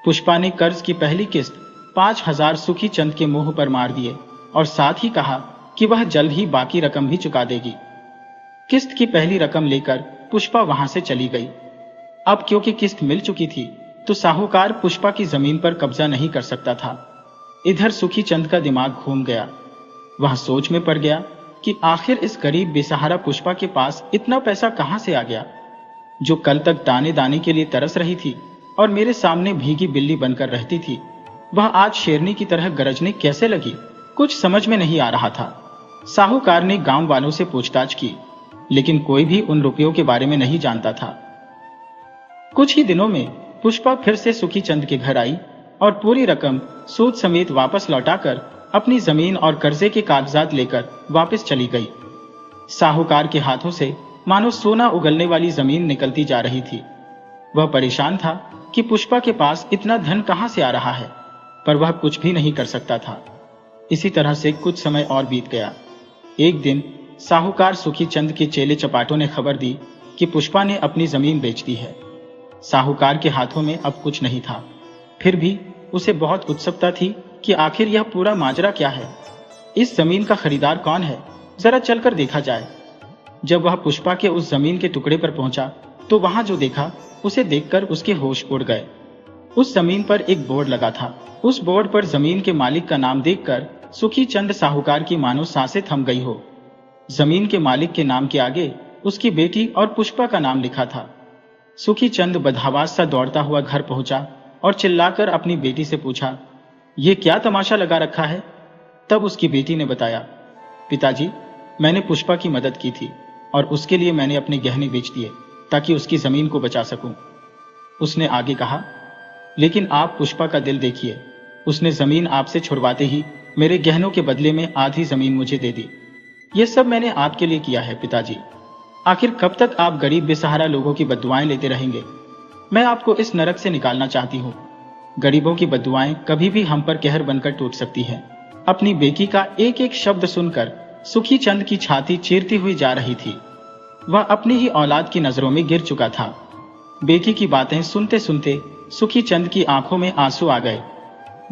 पुष्पा ने कर्ज की पहली किस्त 5,000 सुखी चंद के मुंह पर मार दिए और साथ ही कहा कि वह जल्द ही बाकी रकम भी चुका देगी। किस्त की पहली रकम लेकर पुष्पा वहां से चली गई। अब क्योंकि किस्त मिल चुकी थी, तो साहूकार पुष्पा की जमीन पर कब्जा नहीं कर सकता था। इधर सुखी चंद का दिमाग घूम गया। वह सोच में पड़ गया कि आखिर इस गरीब बेसहारा पुष्पा के पास इतना पैसा कहां से आ गया, जो कल तक दाने दाने के लिए तरस रही थी और मेरे सामने भीगी बिल्ली बनकर रहती थी, वह आज शेरनी की तरह गरजने कैसे लगी। कुछ समझ में नहीं आ रहा था। साहूकार ने गांव वालों से पूछताछ की, लेकिन कोई भी उन रुपयों के बारे में नहीं जानता था। कुछ ही दिनों में पुष्पा फिर से सुखी चंद के घर आई और पूरी रकम सूद समेत वापस लौटाकर अपनी जमीन और कर्जे के कागजात लेकर वापस चली गई। साहूकार के हाथों से मानो सोना उगलने वाली जमीन निकलती जा रही थी। वह परेशान था कि पुष्पा के पास इतना धन कहां से आ रहा है, पर वह कुछ भी नहीं कर सकता था। इसी तरह से कुछ समय और बीत गया। एक दिन साहूकार सुखी चंद के चेले चपाटों ने खबर दी कि पुष्पा ने अपनी जमीन बेच दी है। साहूकार के हाथों में अब कुछ नहीं था, फिर भी उसे बहुत उत्सुकता थी कि आखिर यह पूरा माजरा क्या है। इस जमीन का खरीदार कौन है, जरा चलकर देखा जाए। जब वह पुष्पा के उस जमीन के टुकड़े पर पहुंचा तो वहां जो देखा उसे देखकर उसके होश उड़ गए। उस जमीन पर एक बोर्ड लगा था। उस बोर्ड पर जमीन के मालिक का नाम देखकर सुखी चंद साहूकार की मानो सांसें थम गई हो। जमीन के मालिक के नाम के आगे उसकी बेटी और पुष्पा का नाम लिखा था। सुखी चंद बदहवास सा दौड़ता हुआ घर पहुंचा और चिल्लाकर अपनी बेटी से पूछा, ये क्या तमाशा लगा रखा है। तब उसकी बेटी ने बताया, पिताजी, मैंने पुष्पा की मदद की थी और उसके लिए मैंने अपने गहने बेच दिए ताकि उसकी जमीन को बचा सकूं। उसने आगे कहा, लेकिन आप पुष्पा का दिल देखिए, उसने जमीन आपसे छुड़वाते ही मेरे गहनों के बदले में आधी जमीन मुझे दे दी। यह सब मैंने आपके लिए किया है पिताजी। आखिर कब तक आप गरीब बेसहारा लोगों की बद्दुआएं लेते रहेंगे। मैं आपको इस नरक से निकालना चाहती हूँ। गरीबों की बद्दुआएं कभी भी हम पर कहर बनकर टूट सकती हैं। अपनी बेटी का एक एक शब्द सुनकर सुखी चंद की छाती चीरती हुई जा रही थी। वह अपनी ही औलाद की नजरों में गिर चुका था। बेटी की बातें सुनते सुनते सुखी चंद की आंखों में आंसू आ गए।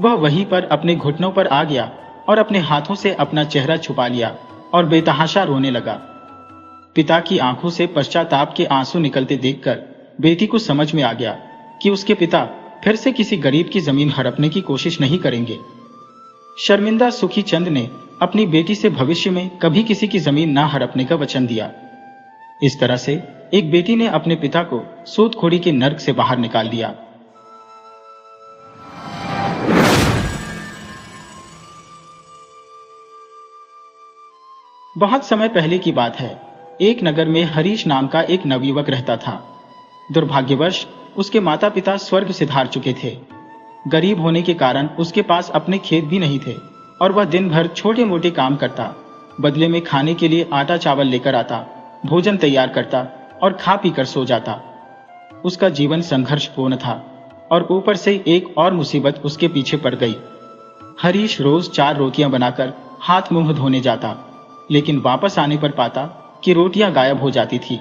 वह वहीं पर अपने घुटनों पर आ गया और अपने हाथों से अपना चेहरा छुपा लिया और बेतहाशा रोने लगा। पिता की आंखों से पश्चाताप के आंसू निकलते देखकर बेटी को समझ में आ गया कि उसके पिता फिर से किसी गरीब की जमीन हड़पने की कोशिश नहीं करेंगे। शर्मिंदा सुखी चंद ने अपनी बेटी से भविष्य में कभी किसी की जमीन ना हड़पने का वचन दिया। इस तरह से एक बेटी ने अपने पिता को सूदखोरी के नर्क से बाहर निकाल दिया। बहुत समय पहले की बात है। एक नगर में हरीश नाम का एक नवयुवक रहता था। दुर्भाग्यवश उसके माता पिता स्वर्ग सिधार चुके थे। गरीब होने के कारण उसके पास अपने खेत भी नहीं थे और वह दिन भर छोटे मोटे काम करता, बदले में खाने के लिए आटा चावल लेकर आता, भोजन तैयार करता और खा पी कर सो जाता। उसका जीवन संघर्षपूर्ण था और ऊपर से एक और मुसीबत उसके पीछे पड़ गई। हरीश रोज 4 रोटियां बनाकर हाथ मुंह धोने जाता, लेकिन वापस आने पर पाता कि रोटियां गायब हो जाती थी।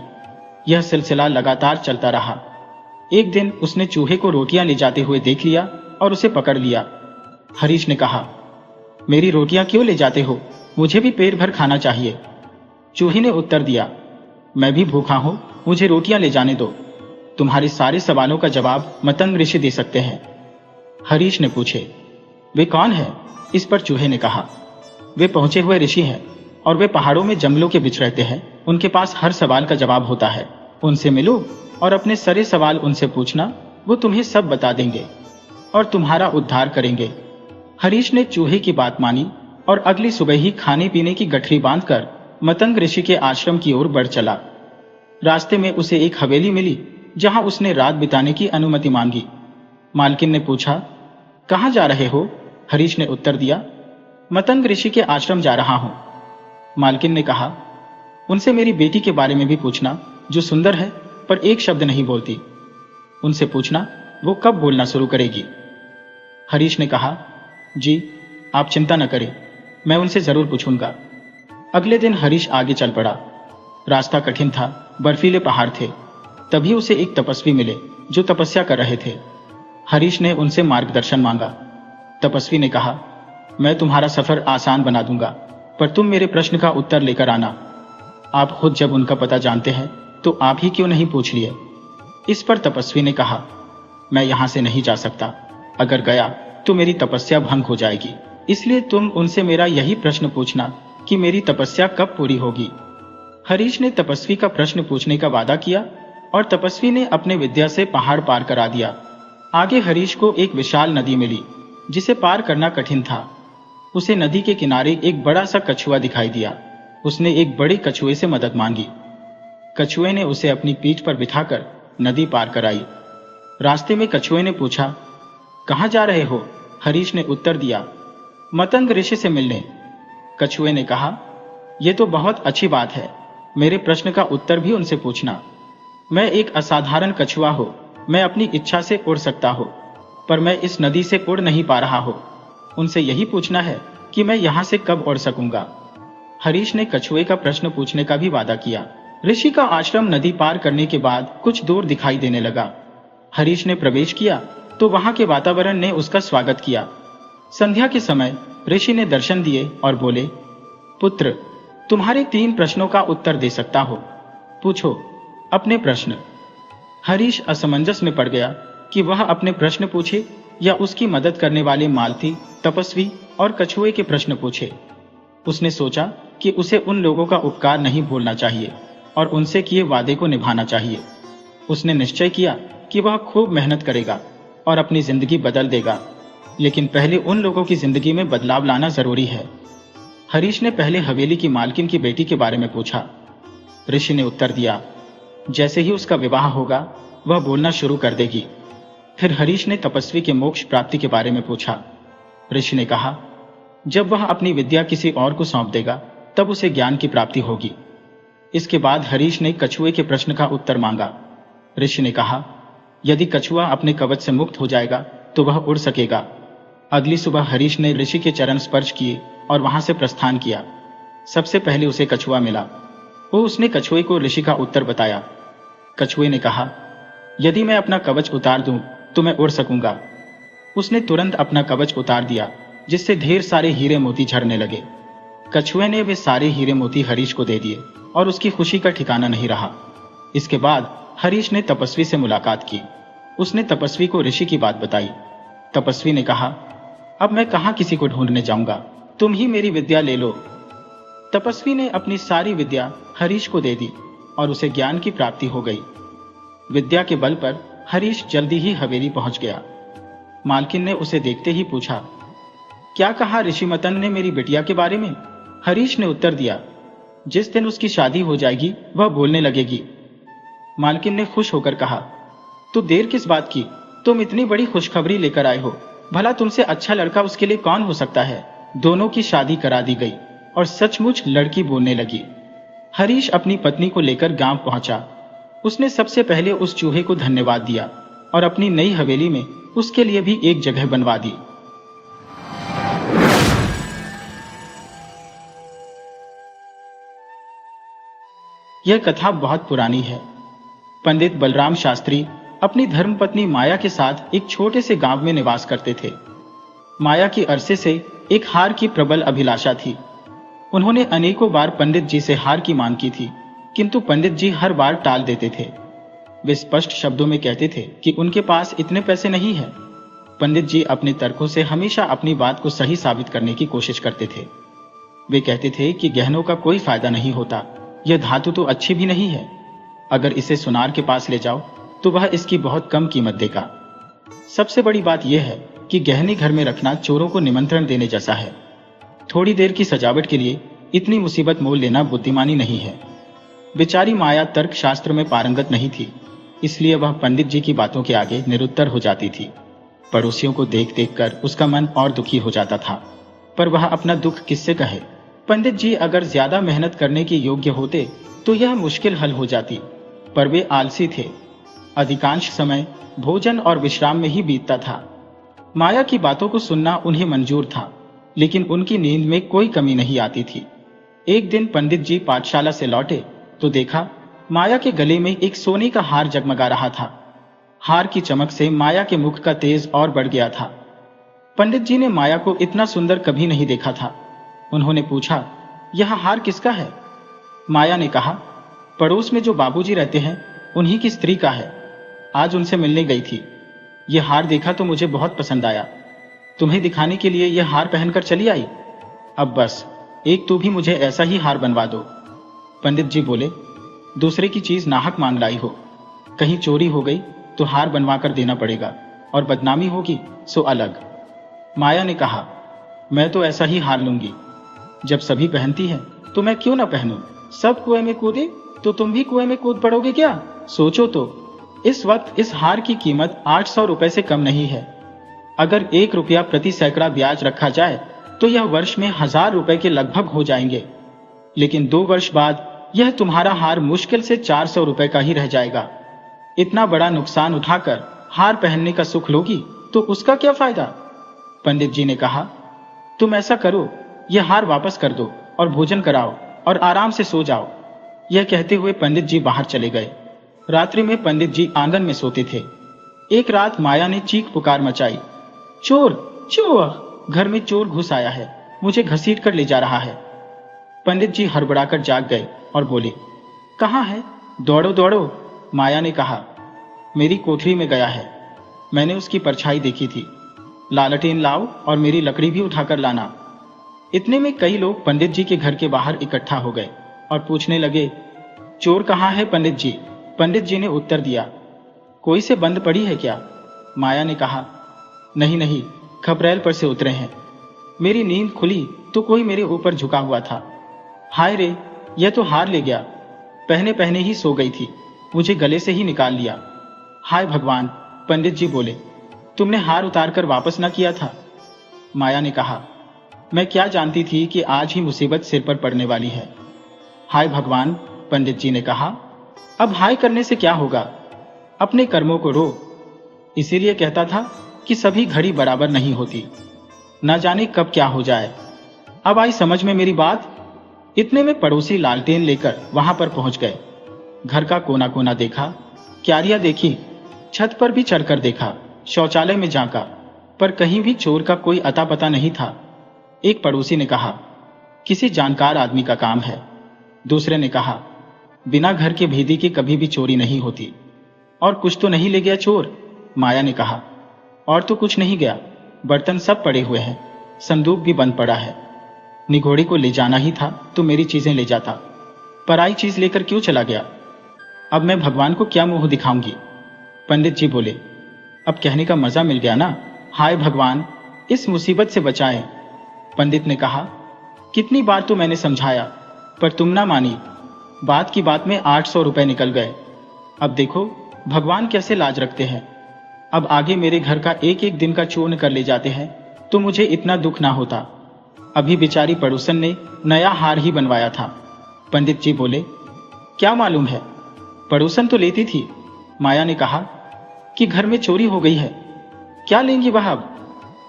यह सिलसिला लगातार चलता रहा। एक दिन उसने चूहे को रोटियां ले जाते हुए देख लिया और उसे पकड़ लिया। हरीश ने कहा, मेरी रोटियां क्यों ले जाते हो? मुझे भी पेट भर खाना चाहिए। चूहे ने उत्तर दिया, मैं भी भूखा हूं, मुझे रोटियां ले जाने दो। तुम्हारे सारे सवालों का जवाब मतंग ऋषि दे सकते हैं। हरीश ने पूछे, वे कौन है? इस पर चूहे ने कहा, वे पहुंचे हुए ऋषि हैं और वे पहाड़ों में जंगलों के बीच रहते हैं। उनके पास हर सवाल का जवाब होता है। उनसे मिलो और अपने सारे सवाल उनसे पूछना, वो तुम्हें सब बता देंगे और तुम्हारा उद्धार करेंगे। हरीश ने चूहे की बात मानी और अगली सुबह ही खाने पीने की गठरी बांधकर मतंग ऋषि के आश्रम की ओर बढ़ चला। रास्ते में उसे एक हवेली मिली जहां उसने रात बिताने की अनुमति मांगी। मालकिन ने पूछा, कहां जा रहे हो? हरीश ने उत्तर दिया, मतंग ऋषि के आश्रम जा रहा हूं। मालकिन ने कहा, उनसे मेरी बेटी के बारे में भी पूछना, जो सुंदर है पर एक शब्द नहीं बोलती। उनसे पूछना वो कब बोलना शुरू करेगी। हरीश ने कहा, जी आप चिंता न करें, मैं उनसे जरूर पूछूंगा। अगले दिन हरीश आगे चल पड़ा। रास्ता कठिन था, बर्फीले पहाड़ थे। तभी उसे एक तपस्वी मिले जो तपस्या कर रहे थे। हरीश ने उनसे मार्गदर्शन मांगा। तपस्वी ने कहा, मैं तुम्हारा सफर आसान बना दूंगा, पर तुम मेरे प्रश्न का उत्तर लेकर आना। आप खुद जब उनका पता जानते हैं तो आप ही क्यों नहीं पूछ लिए? इस पर तपस्वी ने कहा, मैं यहां से नहीं जा सकता। अगर गया तो मेरी तपस्या भंग हो जाएगी। इसलिए तुम उनसे मेरा यही प्रश्न पूछना कि मेरी तपस्या कब पूरी होगी। हरीश ने तपस्वी का प्रश्न पूछने का वादा किया और तपस्वी ने अपने विद्या से पहाड़ पार करा दिया। आगे हरीश को एक विशाल नदी मिली जिसे पार करना कठिन था। उसे नदी के किनारे एक बड़ा सा कछुआ दिखाई दिया। उसने एक बड़े कछुए से मदद मांगी। कछुए ने उसे अपनी पीठ पर बिठाकर नदी पार कराई। रास्ते में कछुए ने पूछा, कहां जा रहे हो? हरीश ने उत्तर दिया, मतंग ऋषि से मिलने। कछुए ने कहा, यह तो बहुत अच्छी बात है। मेरे प्रश्न का उत्तर भी उनसे पूछना। मैं एक असाधारण कछुआ हूं। मैं अपनी इच्छा से उड़ सकता हूं, पर मैं इस नदी से उड़ नहीं पा रहा हूं। उनसे यही पूछना है कि मैं यहां से कब उड़ सकूंगा। हरीश ने कछुए का प्रश्न पूछने का भी वादा किया। ऋषि का आश्रम नदी पार करने के बाद कुछ दूर दिखाई देने लगा। हरीश ने प्रवेश किया तो वहां के वातावरण ने उसका स्वागत किया। संध्या के समय ऋषि ने दर्शन दिए और बोले, पुत्र, तुम्हारे 3 प्रश्नों का उत्तर दे सकता हो। पूछो अपने प्रश्न। हरीश असमंजस में पड़ गया कि वह अपने प्रश्न पूछे या उसकी मदद करने वाले मालती, तपस्वी और कछुए के प्रश्न पूछे। उसने सोचा कि उसे उन लोगों का उपकार नहीं भूलना चाहिए और उनसे किए वादे को निभाना चाहिए। उसने निश्चय किया कि वह खूब मेहनत करेगा और अपनी जिंदगी बदल देगा, लेकिन पहले उन लोगों की जिंदगी में बदलाव लाना जरूरी है। हरीश ने पहले हवेली की मालकिन की बेटी के बारे में पूछा। ऋषि ने उत्तर दिया, जैसे ही उसका विवाह होगा वह बोलना शुरू कर देगी। फिर हरीश ने तपस्वी के मोक्ष प्राप्ति के बारे में पूछा। ऋषि ने कहा, जब वह अपनी विद्या किसी और को सौंप देगा तब उसे ज्ञान की प्राप्ति होगी। इसके बाद हरीश ने कछुए के प्रश्न का उत्तर मांगा। ऋषि ने कहा, यदि कछुआ अपने कवच से मुक्त हो जाएगा तो वह उड़ सकेगा। अगली सुबह हरीश ने ऋषि के चरण स्पर्श किए और वहां से प्रस्थान किया। सबसे पहले उसे कछुआ मिला। उसने कछुए को ऋषि का उत्तर बताया। कछुए ने कहा, यदि मैं अपना कवच उतार दूं तो मैं उड़ सकूंगा। उसने तुरंत अपना कवच उतार दिया, जिससे ढेर सारे हीरे मोती झरने लगे। कछुए ने वे सारे हीरे मोती हरीश को दे दिए और उसकी खुशी का ठिकाना नहीं रहा। इसके बाद हरीश ने तपस्वी से मुलाकात की। उसने तपस्वी को ऋषि की बात बताई। तपस्वी ने कहा, अब मैं कहां किसी को ढूंढने जाऊंगा, तुम ही मेरी विद्या ले लो। तपस्वी ने अपनी सारी विद्या हरीश को दे दी और उसे ज्ञान की प्राप्ति हो गई। विद्या के बल पर हरीश जल्दी ही हवेली पहुंच गया। मालकिन ने उसे देखते ही पूछा, क्या कहा ऋषि मतंग ने मेरी बिटिया के बारे में? हरीश ने उत्तर दिया, जिस दिन उसकी शादी हो जाएगी वह बोलने लगेगी। मालकिन ने खुश होकर कहा, तो देर किस बात की, तुम इतनी बड़ी खुशखबरी लेकर आए हो, भला तुमसे अच्छा लड़का उसके लिए कौन हो सकता है। दोनों की शादी करा दी गई और सचमुच लड़की बोलने लगी। हरीश अपनी पत्नी को लेकर गांव पहुंचा। उसने सबसे पहले उस चूहे को धन्यवाद दिया और अपनी नई हवेली में उसके लिए भी एक जगह बनवा दी। यह कथा बहुत पुरानी है। पंडित बलराम शास्त्री अपनी धर्मपत्नी माया के साथ एक छोटे से गांव में निवास करते थे। माया की अरसे से एक हार की प्रबल अभिलाषा थी। उन्होंने अनेकों बार पंडित जी से हार की मांग की थी, किंतु पंडित जी हर बार टाल देते थे। वे स्पष्ट शब्दों में कहते थे कि उनके पास इतने पैसे नहीं हैं। पंडित जी अपने तर्कों से हमेशा अपनी बात को सही साबित करने की कोशिश करते थे। वे कहते थे कि गहनों का कोई फायदा नहीं होता, यह धातु तो अच्छी भी नहीं है। अगर इसे सुनार के पास ले जाओ तो वह इसकी बहुत कम कीमत देगा। सबसे बड़ी बात यह है कि गहने घर में रखना चोरों को निमंत्रण देने जैसा है। थोड़ी देर की सजावट के लिए इतनी मुसीबत मोल लेना बुद्धिमानी नहीं है। बेचारी माया तर्क शास्त्र में पारंगत नहीं थी, इसलिए वह पंडित जी की बातों के आगे निरुत्तर हो जाती थी। पड़ोसियों को देख देख कर उसका मन और दुखी हो जाता था, पर वह अपना दुख किससे कहे। पंडित जी अगर ज्यादा मेहनत करने के योग्य होते तो यह मुश्किल हल हो जाती, पर वे आलसी थे। अधिकांश समय भोजन और विश्राम में ही बीतता था। माया की बातों को सुनना उन्हें मंजूर था, लेकिन उनकी नींद में कोई कमी नहीं आती थी। एक दिन पंडित जी पाठशाला से लौटे तो देखा माया के गले में एक सोने का हार जगमगा रहा था। हार की चमक से माया के मुख का तेज और बढ़ गया था। पंडित जी ने माया को इतना सुंदर कभी नहीं देखा था। उन्होंने पूछा, यह हार किसका है? माया ने कहा, पड़ोस में जो बाबूजी रहते हैं उन्हीं की स्त्री का है। आज उनसे मिलने गई थी। यह हार देखा तो मुझे बहुत पसंद आया। तुम्हें दिखाने के लिए यह हार पहनकर चली आई। अब बस एक तू भी मुझे ऐसा ही हार बनवा दो। पंडित जी बोले, दूसरे की चीज नाहक मांग लाई हो, कहीं चोरी हो गई तो हार बनवा कर देना पड़ेगा, और बदनामी होगी सो अलग। माया ने कहा, मैं तो ऐसा ही हार लूंगी। जब सभी पहनती है तो मैं क्यों ना पहनूं? सब कुएं में कूदे तो तुम भी कुएं में कूद पड़ोगे क्या? सोचो तो, इस वक्त इस हार की कीमत 800 रुपए से कम नहीं है। अगर 1 रुपया प्रति सैकड़ा ब्याज रखा जाए तो यह वर्ष में 1000 रुपए के लगभग हो जाएंगे। लेकिन 2 वर्ष बाद यह तुम्हारा हार मुश्किल से 400 रुपए का ही रह जाएगा। इतना बड़ा नुकसान उठाकर हार पहनने का सुख लोगी तो उसका क्या फायदा? पंडित जी ने कहा, तुम ऐसा करो, यह हार वापस कर दो और भोजन कराओ और आराम से सो जाओ। यह कहते हुए पंडित जी बाहर चले गए। रात्रि में पंडित जी आंगन में सोते थे। एक रात माया ने चीख पुकार मचाई, चोर चोर, घर में चोर घुस आया है, मुझे घसीट कर ले जा रहा है। पंडित जी हड़बड़ाकर जाग गए और बोले, कहाँ है? दौड़ो दौड़ो। माया ने कहा, मेरी कोठरी में गया है, मैंने उसकी परछाई देखी थी। लालटेन लाओ और मेरी लकड़ी भी उठाकर लाना। इतने में कई लोग पंडित जी के घर के बाहर इकट्ठा हो गए और पूछने लगे, चोर कहाँ है पंडित जी? पंडित जी ने उत्तर दिया, कोई से बंद पड़ी है क्या? माया ने कहा, नहीं नहीं, खपरेल पर से उतरे हैं। मेरी नींद खुली तो कोई मेरे ऊपर झुका हुआ था। हाय रे, यह तो हार ले गया। पहने पहने ही सो गई थी, मुझे गले से ही निकाल लिया। हाय भगवान। पंडित जी बोले, तुमने हार उतार कर वापस ना किया था? माया ने कहा, मैं क्या जानती थी कि आज ही मुसीबत सिर पर पड़ने वाली है। हाय भगवान। पंडित जी ने कहा, अब हाय करने से क्या होगा, अपने कर्मों को रो। इसीलिए कहता था कि सभी घड़ी बराबर नहीं होती, न जाने कब क्या हो जाए। अब आई समझ में मेरी बात। इतने में पड़ोसी लालटेन लेकर वहां पर पहुंच गए। घर का कोना कोना देखा, क्यारियां देखी, छत पर भी चढ़कर देखा, शौचालय में झांका, पर कहीं भी चोर का कोई अता पता नहीं था। एक पड़ोसी ने कहा, किसी जानकार आदमी का काम है। दूसरे ने कहा, बिना घर के भेदी के कभी भी चोरी नहीं होती। और कुछ तो नहीं ले गया चोर? माया ने कहा, और तो कुछ नहीं गया, बर्तन सब पड़े हुए हैं, संदूक भी बंद पड़ा है। निगोड़ी को ले जाना ही था तो मेरी चीजें ले जाता, पराई चीज लेकर क्यों चला गया? अब मैं भगवान को क्या मुंह दिखाऊंगी? पंडित जी बोले, अब कहने का मजा मिल गया ना। हाय भगवान, इस मुसीबत से बचाएं। पंडित ने कहा, कितनी बार तो मैंने समझाया, पर तुम ना मानी। बात की बात में 800 रुपए निकल गए। अब देखो भगवान कैसे लाज रखते हैं। अब आगे मेरे घर का एक एक दिन का चूर्ण कर ले जाते हैं तो मुझे इतना दुख ना होता। अभी बेचारी पड़ोसन ने नया हार ही बनवाया था। पंडित जी बोले, क्या मालूम है, पड़ोसन तो लेती थी। माया ने कहा कि घर में चोरी हो गई है। क्या लेंगी वह अब?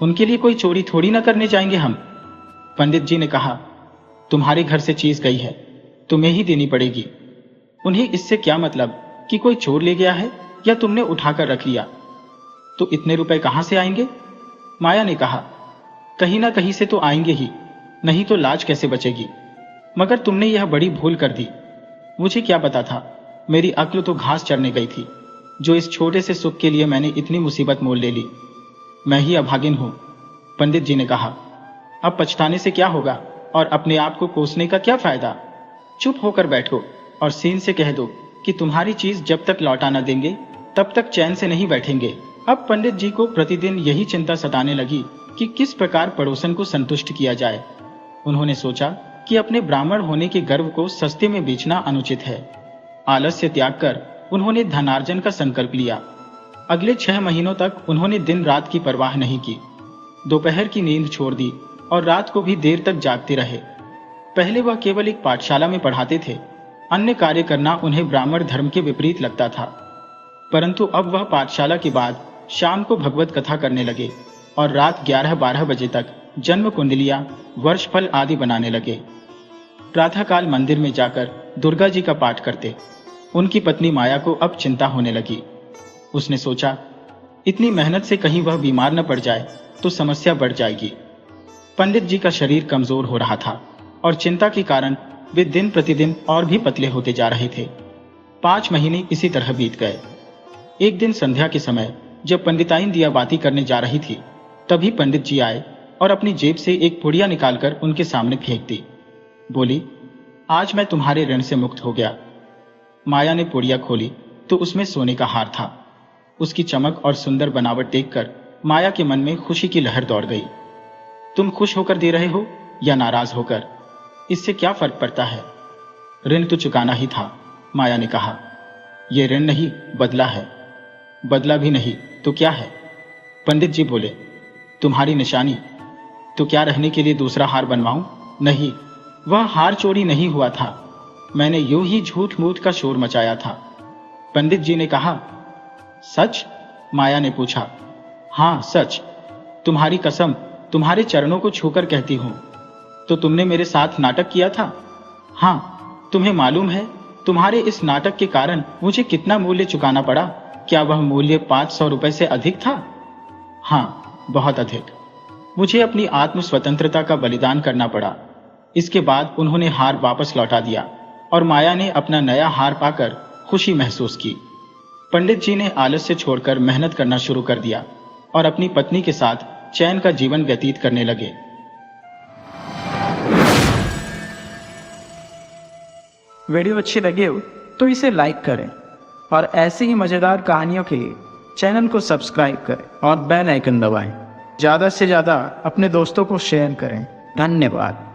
उनके लिए कोई चोरी थोड़ी ना करने जाएंगे हम। पंडित जी ने कहा, तुम्हारे घर से चीज गई है, तुम्हें ही देनी पड़ेगी। उन्हें इससे क्या मतलब कि कोई चोर ले गया है या तुमने उठाकर रख लिया। तो इतने रुपए कहां से आएंगे? माया ने कहा, कहीं ना कहीं से तो आएंगे ही, नहीं तो लाज कैसे बचेगी। मगर तुमने यह बड़ी भूल कर दी। मुझे क्या पता था, मेरी अक्ल तो घास चरने गई थी, जो इस छोटे से सुख के लिए मैंने इतनी मुसीबत मोल ले ली। मैं ही अभागिन हूं। पंडित जी ने कहा, अब पछताने से क्या होगा और अपने आप को कोसने का क्या फायदा। चुप होकर बैठो और सीन से कह दो कि तुम्हारी चीज जब तक लौटा न देंगे तब तक चैन से नहीं बैठेंगे। अब पंडित जी को प्रतिदिन यही चिंता सताने लगी कि किस प्रकार पड़ोसन को संतुष्ट किया जाए। उन्होंने सोचा कि अपने ब्राह्मण होने के गर्व को सस्ते में बेचना अनुचित है। आलस्य त्याग कर उन्होंने धनार्जन का संकल्प लिया। अगले 6 महीनों तक उन्होंने दिन रात की परवाह नहीं की। दोपहर की नींद छोड़ दी और रात को भी देर तक जागते रहे। पहले वह केवल एक पाठशाला में पढ़ाते थे, अन्य कार्य करना उन्हें ब्राह्मण धर्म के विपरीत लगता था। परंतु अब वह पाठशाला के बाद शाम को भगवत कथा करने लगे और रात 11-12 बजे तक जन्म कुंडलियां, वर्षफल आदि बनाने लगे। प्रातःकाल मंदिर में जाकर दुर्गा जी का पाठ करते। उनकी पत्नी माया को अब चिंता होने लगी। उसने सोचा, इतनी मेहनत से कहीं वह बीमार न पड़ जाए तो समस्या बढ़ जाएगी। पंडित जी का शरीर कमजोर हो रहा था और चिंता के कारण वे दिन प्रतिदिन और भी पतले होते जा रहे थे। 5 महीने इसी तरह बीत गए। एक दिन संध्या के समय जब पंडिताइन दिया बाती करने जा रही थी, तभी पंडित जी आए और अपनी जेब से एक पुड़िया निकालकर उनके सामने फेंक दी। बोली, आज मैं तुम्हारे ऋण से मुक्त हो गया। माया ने पुड़िया खोली तो उसमें सोने का हार था। उसकी चमक और सुंदर बनावट देखकर माया के मन में खुशी की लहर दौड़ गई। तुम खुश होकर दे रहे हो या नाराज होकर, इससे क्या फर्क पड़ता है। ऋण तो चुकाना ही था। माया ने कहा, यह ऋण नहीं, बदला है। बदला भी नहीं तो क्या है? पंडित जी बोले, तुम्हारी निशानी। तो क्या रहने के लिए दूसरा हार बनवाऊं? नहीं, वह हार चोरी नहीं हुआ था, मैंने यूं ही झूठ मूठ का शोर मचाया था। पंडित जी ने कहा, सच? माया ने पूछा। हां सच, तुम्हारी कसम, तुम्हारे चरणों को छूकर कहती हूं। तो तुमने मेरे साथ नाटक किया था? हां, तुम्हें मालूम है तुम्हारे इस नाटक के कारण मुझे कितना मूल्य चुकाना पड़ा? क्या वह मूल्य 500 रुपए से अधिक था? हां, बहुत अधिक। मुझे अपनी आत्म स्वतंत्रता का बलिदान करना पड़ा। इसके बाद उन्होंने हार वापस लौटा दिया और माया ने अपना नया हार पाकर खुशी महसूस की। पंडित जी ने आलस्य छोड़कर मेहनत करना शुरू कर दिया और अपनी पत्नी के साथ चैन का जीवन व्यतीत करने लगे। वीडियो अच्छी लगी हो तो इसे लाइक करें और ऐसी ही मज़ेदार कहानियों के लिए चैनल को सब्सक्राइब करें और बेल आइकन दबाएं। ज़्यादा से ज़्यादा अपने दोस्तों को शेयर करें। धन्यवाद।